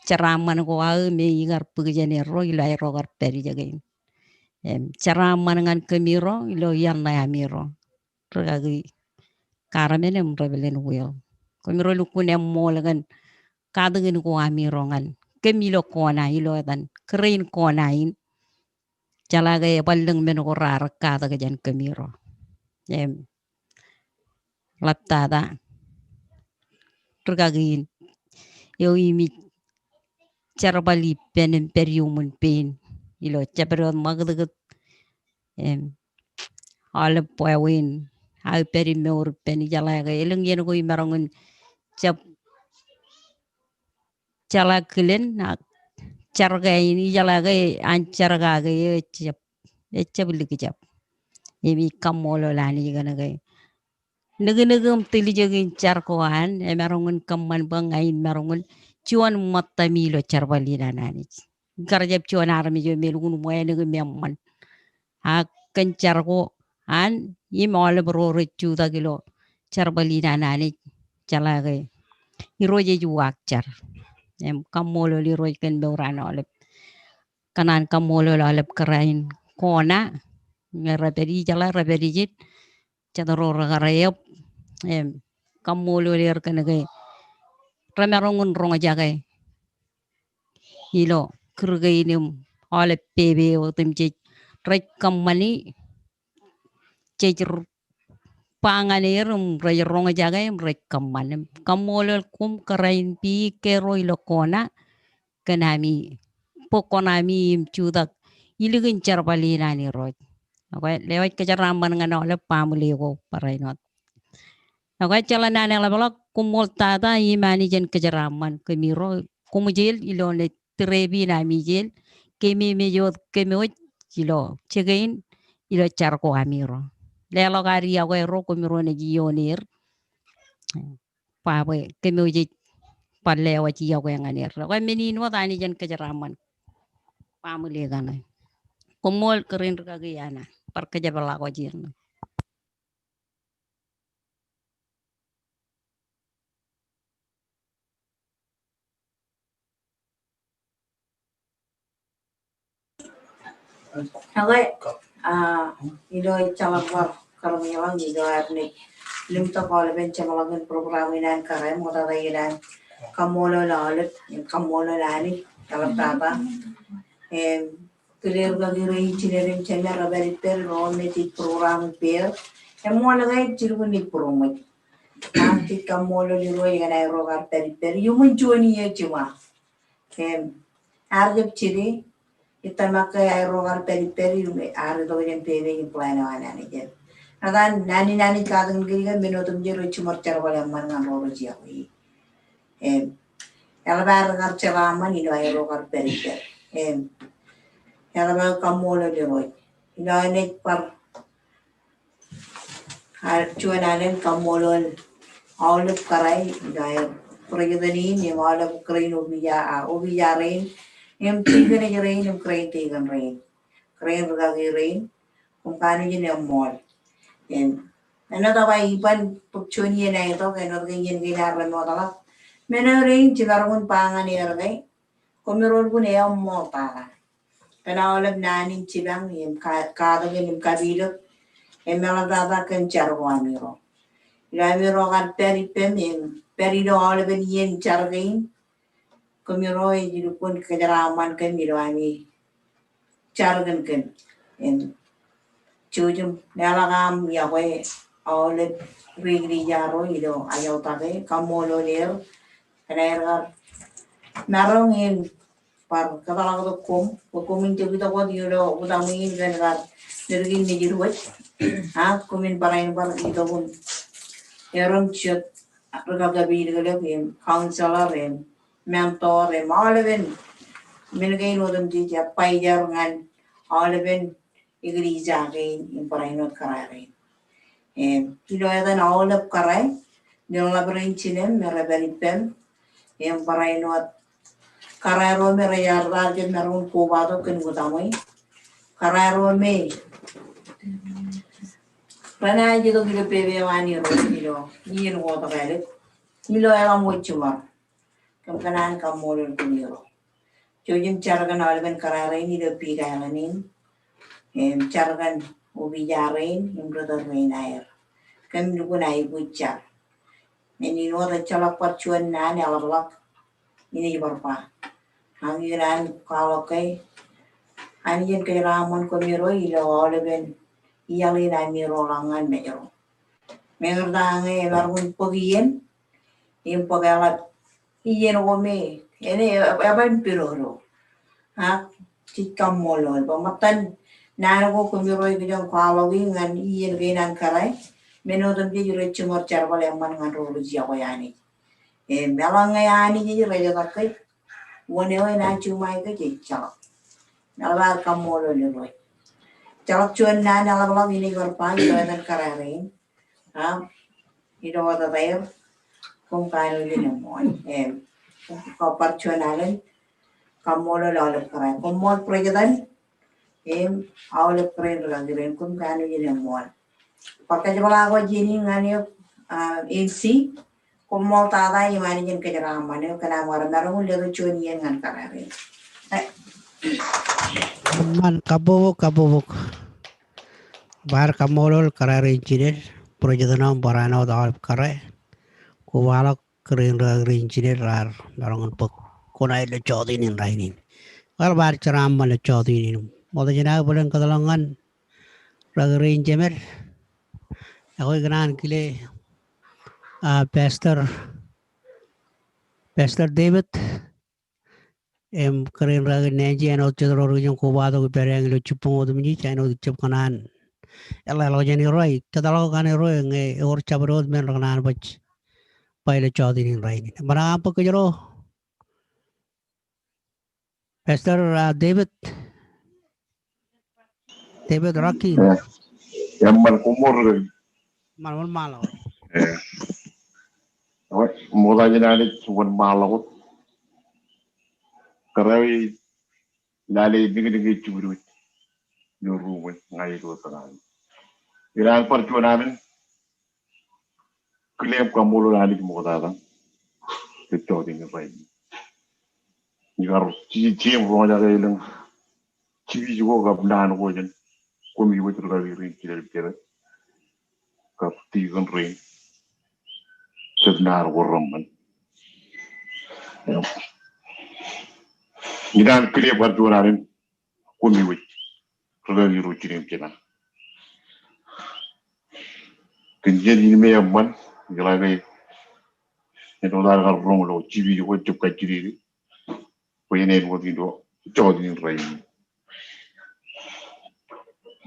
caraman ko me igar pugjane ro ilo airo gar peri jagain caraman ngan kemiro ilo yan na amiro regagi karamenem rebelen wil komiro lukun emol gan kadengin ko amirongan kemilo kona ilo dan keren konain calaga baldeng men ko rar kada jan kemiro em laptada tergagin yo imi carbali pen imperiumun pen ilo cabron magdeget em ale poewin al peri meur pen jalaga eleng yen ko imarongun cap cala kelen carga ini jalaga ancarga cep echabli kicap emi kamolo lani gana gay nagum tili jogin charkoan e marongun kamman bangain marongun cuan matamilo charbali nani garjab cuan armi jo melgun moya nagum memman ha kencarko an imol bro recu dagilo charbali nani calage iroje juak char em kamolo li roj ken beurana olep kanan kamolo olep kerain kona ngarapedi jala rapedi jit cadoro ragarayap em kamolo lir kanagay ramarongun ronga jagay ilo kurgainim olep pebe otim jit rek kamani jejur panganirum rek ronga jagay rek kamanim kamolo kum kerain pi kero ilo kona kanami pokonami chudak iligin charbali nani roj okay lewat kejaraman ngano le pamuli ko parainot okay chalana ne labala kumol tata imani jen kejaraman kemiro kumujil ilone trebi na mijil kemi mejot kemoj ilo chegain ilo charko amiro lelo gari ya ro kumiro ne gionir pa we kemoji palewa ci ya nganir okay menino tani jen kejaraman pamuli ganai kumol kerin kagiyana par kejabala ko jirna Hagay, ilo chalagwar karamilang ilo arni. Limta kala ben chamalagan programinan karay mo tatayinan kamolo lalit, kamolo lani, talaptata. Clear gagiro engineering chanya rabari per rometic program per. Mo lagay chiruni promo. Nanti kamolo liro yana rogar per yumun joni ye chima. Argep chiri itama kaya rogar peri are do yen peve in plan ana jen agan nani kadang giga minotum jero chumar charbala man ngan ro jia wi ela bar gar chara man ino ay rogar peri ela ba kamolo de roy ino ne par har chuanalen kamolo all karai ino prayadani ni wala krain obiya rain tigan rain krain tigan rain krain ragagi rain kung paano yun yung mall. Yan. Ano daw ba iban pagchun yun na ito, kaya no ganyan ginaran mo talak. Mena rin, chikarungun pangan niya rin. Kumirol ko na yung mall para. Kanawalab nanin chibang, yung kadagin yung kabilog, yung meladada kan charwa miro. Ilamiro kan peripem, yung perido alabin yin chargain. Kumiro, yung jinupun kajaraman kan miro ami chargan kan. Yan. Chujum nalagam yawe all rigri jaro ido ayaw tabe kamolo ler kaner narong in par katalang to kumin to kita ko diyo udamingin ganar nirgin ni jirwat ha kumin parain par ito kun erong chut ragagabi galapin counselor mentor malaven minagain udam di payjar ngan alaven iglesia gain yung parainot kararin. Kilo yadan all karay, nilalabarin chinem, merabalipem, yung parainot karayro merayarda jen merun kubado kinugutamoy. Karayro me. Rana jito kilo pebe wani ro kilo, iyan ko tagalit. Kilo yadan mo chumar. Kamkanan kamolol kuniro. Jojim charagan alban kararin nilo pigalanin. Chargan ubijarin yung brother Rainair. Kami nung kunay butchar. Menino da chalak pachuan na ni alalak. Ini barpa. Ang iran kalakay. Ano yan kay Ramon Kumiro ilo olaben. Iyalin na miro langan medyo. Mengerda nga larun pagiyan. Yung pagalat. Iyan ko me. Ini aban piroro. Ha? Chikam molol. Pamatan. Nano ko kumiroy bilang kalawin ngan iyan kainan karay. Menodon di jure chumor charbal yang man ngan rolo jia ko yani. Melang ngayani jadi raja takai. Wanewe na chumai ke jicak. Nalar kamolo leroy. Chalak cuan na nalablang ini korpan ilo dan kararin. Ilo wata tayo kung kano din naman. Kopar cuan alin kamolo lalap karay. Kumol prejudan awalap karay nagagawin kung kano din naman. Pagkajabala ako jini nga niyo AC kumol tada yung mani dyan kajaraman niyo kanamara narong ulit cuan yan nga kararin. Man kabubuk bar kamolol karar engineer project na barana dal kare kuwala kering engineer rar barangan pek kunai le chodi nin rainin wal bar ceram le chodi nin moda jena bulan kadalangan ragar engineer aku gran kile pastor David kering ragar neji ano chedro rujung kubado bereng le chupung odum ni chano chup kanan ela lo jeni roi kadalo kane roi nge or chabrod men ragnan bach paile chodi nin rainin bara apa kejero pastor David Rocky yang kumur mal malo mulai jadi cuman malu kerana lali dingin curu nyuruh ngai itu tenang. Ilang perjuangan klaim kamu lali kemudahan itu dengan baik. Jika cium roja ilang cium juga kapdan kojen kami betul lagi ring kira kap tiga ring sebenar orang. Ilang klaim perjuangan kami betul lagi ring kira. Kenjian ini memang jalan itu dah kalau lo cibi juga cukup kecil, punya buat itu jauh ini rai.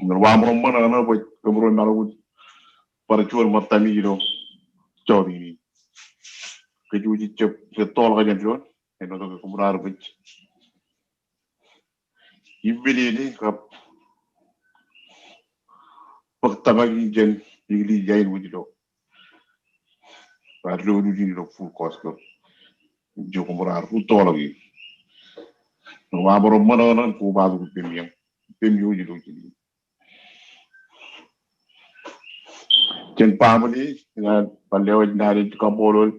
Ngerwam roman anak buat kemudian nalar perjual mata ni itu jauh ini. Kejuji cep ketol aja jual, itu tu kemudian buat. Ibu ini kap pertama jen ini jain buat itu. Baru dulu ini lo full cost kap. Jo kemudian utol lagi. Ngerwam roman anak ku baru pemiang itu jadi. Jen pamali dengan pandai dari kampolol,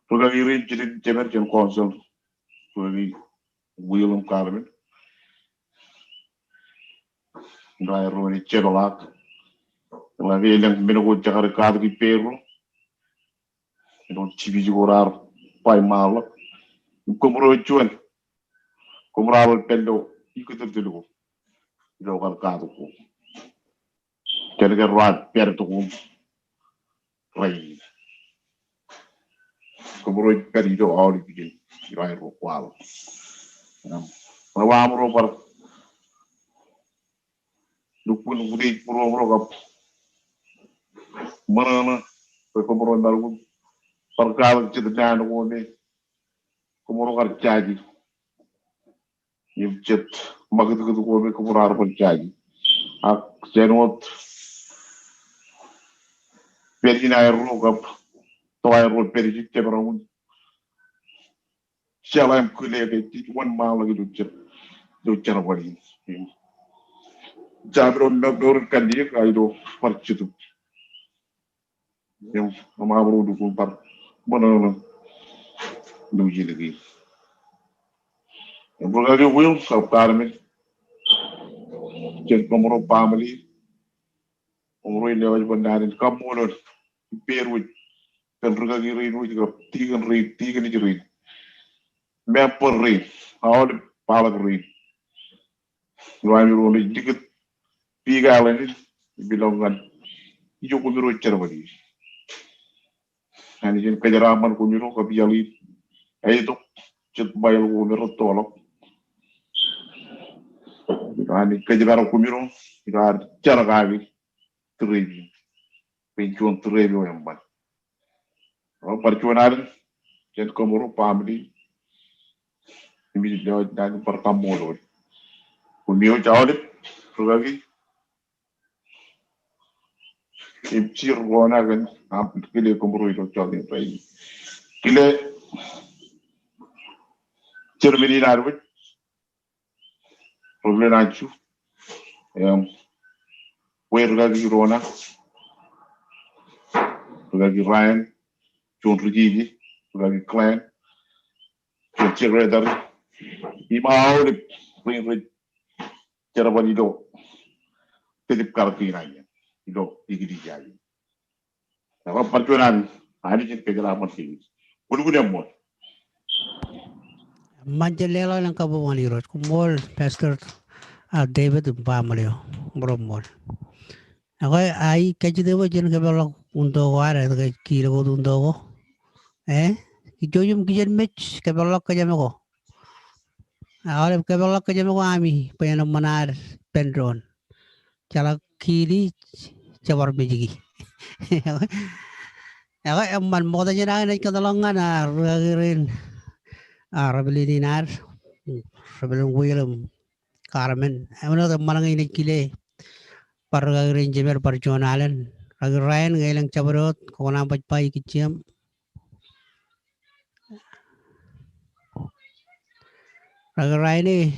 pergi ring jadi cemer jen konsol, pergi William Carmen, dari rumah cerolak, lagi yang menunggu cakar kado di Peru, itu cibi juarar, pai malak, kumro cuan, kumrawal pendo, ikut tertelu, jual kado ku, jadi kerat per tu rai. Kumro perido awal bikin, kira kual. Rawam robar, dukun udik puro kap, mana kumro baru perkara cerita nu ni, kumro kerjaji, nyebut magut kumro harus kerjaji. Ak jenut pergi naik kap, toai pergi cemberung. Siapa yang kuliah itu one mal lagi docer balik. Jabron nak kan dia kaido percitu. Yang nama baru dukung par mana duji lagi. Yang berlari will kapkarmen. Jadi komoro family, komoro ini lewat bandarin kamu peru kan berlari rin juga tiga ni jerit. Memper rin, awal palak rin. Luar biru ni dikit tiga lagi bilangkan hijau kumiru cerbadi. Ani jen kejaraman kumiru kabiali, itu cet bayal kumiru tolak. Ani kejaran kumiru, kita cara kami terima, pencuan terima yang baik. Kalau percuanan, jen komoro family, ini jauh dari pertama dulu. Kumiru jauh deh, lagi im chir wona gan am kile ko mburu to jodi ray kile cermini na wut problem na chu wer ga gi rona ga gi Ryan chon rigi ga gi clan chon chire dar I mau de rin cara bani do tetip kartina ya do digidi jali na perjuangan ada jenis kegelapan sini bulu mo Majalelo lang kabawani rot kumol Pastor David Bamalio Bromol. Ako ay kajidewo jen kabalo undo wara ka kilo ko undo ko. Ijojum kijen mech kabalo ka jame ko. Awale kabalo ka jame ko ami payano manar pendron. Chala kili cawar bejigi. Ako man mo ta jena na kadalongan na rin Rabelininar Rabelin William Carmen. Ano ta manang ini kile paragarin jemer parjonalan. Ryan ngailang cabarot kung nampat pa ikiciam. Ryan eh.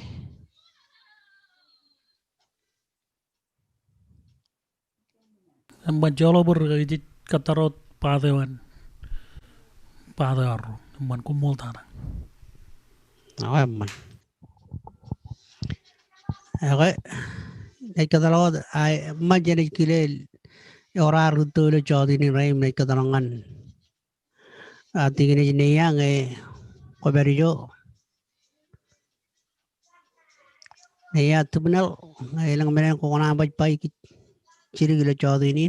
Majolo bergaji katarot padewan padar man kumul tana. Okay man. Okay. Nagkatalawad ay madyan kilel orar tulo jodi ni Ray nagkatalangan. Tingin niya ngay koberjo. Naya tubnal ngay lang meron kung nampat pa ikit chirigilo jodi ni.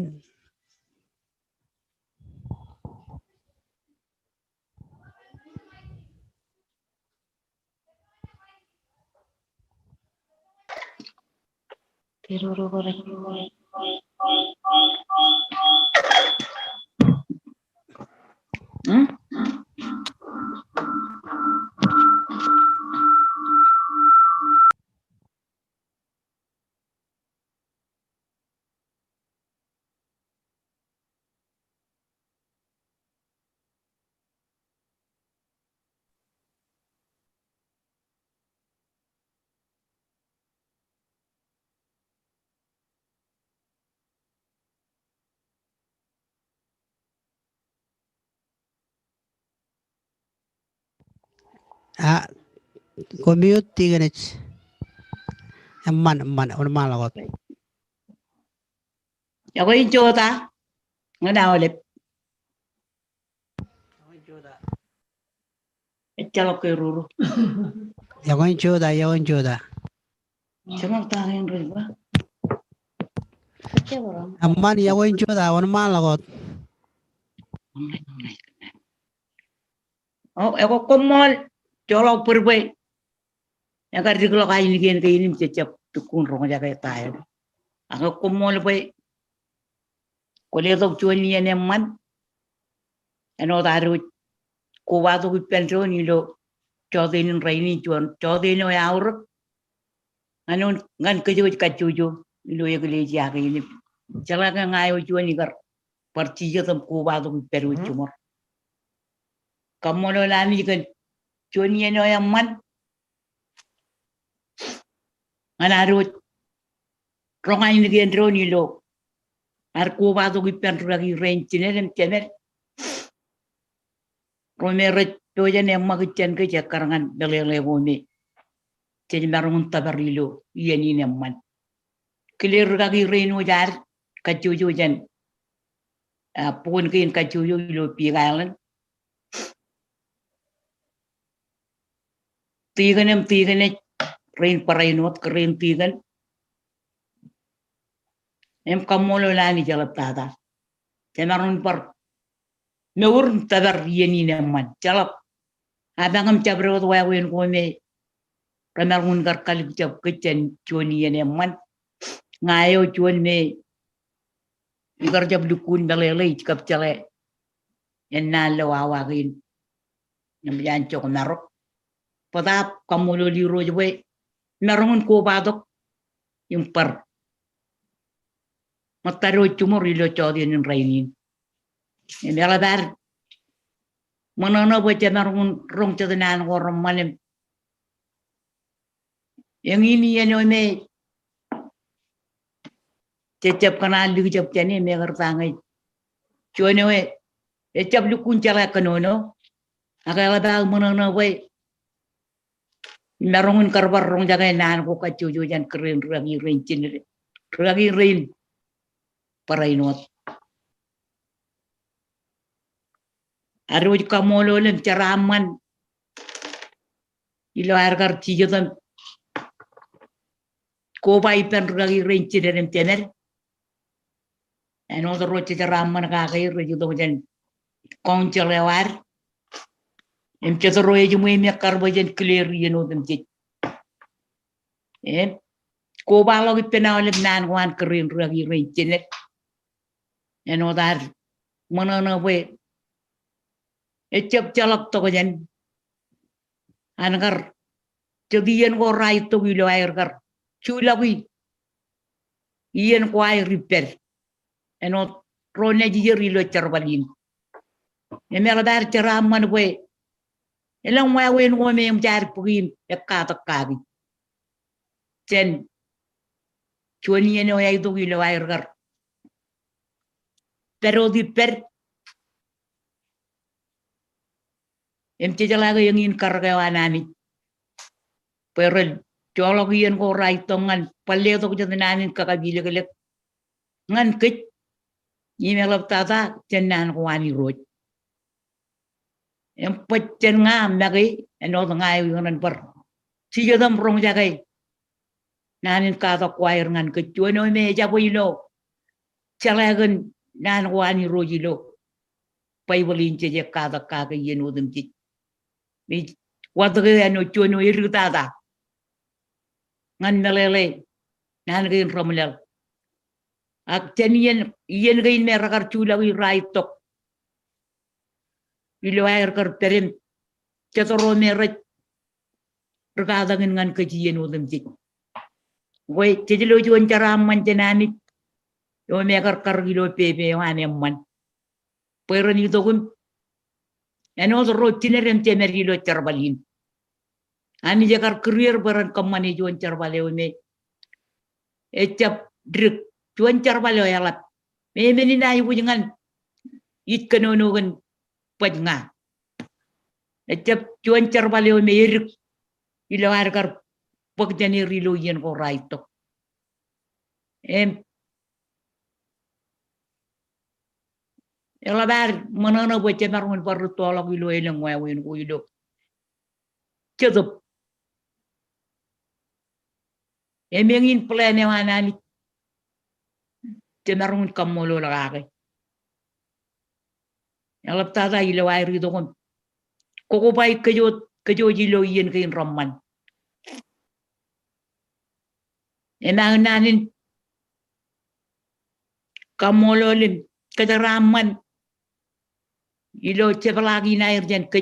Commute tiganich. Man malakot. Ako yung Jota. Nga na ulit. Echalok kay Ruru. Yawan Joda. Siyang tayo rin ba? Amman yawan Joda, wan malakot. Oh, ako kumol. Cholok perbe. Yang kerja kalau kain ini cecep tukun rumah jaga tayo. Ako kumol pe. Kuliah tok cuan ni yang man. Ano taruh kuwa tu pension ni lo. Jodohin raini cuan. Jodohin o aur. Ano ngan kerja kacuju. Lo yang kuliah jaga ini. Jalan kan ngayo cuan ni kar. Percija tam kuwa tu peru cumor. Kamu lo lani kan cuan ni yang man. Anarut ronga ini kian droni lo arku batu kipan lagi range ni channel romeret toja ne amma kian ke jakarangan belele bone jadi marungun tabarilo iya ni nemman clear lagi reno jar kacuju jan pun kian kacuju lo pigalan tiganem rain parainot keren tigan em kamolo lani jalap tata temarun par meur tabar yeni neman jalap abangam cabro wa wen ko me ramarun gar kalib jab kecen choni yene man ngayo chon me igar jab dukun balele kap chale enna lo awagin nyam yan chok narok padap kamolo liro jwe marungun ko badok yung par mataro chumor ilo chodi nin rainin mela dar manono bo chamarun rong chadanan gorom malim yang ini eno me cecap kanal lu cep chani me gartangai chuano e cep lu kuncala kanono agala da manono boy narungun karbar rong jaga nan ko kacuju jan keren ragi rencin ragi rein parainot aruj kamolo lem caraman ilo argar tijotan ko bai pen ragi rencin rem tener eno roche caraman ka kai roju do jan koncelewar em cetoro e jumu me karbo jan clear yeno dem ci em ko balo gi penawle nan wan keren ragi rencin eno dar monono we ecep calak to jan angar jodiyen go rai to wilo air gar chulawi yen ko ay ripel eno rone jiri lo charbalin emela dar charaman we elang wa wen wo me jar pugin e ka ta ka bi ten choni eno ay do wilo air gar pero di per em te jala ga yengin karga wanani pero cholo yen go rai to ngan palle to jananin ka kabile gele ngan kit ni melap tata tenan ko ani roj em pachen ngam nagi eno ngai yonan par si jodam rong jagai nanin ka to kwair ngan ke chuno me jaboilo chalagan nan ko ani rojilo pai bolin che ka ta ka ke yeno dum chi mi wadge eno chuno irutata ngan melele nan gen romlel ak tenien yen gain me ragar chulawi rai tok ilo air kar perim cetoro me rek regada ngan ke jien udem jik we tejelo jon caram man tenani yo me kar gilo pepe wane man pero ni dogun eno ro tineren temer gilo charbalin ani jakar career baran kamani jon charbale me ecap drik jon charbale yalat me menina ibu jangan it kanonogan pajnga ecap jon charbale me irik ilo argar pagdani rilo yen ko raito em ela bar manono bo chemarun par tolo ilo eleng wa wen ko ilo chedup emengin plane wanani chemarun kamolo lagake ela tada ilo wa rido kon ko bai kejo ilo yen kin romman emang nanin kamolo lim kedaraman ilo cebalagi nair jan ke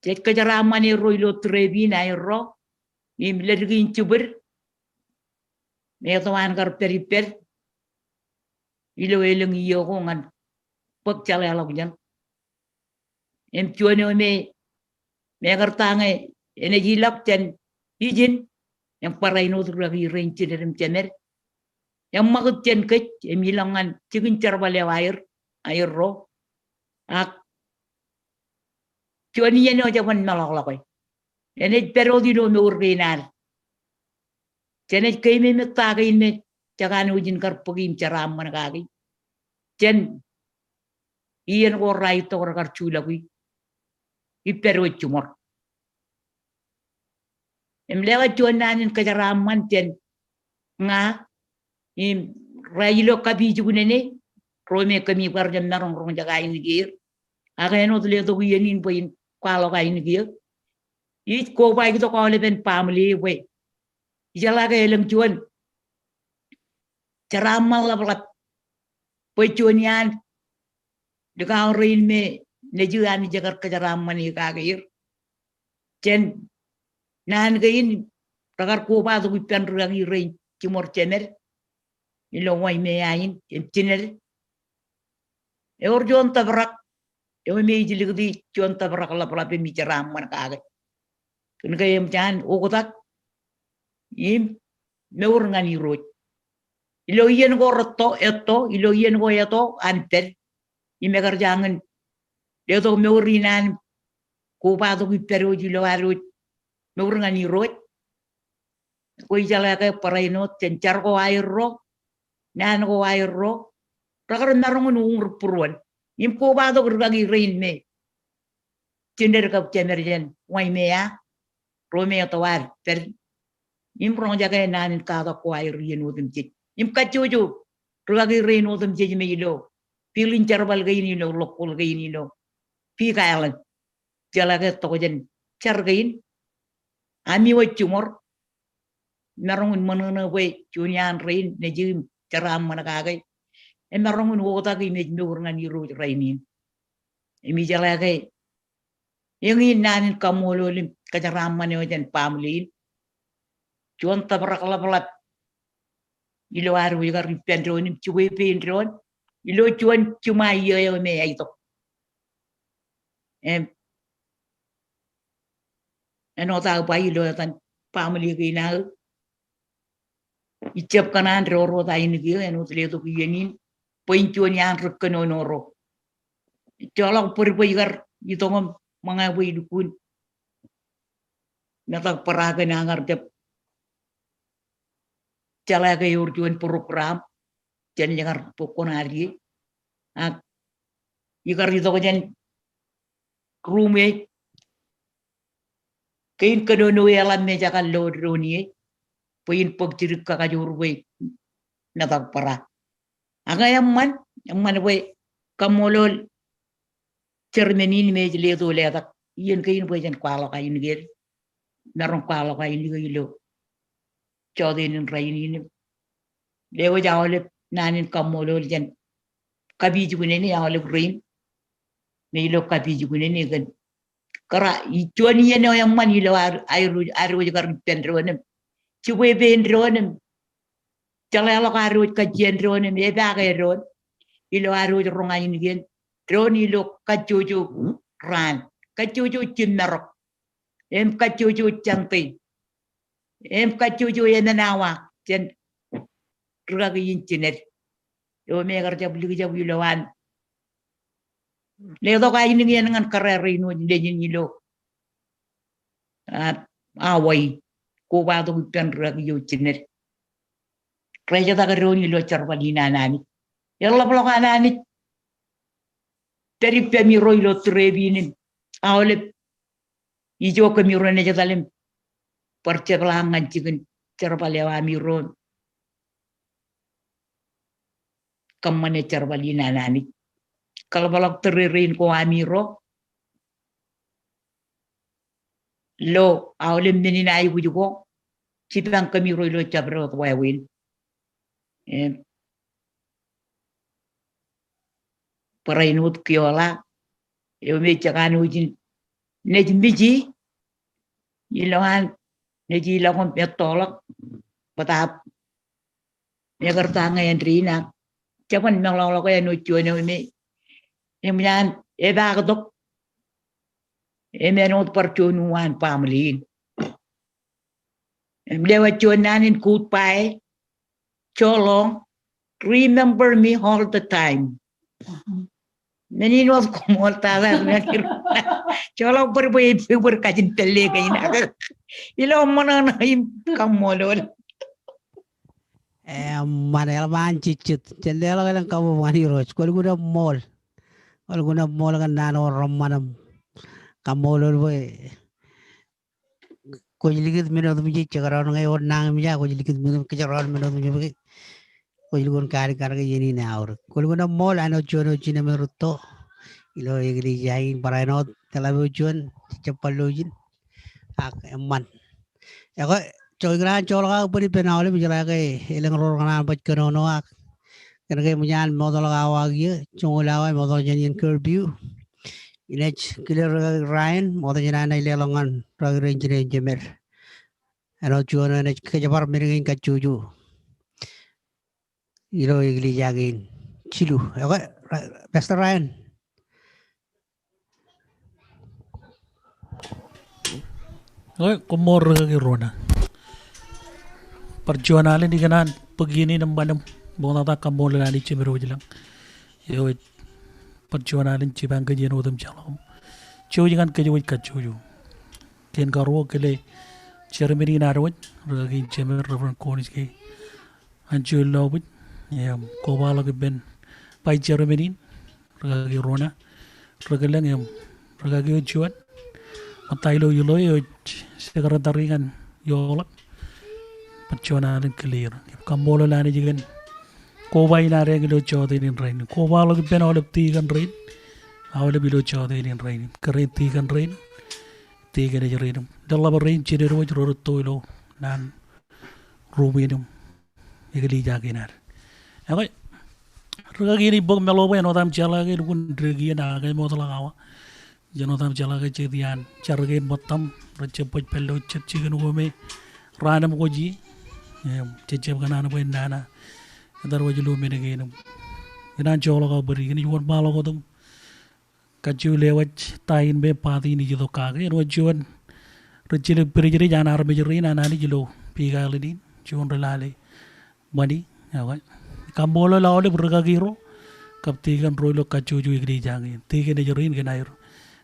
cek kedaraman iro ilo trebi nairo im lergin cuber me toan gar periper ilo eleng iyo ko ngan pek cale alok jan em chuano me gar tangai energi lak jan izin yang parai no lagi range dem cemer yang magut jen ke emilangan cikin charbale air ro ak chuani eno jawan malak lakoy ene pero di no me urdinar jene kay me tagay me jagan ujin kar pugim charam man gagi jen ien ko rai to kar chula wi ipero chumor em lewa chuanan ka charam man jen nga im railo kabi jugunene rome kami par jam narong rong jaga ini gir aga eno le to yenin poin kwalo ga ini gir it ko bai to ko le ben family we jala ga eleng chuan charamal la po chuanian de ga rin me ne juan jagar ka jaram mani ga gir jen nan ga in ragar ko ba to pen rangi rein chumor chener ilo wai me ayin chener eur jon tabrak e me jiligdi jon tabrak la pala be mi ceram man kaage kun kayem chan ogotak yim meur ngani roj ilo yen go rotto etto ilo yen go eto anter imegar jangan de to meurinan ko ba to pero jilo aro meur ngani roj ko jala ka paraino tencar go airo nan go airo rakar narong nung purwan yim ko ba to gagi rain me tinder ka temerjen wai me ya rome to war per yim rong jaga nan ka ka ko airo yen odum jik yim ka jojo gagi rain odum jik me ilo pilin charbal ga ini lo lokol ga ini lo pi ka ala jala ka to jen char ga in ami wa chumor narong manana we chunyan rain ne jim charam man ka ga em narong wo ta gi me ngan ni ro rainin emi jala ga yang nan kamolo lim ka charam man yo jen pamlin chon tabrak la balat ilo aru ga ripendro ni chuwe pendron ilo chuan chuma yo me ai to em eno ta pa ilo tan pamli gi na icap kanan ro ta ini gi eno tle to gi yenin poin chuan yan rukno no ro cholok pur gar ito ngom mga wi dukun natak paraga na ngar tep chala ga yor chuan program jen jangar pokon hari ak igar ito ko jen rume kain kadono yalan me jakan lo roni poin pok jirik ka jur we natak para aga yamman we kamolol cermenin me jle do le tak yen kain we jen kwalo ka yin gel narong kwalo ka yin gilo chodin rainin lewo jawle nanin kamolol jen kabiji gunene yawle green me lo kabiji gunene gan kara ichoni yeno yamman ilo aru gar pendronem chuwe pendronem chala lo aru ka jendronem e baga ron ilo aru ronga yin ron ilo kajojo ran kajojo chinarok em kajojo chanti em kajojo yenawa jen rugagi yin chinet yo me gar jabli jabli lo wan le do ka yin ngan karere no de yin ilo awai ko ba do pen rugagi yo chinet kreja ta garoni lo charvalina nani yalla bloga nani teri pe mi roi lo trebinin awle ijo ke mi rone jadalem perce belangan cikin charvalewa mi ron kamane charvalina nani kalau balok tererin ko amiro lo awle menina ay wujugo cipang kami roi lo chabro wawin parainut kiola yo me chakan ujin nejmiji ilangan neji lagon petolak patap me kartanga endrina chapan nang lo ko no chuno me emyan e bagdok e menot parchunuan pamlin emlewa chunanin kut pai cholong remember me all the time meninot komol tala nakir cholong ber kajin tele kaina ilo mana naim kamolol Manel man cicit cendela kan kamu mani roj kol guna mall kan nano romanam kamolol we ko jiligit minot mi cagaron ngai or nang mi ja ko jiligit minot cagaron minot mi ko jiligon kari kari yeni na aur kol guna mall ano chono chine merutto ilo igri jain parainot television cepalojin ak man ya ko coy gran colga puri penawle bijala ke eleng ror kana bat kono no ak kan ke munyan modal awagi chungulawa modal janin curview inech clear ryan modal janana ilelongan ragre engineer jemer ano chuana ne ke jabar miringin kacuju ilo iglesia again. Chilu. Okay, Pastor Ryan. Okay, kumor ragagi rona. Perjuangan ini kanan begini nambah bona ta kamol lani cimero jilang. Yo perjuangan cibang kajian udam jalan. Cuy jangan kajuit kajuju. Ken karo kele ceremony narwat ragagi cimer reverend konis ke. Anjul lobut ya kobala ke ben pai ceremony ragagi rona ragalang ya ragagi ujuat. Matailo yulo yo sekretari kan yolak. Perjuangan clear. Kamolo lani jigan. Kobai nare gilo chode in rain. Kobalo ke ben olip tigan rain. Awale bilo chode in rain. Kare tigan rain. Tigan e rain. Dalla rain chidero jro toilo nan ruminum. Egli jaginar. Agai. Ragagi ni bog melo ben odam chala ke dukun dragi na ga modala gawa. Janodam chala ke chedian charge motam rachepoj pello chigan gome ranam goji. Cecep kanan apa indana, adar wajib lu menegin. Ina jauh lagi beri, ini jual malu kau tu. Kacau lewat tain be pati ni jatuh kage, ini wajuan. Recile beri jana arme jeri na nani jelo piga lini, jual relale, mani, awak. Kambola lawan berga giro, kap tiga roilo kacau ju igri jangan, tiga ni jeri ni nair.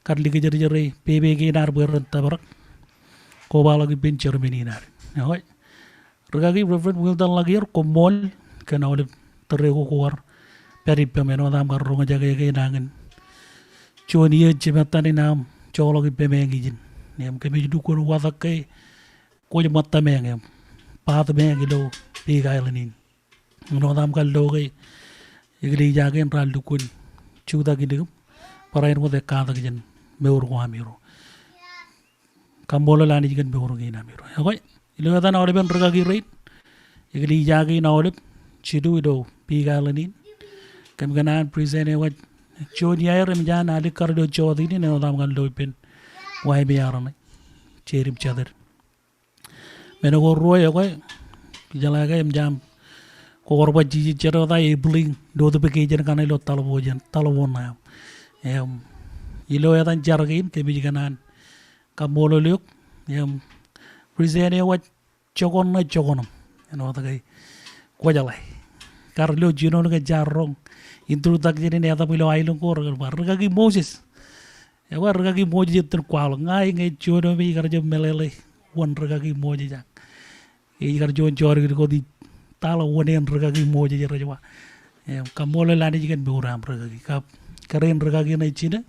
Karli ke jeri PBG nar berrenta berak, kobal lagi bencer meni nar, awak. Ragagi reverend wildan lagi komol kena oleh terrego kuar peri pemeno dam karunga jaga jaga nangan cuani ye jematan nam cologi pemengi jin nem kemi dukun watak ke ko jemata mengem pat mengi lo piga ilanin no dam kal lo ke igli jaga en ral dukun chuda gidim parain mo de kada gin meur ko amiro kambola lani jigan meur gi namiro okay. Ilo kata na ben ragagi rate, igli jagi na olip chidu ido pigalanin, kami kanan present wat chodi air mjan alik kardo chodi ni na dam kan loipin, wai biaran cherim chader. Meno ko roy ako, jalaga mjam ko korba jiji chero da ebling do to pekejan kan ilo talawon na. Ilo yatan jargin kami kanan kamolo liuk, present wat cokon na cokonam, ano tagay kuajalai. Karlo jino na jarrong, intro tak jadi ni ata pilo ailong ko ragagi Moses. Ewa ragagi Moses itu kual ngai jono mi karjo melele wan ragagi Moses jak. Karjo jor ko di talo wanen ragagi Moses jarwa. Kamole lani jikan buram ragagi kap karen ragagi na China.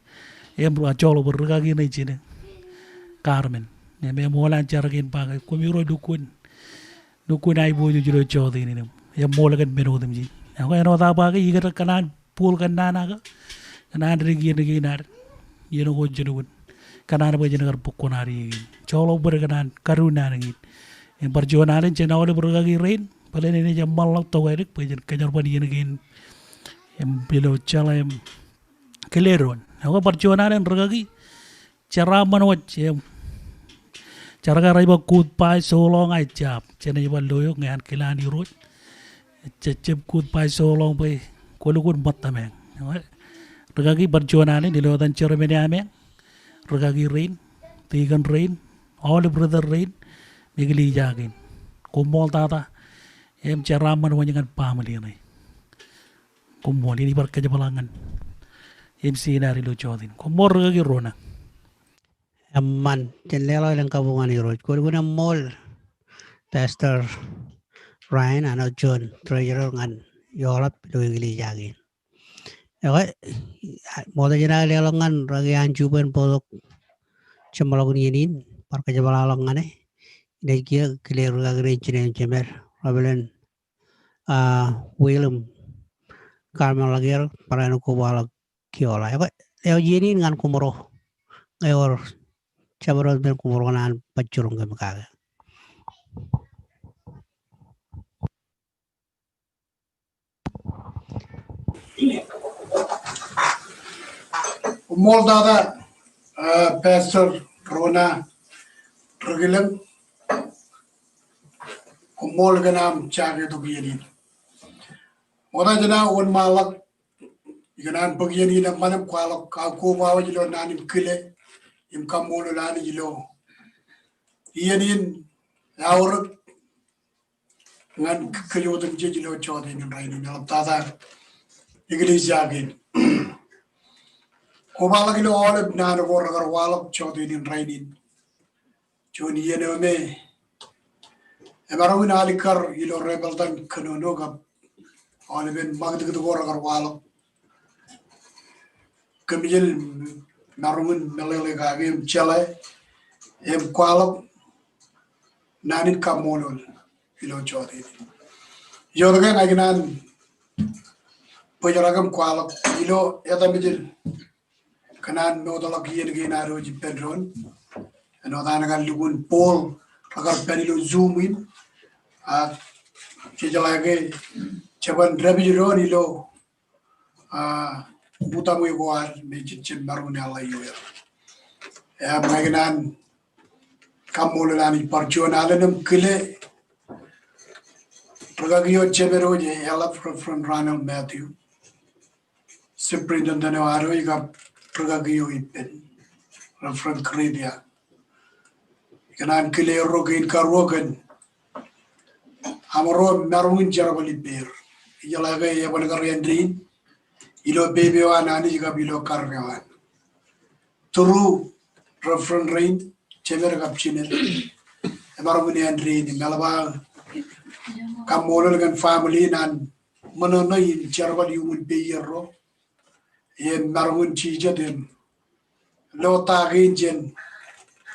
Bro cholo ragagi na China. Carmen. Me mola jaragin pakai komiro dukun ai bojo juro chodi ni mola kan meno dem ji ako eno ta pakai igar kanan pul kan nana ka kanan rigi nar yeno go jeno kanan ba jeno gar pukkonari cholo ber kanan karuna ngi en perjuangan chena ole bergagi rain palen ini jamal lak to erik pejen kajar pa yen gin em bilo chala em keleron ako perjuangan bergagi cara manwat cara karai bakut pai solong ai jap cina japa loyok ngan kelani rut cecep kut pai solong pai kolukun matameng regagi perjuangan ini lewatan ceremony ameng regagi rain tigan rain all brother rain migli jagin kumol tata em ceraman wanyangan pamali ini kumol ini berkerja balangan em sinari lo jodin kumol regagi rona Amman cenlelo ilang kabungan ni Rod. Kung guna mall, Pastor Ryan, ano John, treasurer ngan Yorap, luwigili jagin. Okay, mo ta jina lelangan ragi anjuban podok cemalagun yinin, parka jabalalangan Ini kia clear gagrin cinen cemer, rabelen William Carmel lagir para nu kubala kiola. Okay, leo yinin ngan kumuro. Ngayor Cabarot ben kumuronan pacurong kami kaga. Mol dada Pastor Rona Regilang mol ganam chage to biyani. Ora jana on malak iganan bagian ina manam kwalak ka ko bawa jilo nanim kile im kamolo lani jilo iyanin awr ngan kile odum jilo chode ni raini na tada iglis jagin ko bala gilo oleb na no ragar walak chode ni raini choni yene me ebarawin alikar ilo rebel dan kanono gab oleben magdig do ragar walak kamijel narumun melele gagem chale em kwalap nanin kamolol ilo chode yoga naginan pojaragam kwalap ilo eta mijel kanan nodalak yen ginaro jipendron ano danagal lugun pol agar penilo zoom in a chijalage chaban rabijron ilo a butamu igual mejit marune ala yo ya naginan kamololani parjonalem kile Pragagio Cheveroje, Ella from Ronald Matthew. Superintendent Aro, you got Pragagio Ipin, from Credia. You can unkile Rogan Karogan. Amaro Marwin Jarabali Bear. Yalaga Yavanagarian Dream. Ilo baby one and you got below Cargavan. Turu, Reverend Rain, Chevergap Chine, Marwinian Dream in Malaba. Kamolol gan family nan manono in jarwal yumun beyero ye marwun chija dem lo tagin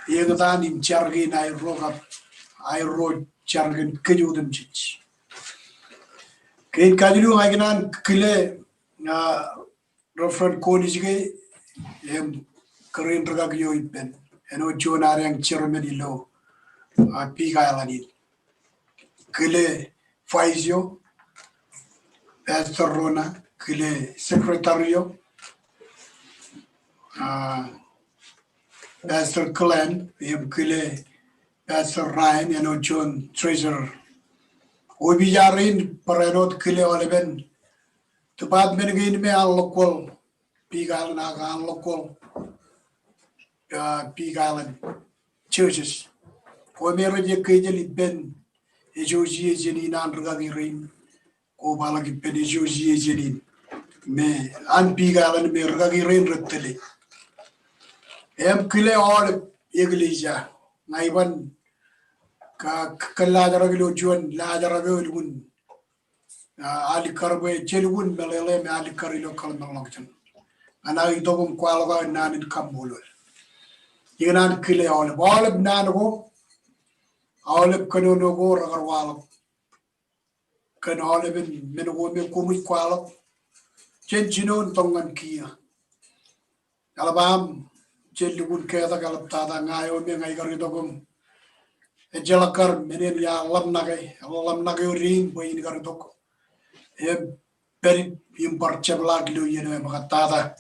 yegan im chargin ay road chargin kejudem chich kein kadilu agnan kile na referent code jige em karin ragagyo ipen eno jonarang chairman lo piga alani kile Faizio, Pastor Rona, kile Secretario, Pastor Clan, kile Pastor Ryan, John Treasurer. Obijarin parenot kile oleben. Tepat menegin me al lokal, pigal naga al lokal, pigalan churches. Omero je kejeli ben. Ejoji jenin an ragagi rain ko balagi pede joji jenin me an bigalan me ragagi rain rettele em kile all iglesia ngaiban ka kala daragilo juan la daragilo gun ali karbe jelgun belele me ali karilo kalmalakjan ana idogum kwalga nanin kamolo yinan kile all nanago Olip kanono go ragarwalap kan olipin menugo me kumit kwalap chen chinon tongan kia alabam chen lugun keta galap tada ngayo me ngai garidogum ejalakar menen ya lam nagay ring boyin garidok e peri imparchablag lo yeno makatada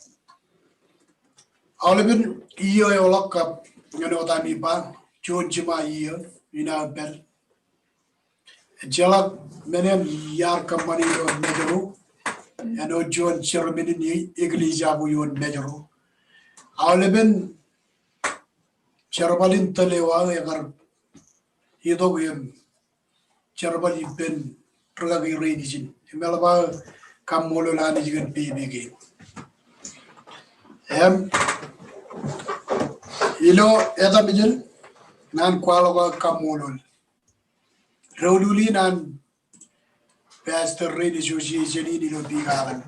olipin iyo e olakap ngano tami pa chon chima iyo ina bel jalak menem yar company yo medero ano John Chermini ni iglesia bu yon medero awleben cherbalin talewa yagar hido yem cherbali ben pragagi redijin melaba kamolo lani jigen pbg ilo eta bijel nan kwaloga kamolol rewluli nan pastor redi joji jeni ni lo bigalan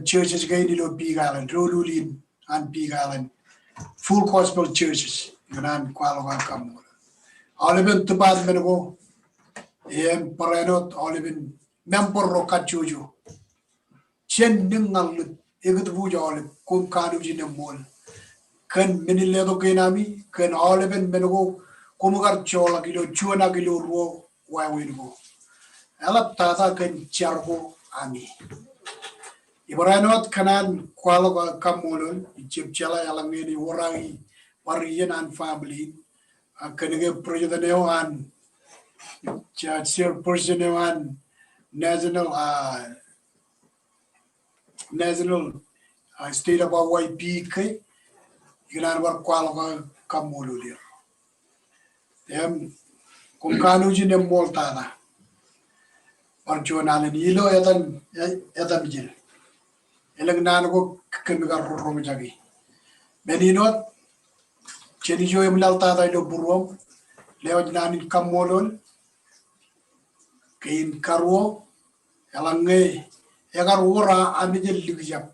churches gay ni lo bigalan rewluli an bigalan full gospel churches nan kwaloga kamol oliven tubad menego parenot oliven member rokat jojo chen ningal egut buja olive kum kanu jinemol kan meniledo kenami kan oliven menego kumugar chola kilo chuana kilo ruo wawingo alap tata kan chargo ami ibaranot kanan kwaloga kamolol chipchala yalangeni warangi pariyan an family kanege projedanewan chair personewan national state of Hawaii PK ikan bar kuala kamulu dia kung kanu jine molta na parjuana ni ilo etan bijil elang nan ko kemiga ro jagi beninot cheni jo emlalta da do burom lewaj nanin kamolol kain karwo elange egar wora amijel ligjap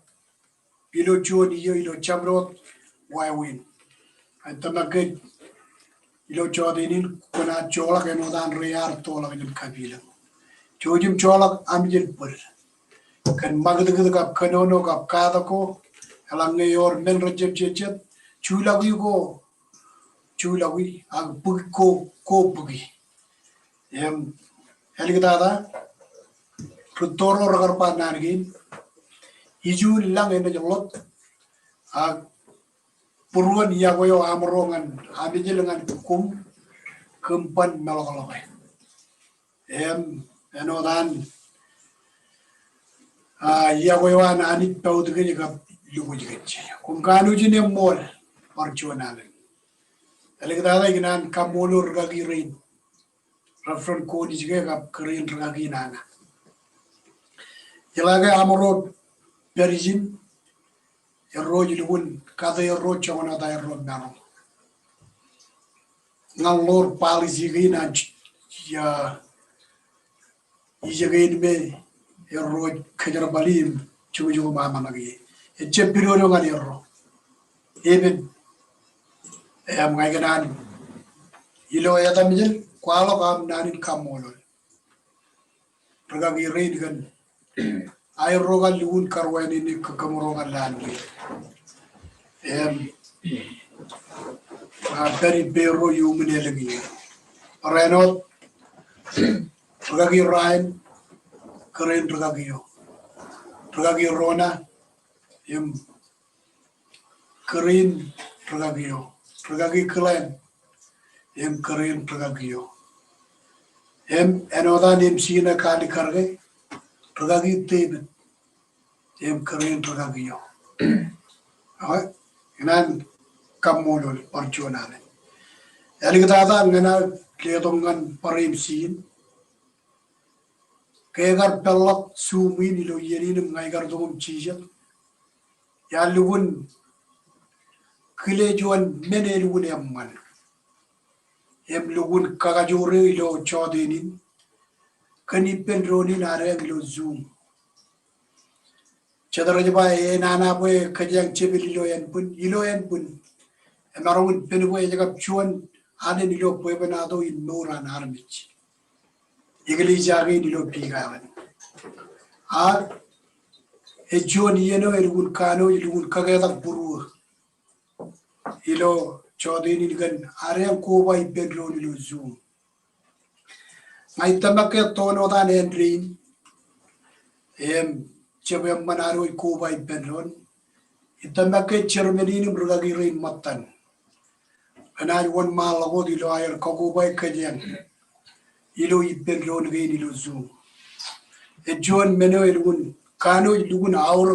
ilo joni yo ilo chamrot why win antamake ilo chodinin kuna chola ke modan rear tola ke kabila chojim chola amijel pur kan magde kap kanono kap kada ko elange yor men rajeb jechet chulawi ag bug ko bugi heligdada rutoro ragar pa nargin iju lang eno jolot ag puruan yagoyo amrongan abijelengan kum kempan melokoloy enodan yagoyo an anit paudge ga lugo jige kum kanu jine mol parchuanale heligdada ginan kamolur gagirin referent code jige ga krin raginana Ilaga amro perijin eroj lugun kada eroj chona da eroj naro ngalor policy gina ya ijegain be eroj kajar balim chuju mama nagi eche period ngali erro even am ngaiganan ilo ya tamjel kwalo kam nanin kamolo pergagi reid gan ay rogal lugun karwani ni kakamrogal landi dari bero yumne lagi renot ragagi rain keren ragagi rona keren ragagi klan keren ragagi enodan sina kali karge ragagi tebe keren ragagi inan kamolol parchonale eligdada ngena kletongan parim sin kegar pelok sumin ilo yenin ngaigar dogum chijal yalugun kilejuan menelugun emman lugun kagajore ilo chodenin kani pendronin areng ilo zoom chadarajba nana boy kajang chebil ilo en pun emarun penboy jagap chuan anen ilo boy banado in noran armich igli jagi ilo pigawan e chuan yeno ergun kano ilgun kageda buru ilo chodin ilgan areng ko bay bedron ilo zoom ngai tamake tono dan endrin Cebem manaro ko bay bedron itamake chermedin brugagi rein matan anay won malago dilo ayer ko bay kajen ilo ibedron gein ilo zoom e jon meno ilgun kano ilgun aur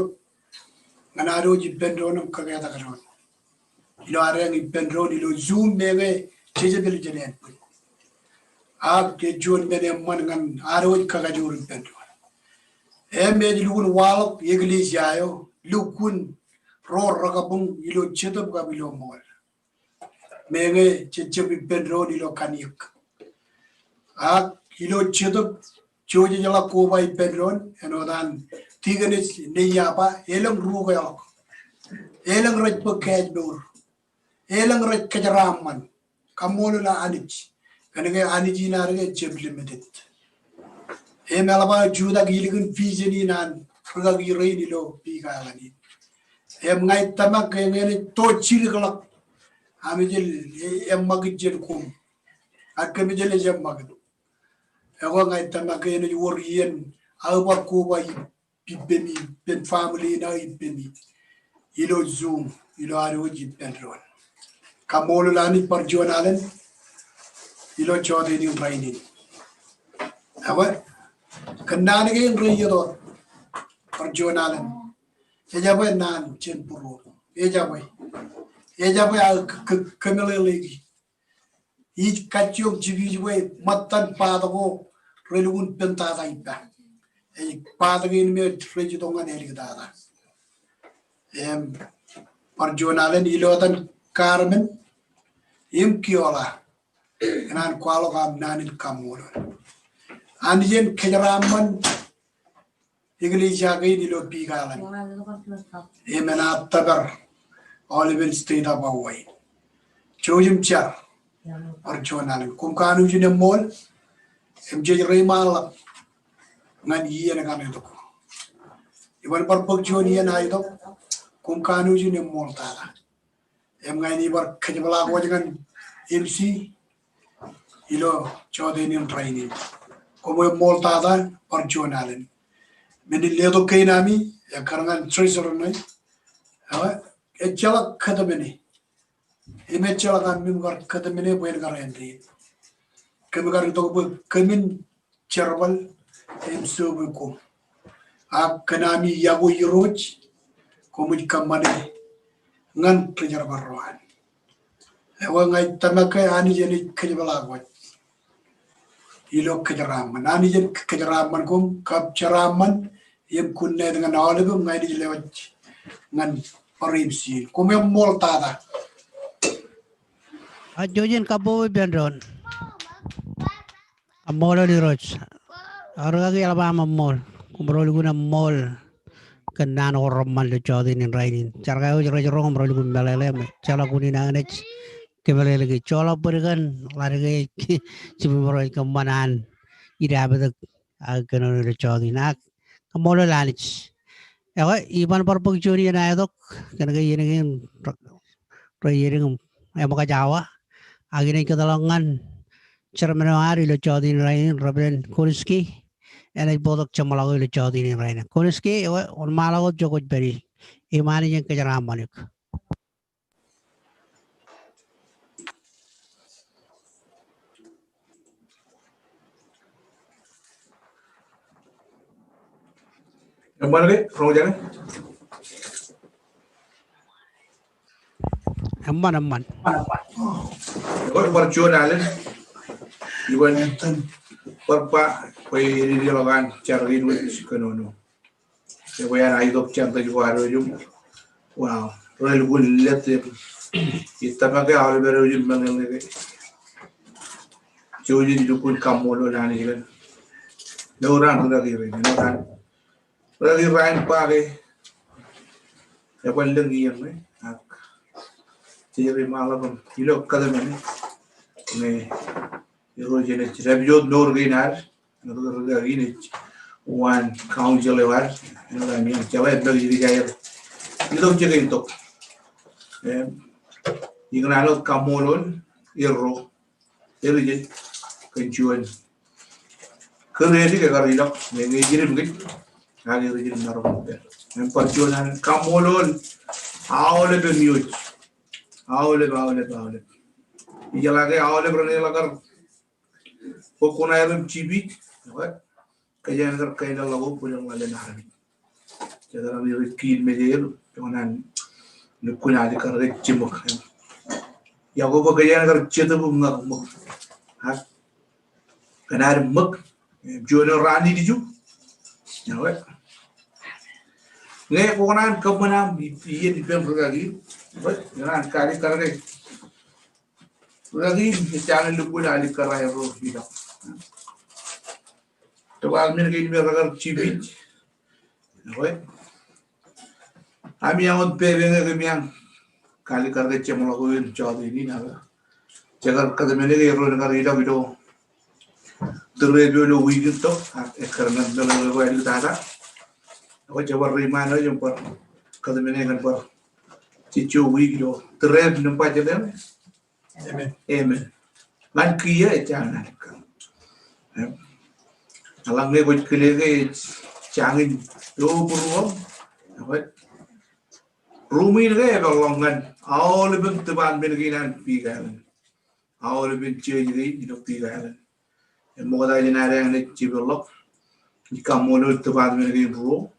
manaro ibedron kageda karon ilo areng ibedron ilo zoom mege chejebel jenen ab ke jon mene man ngan aro kagajur ibedron med lugun walok iglis yayo lugun ror ragabung ilo chetup gabilo mol mege chechepi pedro ilo kanik ilo chetup choji jala kobai pedron enodan tiganis neyapa elang ruga elang raj pakaj dur elang raj kajaraman kamolo la anich kanege aniji narge chep limited melaba juda giligun fijeni nan frugagi reini lo pigani ngai tamak ngene to chirgalak amijel magijel kum akamijel mag ego ngai tamak ngene worien albar ko bay pibeni pen family na ibeni ilo zoom ilo aroji pedron kamolo lani parjonalen ilo chodeni raini aba Kenaan again Rayador or John Allen. Ejaboy Nan Chenpuru. Ejaboy. Ejaboy Al Camilla Lady. Each catch you Jivi's way, Matan Padavo, Relun Pentaipa. A Padagan made Frigidong and Eligada. Or John Allen, Ilotan Carmen, Imkiola, and I'm Qualogam Nan in Camuro. And yen Kajaraman, Iglesia Gay Pigalan. Emena Taber, Oliver State of Hawaii. Chojim Char or John Allen. Kumkanu in a mall, MJ Raymal, Nan Ye and Ganado. Even Purple Johnny and Ido, Kumkanu in a mall. Emgani were Kajabala Wajan MC, Ilo, Jordan training. Como Moltada or John Allen. Many little Kainami, a Karangan treasure night. A Jalak Katamini. Imagine and Mimgar Katamini when Garanti. Kamagarito Kamin Cherwell, M. Subuko. A Kanami Yabu Yuroch, Komik Kamani, Nan treasure of Rohan. I want I Tamaka Anijani Kajabala. Ilo Kajaraman, Anijan Kajaraman kum, Kapcharaman, Yem Kunne dengan Olivum, Madi Levach, Nan Parimsi, Kumem Moltada. A Jojen Cabo Bendron. A Mola de Roch. Aragi Alabama Mall. Kumbroluguna Mall. Kanan or Roman the Jodin in writing. Chargao Rajong Rolugum Balalem, Chalagunin Anich. Kemalagi Chola Purigan, Largay, Chimuro Kamanan, Idabak, Alcano Chodinak, Kamola Lanich. Even Purple Junior and Idok, can again again Raying Amakajawa, Agin Kadalangan, Chermanari, the Jodin Rain, Robin Kuriski, and I both Chamalago, the Jodin in Rain. Kuriski on Malago Jogotberry, Imani and Kajaramanuk. Embargo, Roger. Amman. What about John Allen? You went Papa, where you did Charlie with Canono. The way I got Champion Warrior. Wow, well, we'll let them. It's Tamaka Oliver Mangle. Joji, you could come more than even. No run to the given, no run. Really Ryan Party. A well done year, Jerry Malabum, you know, Kalaman. May erosion review no greener, another greenage, one council lever, another mean Javad Belly. You don't check it up. You can allow come on, Euro, Elegant, Conjuan. Currently, I got it up, maybe you didn't. I didn't know. And Pachuan, come on, all of the mute. All of it. Yalaka, all of the Pokona Chibi, what? Kajan kind of love put on the army. Generally, kid medial, on the Kunadi correct Chimok. Yago Kajan Chetabum. Can I muck? Junior Rani, did you? You know what? Lay one and Kapanam, he depends Rugagi, but you're not carry correct. Rugagi, the channel to put Ali Karai road. The wild men gave me a rather cheap beach. You know what? I'm young paving a young Kalikar the Chamolo in Chodi Nina. Checker Kazamini road and Garida widow. The radio we can talk at a current data. Whichever reminder you put Kazaminian for Chichu week, the red no pajadan. Amen. One clear a channel. Along with Killegate, Changin, Low what? Roomy there along and all of them to Van Benegin and Pig Island. All of them changed the Pig Island. And more than an area and it chivalop. Kamolo to bad me ro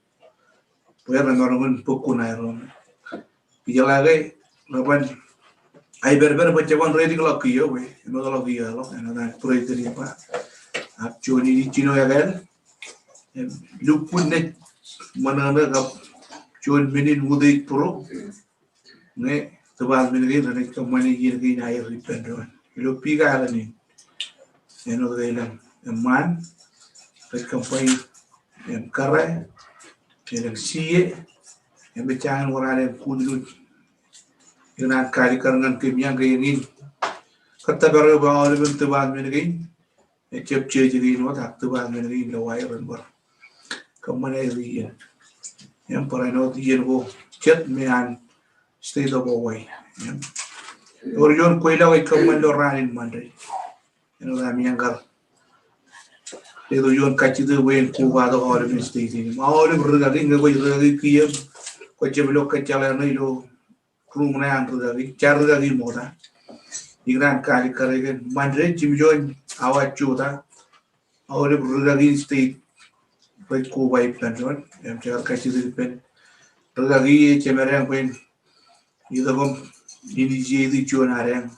where I'm going to put on Pijalage Raban I berber but one ready clock here way another of the yellow and I pray the river actually Chino again look put net manana up John minute would they pro ne the bad minute and it come money again I repent on you look pig island another a man that campaign and carry and see it and the chan where I am good Yunan kari karangan kimia gayangin kata baru bawa lebih tebal menegin cep cejin wat hak tebal menegin lawai renbar kemana irian yang perano tiyan bo cet mean state of away orion kuila way keman loranin mandai eno dami yang kar itu yon kaci tu way kuba do orang state ini mau lebih bergagi nggak way bergagi kiyam kau belok kecalan itu rumah yang bergagi cara bergagi moda Igran kali karagan mandre jimjon awat chuta awale bergagi state baik ko baik planjon yang cakap kaci pen bergagi cemerang pen itu kom ini jadi chuan arang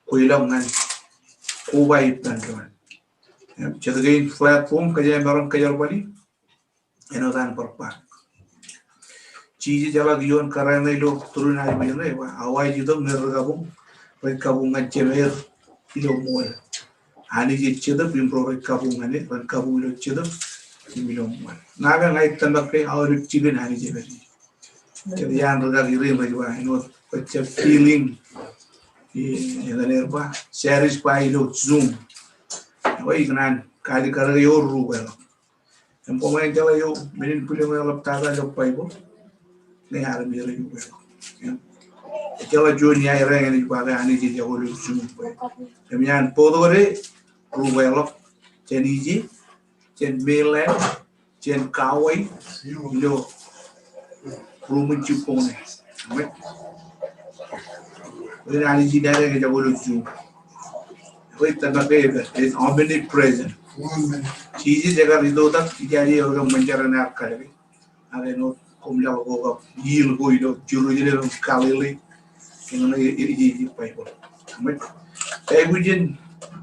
kuilang ngan ko baik planjon yang cakap platform kerja barang kerja bali enotan perpa चीज़ जला गियोन कराने लो तुरु नाई बजने awai jitu mergabung rekabungan cemer ilo mual ani je cedap impro rekabungan ne rekabung ilo cedap ilo mual naga ngai tambak pe awri ciben ani je beri jadi yang roda giri majwa ino pecah feeling yang nerba series pa ilo zoom awai kanan kali kara yo rugal yang pemain jala yo menin pulih ngalap taga yo paibo ne har beri yo Jala Junior yang ini pada ani jadi aku lucu. Kemudian podore ruwelok ceniji, cen mele, cen kawai, lo rumun cipone. Kemudian ani jadi yang jadi aku lucu. Wait, tanpa kaya is omnipresent. Cici jaga itu tak jadi orang mencari nak kali. Ada no kumla ko yil ko itu juru jadi orang kali. Yang ini Bible. Egujen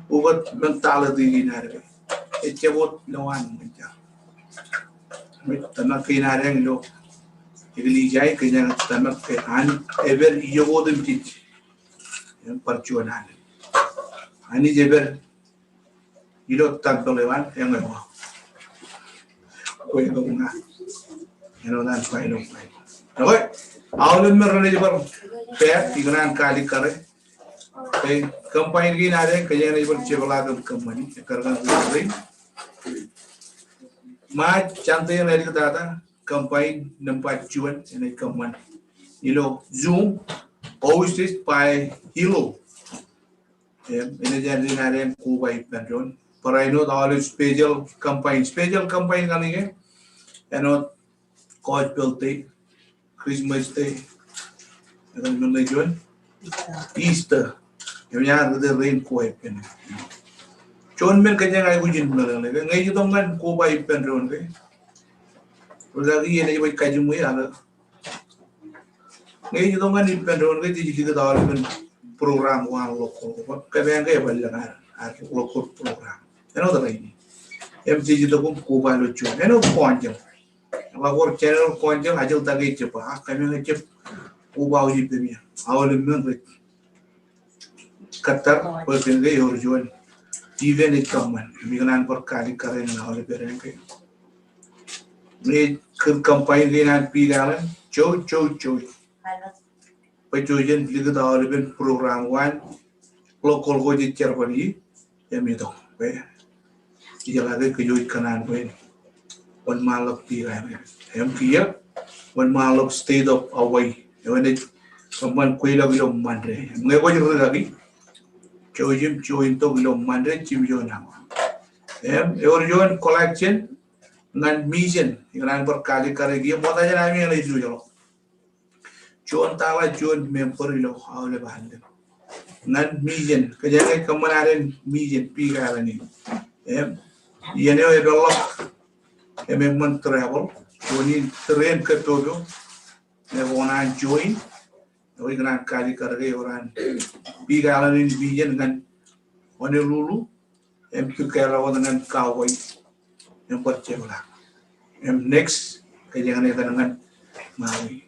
ubat mentality ginare. Ecebot lawan mencar. Tanah kinare yang lo iglijai kenya tanah kehan ever yogodem tit yang perjuangan. Ani jeber ilo tak belewan yang lewa. Kue bunga. Yang dan Bible. Oke, awalnya mereka jeber per tigran kali kare campaign gi nare kaya ni ber cebala dum company karena gari ma chante nari data campaign nampak cuan ini kaman ilo zoom always by hilo ini jadi nare ku by patron para ino always special campaign kan ini eno coach build Christmas day dan menuju Easter, yang ada rain kue pen. Cuman men kerja ngai ujin benar lagi. Ngai itu kan kue bayi pen ron ke. Lagi ini bayi kaji mui ada. Ngai itu kan di pen ron ke jadi kita tahu kan program wang lokal. Kerja ngai balik kan, lokal program. Eno tak ini. MCG itu pun kue bayi lucu. Eno konjeng. Kalau channel konjeng aja udah gay cepat. Kami ngecep ubah uji demi awal memang kata person gay orjuan even it kaman migran perkali karen awal berengke ni campaign gay nan pigalan cow pecujan lihat awal ben program wan lokal goji cerbali ya mito be ijalade kejuj kanan ben one malok pigalan em kia one malok state of away Ewan kaman kuila bilom mandre. Ngayon ko yung lagi. Choyin to bilom mandre chimyon nama. Ewan collection ngan mission. Yang berkali karegi. Mota aja nami yang itu jalo. Cuan tawa cuan member ilo awal bahan. Ngan mission. Kejadian kemarin mission piga ni. Iya ni develop Emang travel, Joni train ke Tokyo, Nevona join, Noi gran kali karge orang biga alamin bijen dengan Honolulu, kekalawan dengan kawai, percaya next kajangan dengan Maui.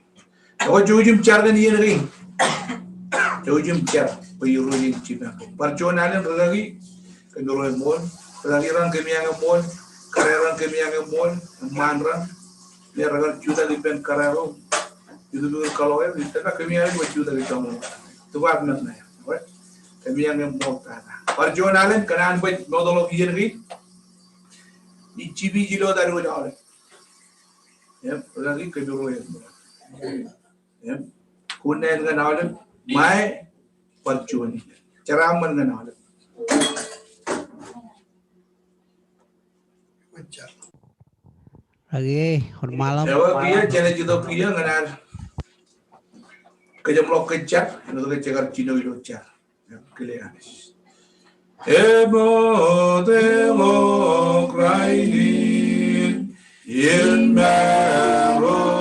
Kalau jujum cara ni ring, jujum cara payuru ni cina. Perjuangan lagi, kendurun mol, lagi orang kami yang mol, karyawan kami yang mol, manran, ni ragal juta dipen karyawan, itu kalau kita kami yang juta di kamu, tu apa nak? Kami yang mol tanah. Perjuangan kanan buat modal lagi, ICB jilo dari wajah. Lagi kendurun mol. Kunen dengan awal, mai percuma. Ceraman dengan awal. Lagi malam. Ewa kia jana judo kia dengan kerja blok kejar, itu kerja Cina itu car, kelian. Emo demokrasi in merogecito,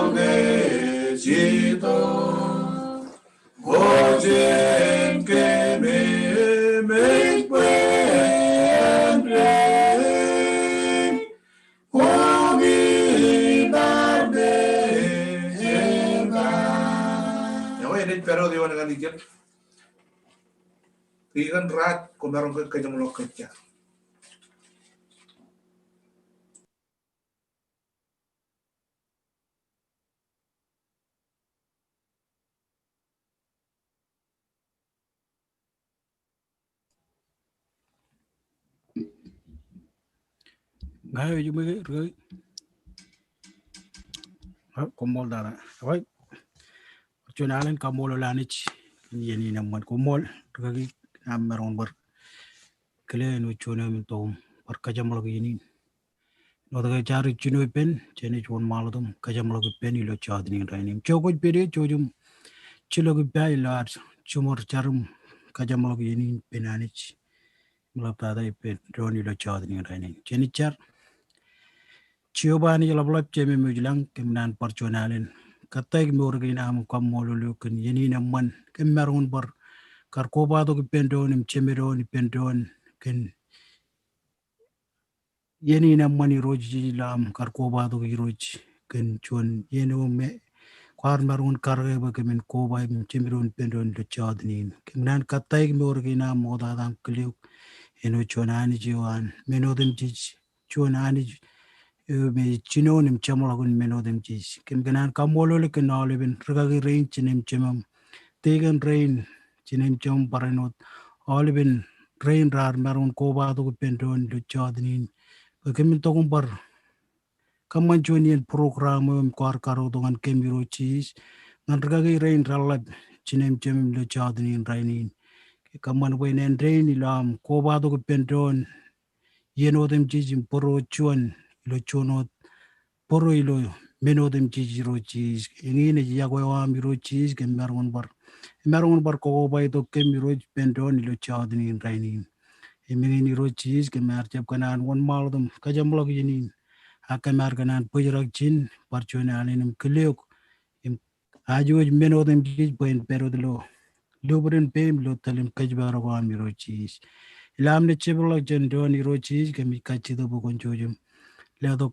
ojen que me encuentre, olvidar de llevar. Ya voy a ir pero digo dengan dikit. Ikan rat komerong ke kejamulok kejar. Ngai ju me rui. Komol dara. Oi. Chunalen kamolo lanich. Yeni namman komol. Rui amron bar. Kele no chuna min tom. Bar kajamolo yini. No daga chari chunu pen. Chene chun maladum. Kajamolo pen ilo chadni rainim. Choko pere chojum. Chilo pai lar. Chumor charum. Kajamolo yini penanich. Mulapata pen. Roni lo chadni rainim. Chene char. Ciobani lablap ceme mujilang kemenan percuanalen katai morgin am kamolulu ken yeni namman kemerun bar karkoba to pendon im cemeron pendon ken yeni namman roji lam karkoba to roji ken chon yeno me kwar marun karge ba kemen koba im cemeron pendon le chadnin kemenan katai morgin am moda dam kliuk eno chonani jiwan menodem jij chonani me chino nim chamalagun meno dem jis kem ganan kamolo le kenale ben ragagi rain chinem chemam tegen rain chinem chom paranot olben rain rar maron ko ba to pendon do chodnin kem to bar kaman jonian program kwar karo dongan kemiro chis ngan ragagi rain ralad chinem chemam do chodnin rainin kaman wenen rain ilam ko ba to pendon yeno dem jis poro chuan lo chonot poro ilo menodem jijiro cheese ingine jagwa wa miro cheese ke margon bar ko ba to ke miro pendon ilo chadni rainin emini ro cheese ke mar chep kanan won malodum kajamlok yinin akamar kanan pujrak chin parchona alinum kleok ajo menodem jij poin perodlo lubren pem lo talim kajbar wa miro cheese lamne cheblok jen don ro cheese ke mi kachido bokon chojum ledo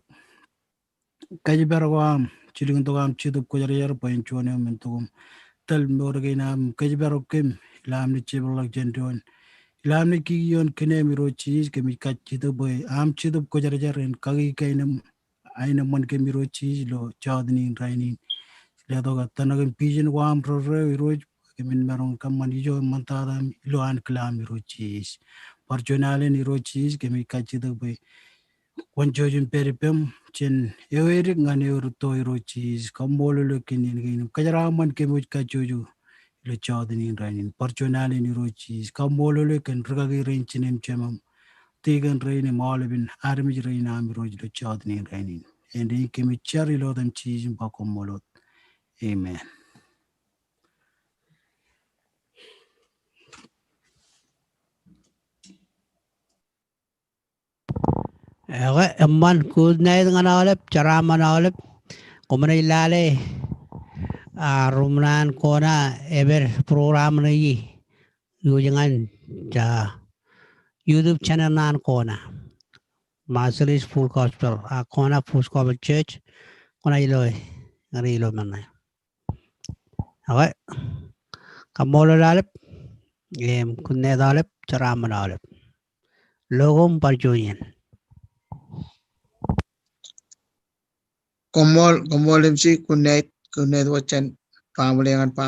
Kajbergam, Chilingam, Chidup Koyer, Point Chonium, and Tom, Tel Morganam, Kajbergam, Lamni Chibulak Genton, Lamni Kiyon, Kenemiro cheese, Kemika Chiduboy, Am Chidup Koyer and Kagi Kainum, Ainamon Kemiro cheese, Lo, Chardini, Rainin, Ledoga, Tanagan Pigeon, Wam, Road, Kemin Maron, Kamanijo, Montadam, Loan Clamiro cheese, Portunalan, Iro cheese, Kemika Chiduboy. One judging peripem, chin, Eric and Eurotoiro cheese, Combolo looking in Kajaraman came with Kajuju, Le Chardin in Rain, Portugal in Euro cheese, Combolo look and Rugagi range in Chemum, Tegan rain in Malvin, Army rain, Amroj, Le Chardin in Rain, and he came with cherry load and cheese in Pacomolo. Amen. Emman kudnay dengan alep cara mana alep komana ilale rumnan kona eber program nayi jangan ja YouTube channel nan kona Marshallese Full Gospel kona Full Gospel Church kona ilo ngari ilo mana okay kamolo alep kudnay alep cara mana alep logom parjoyen Komol MC kunet wacan pamulengan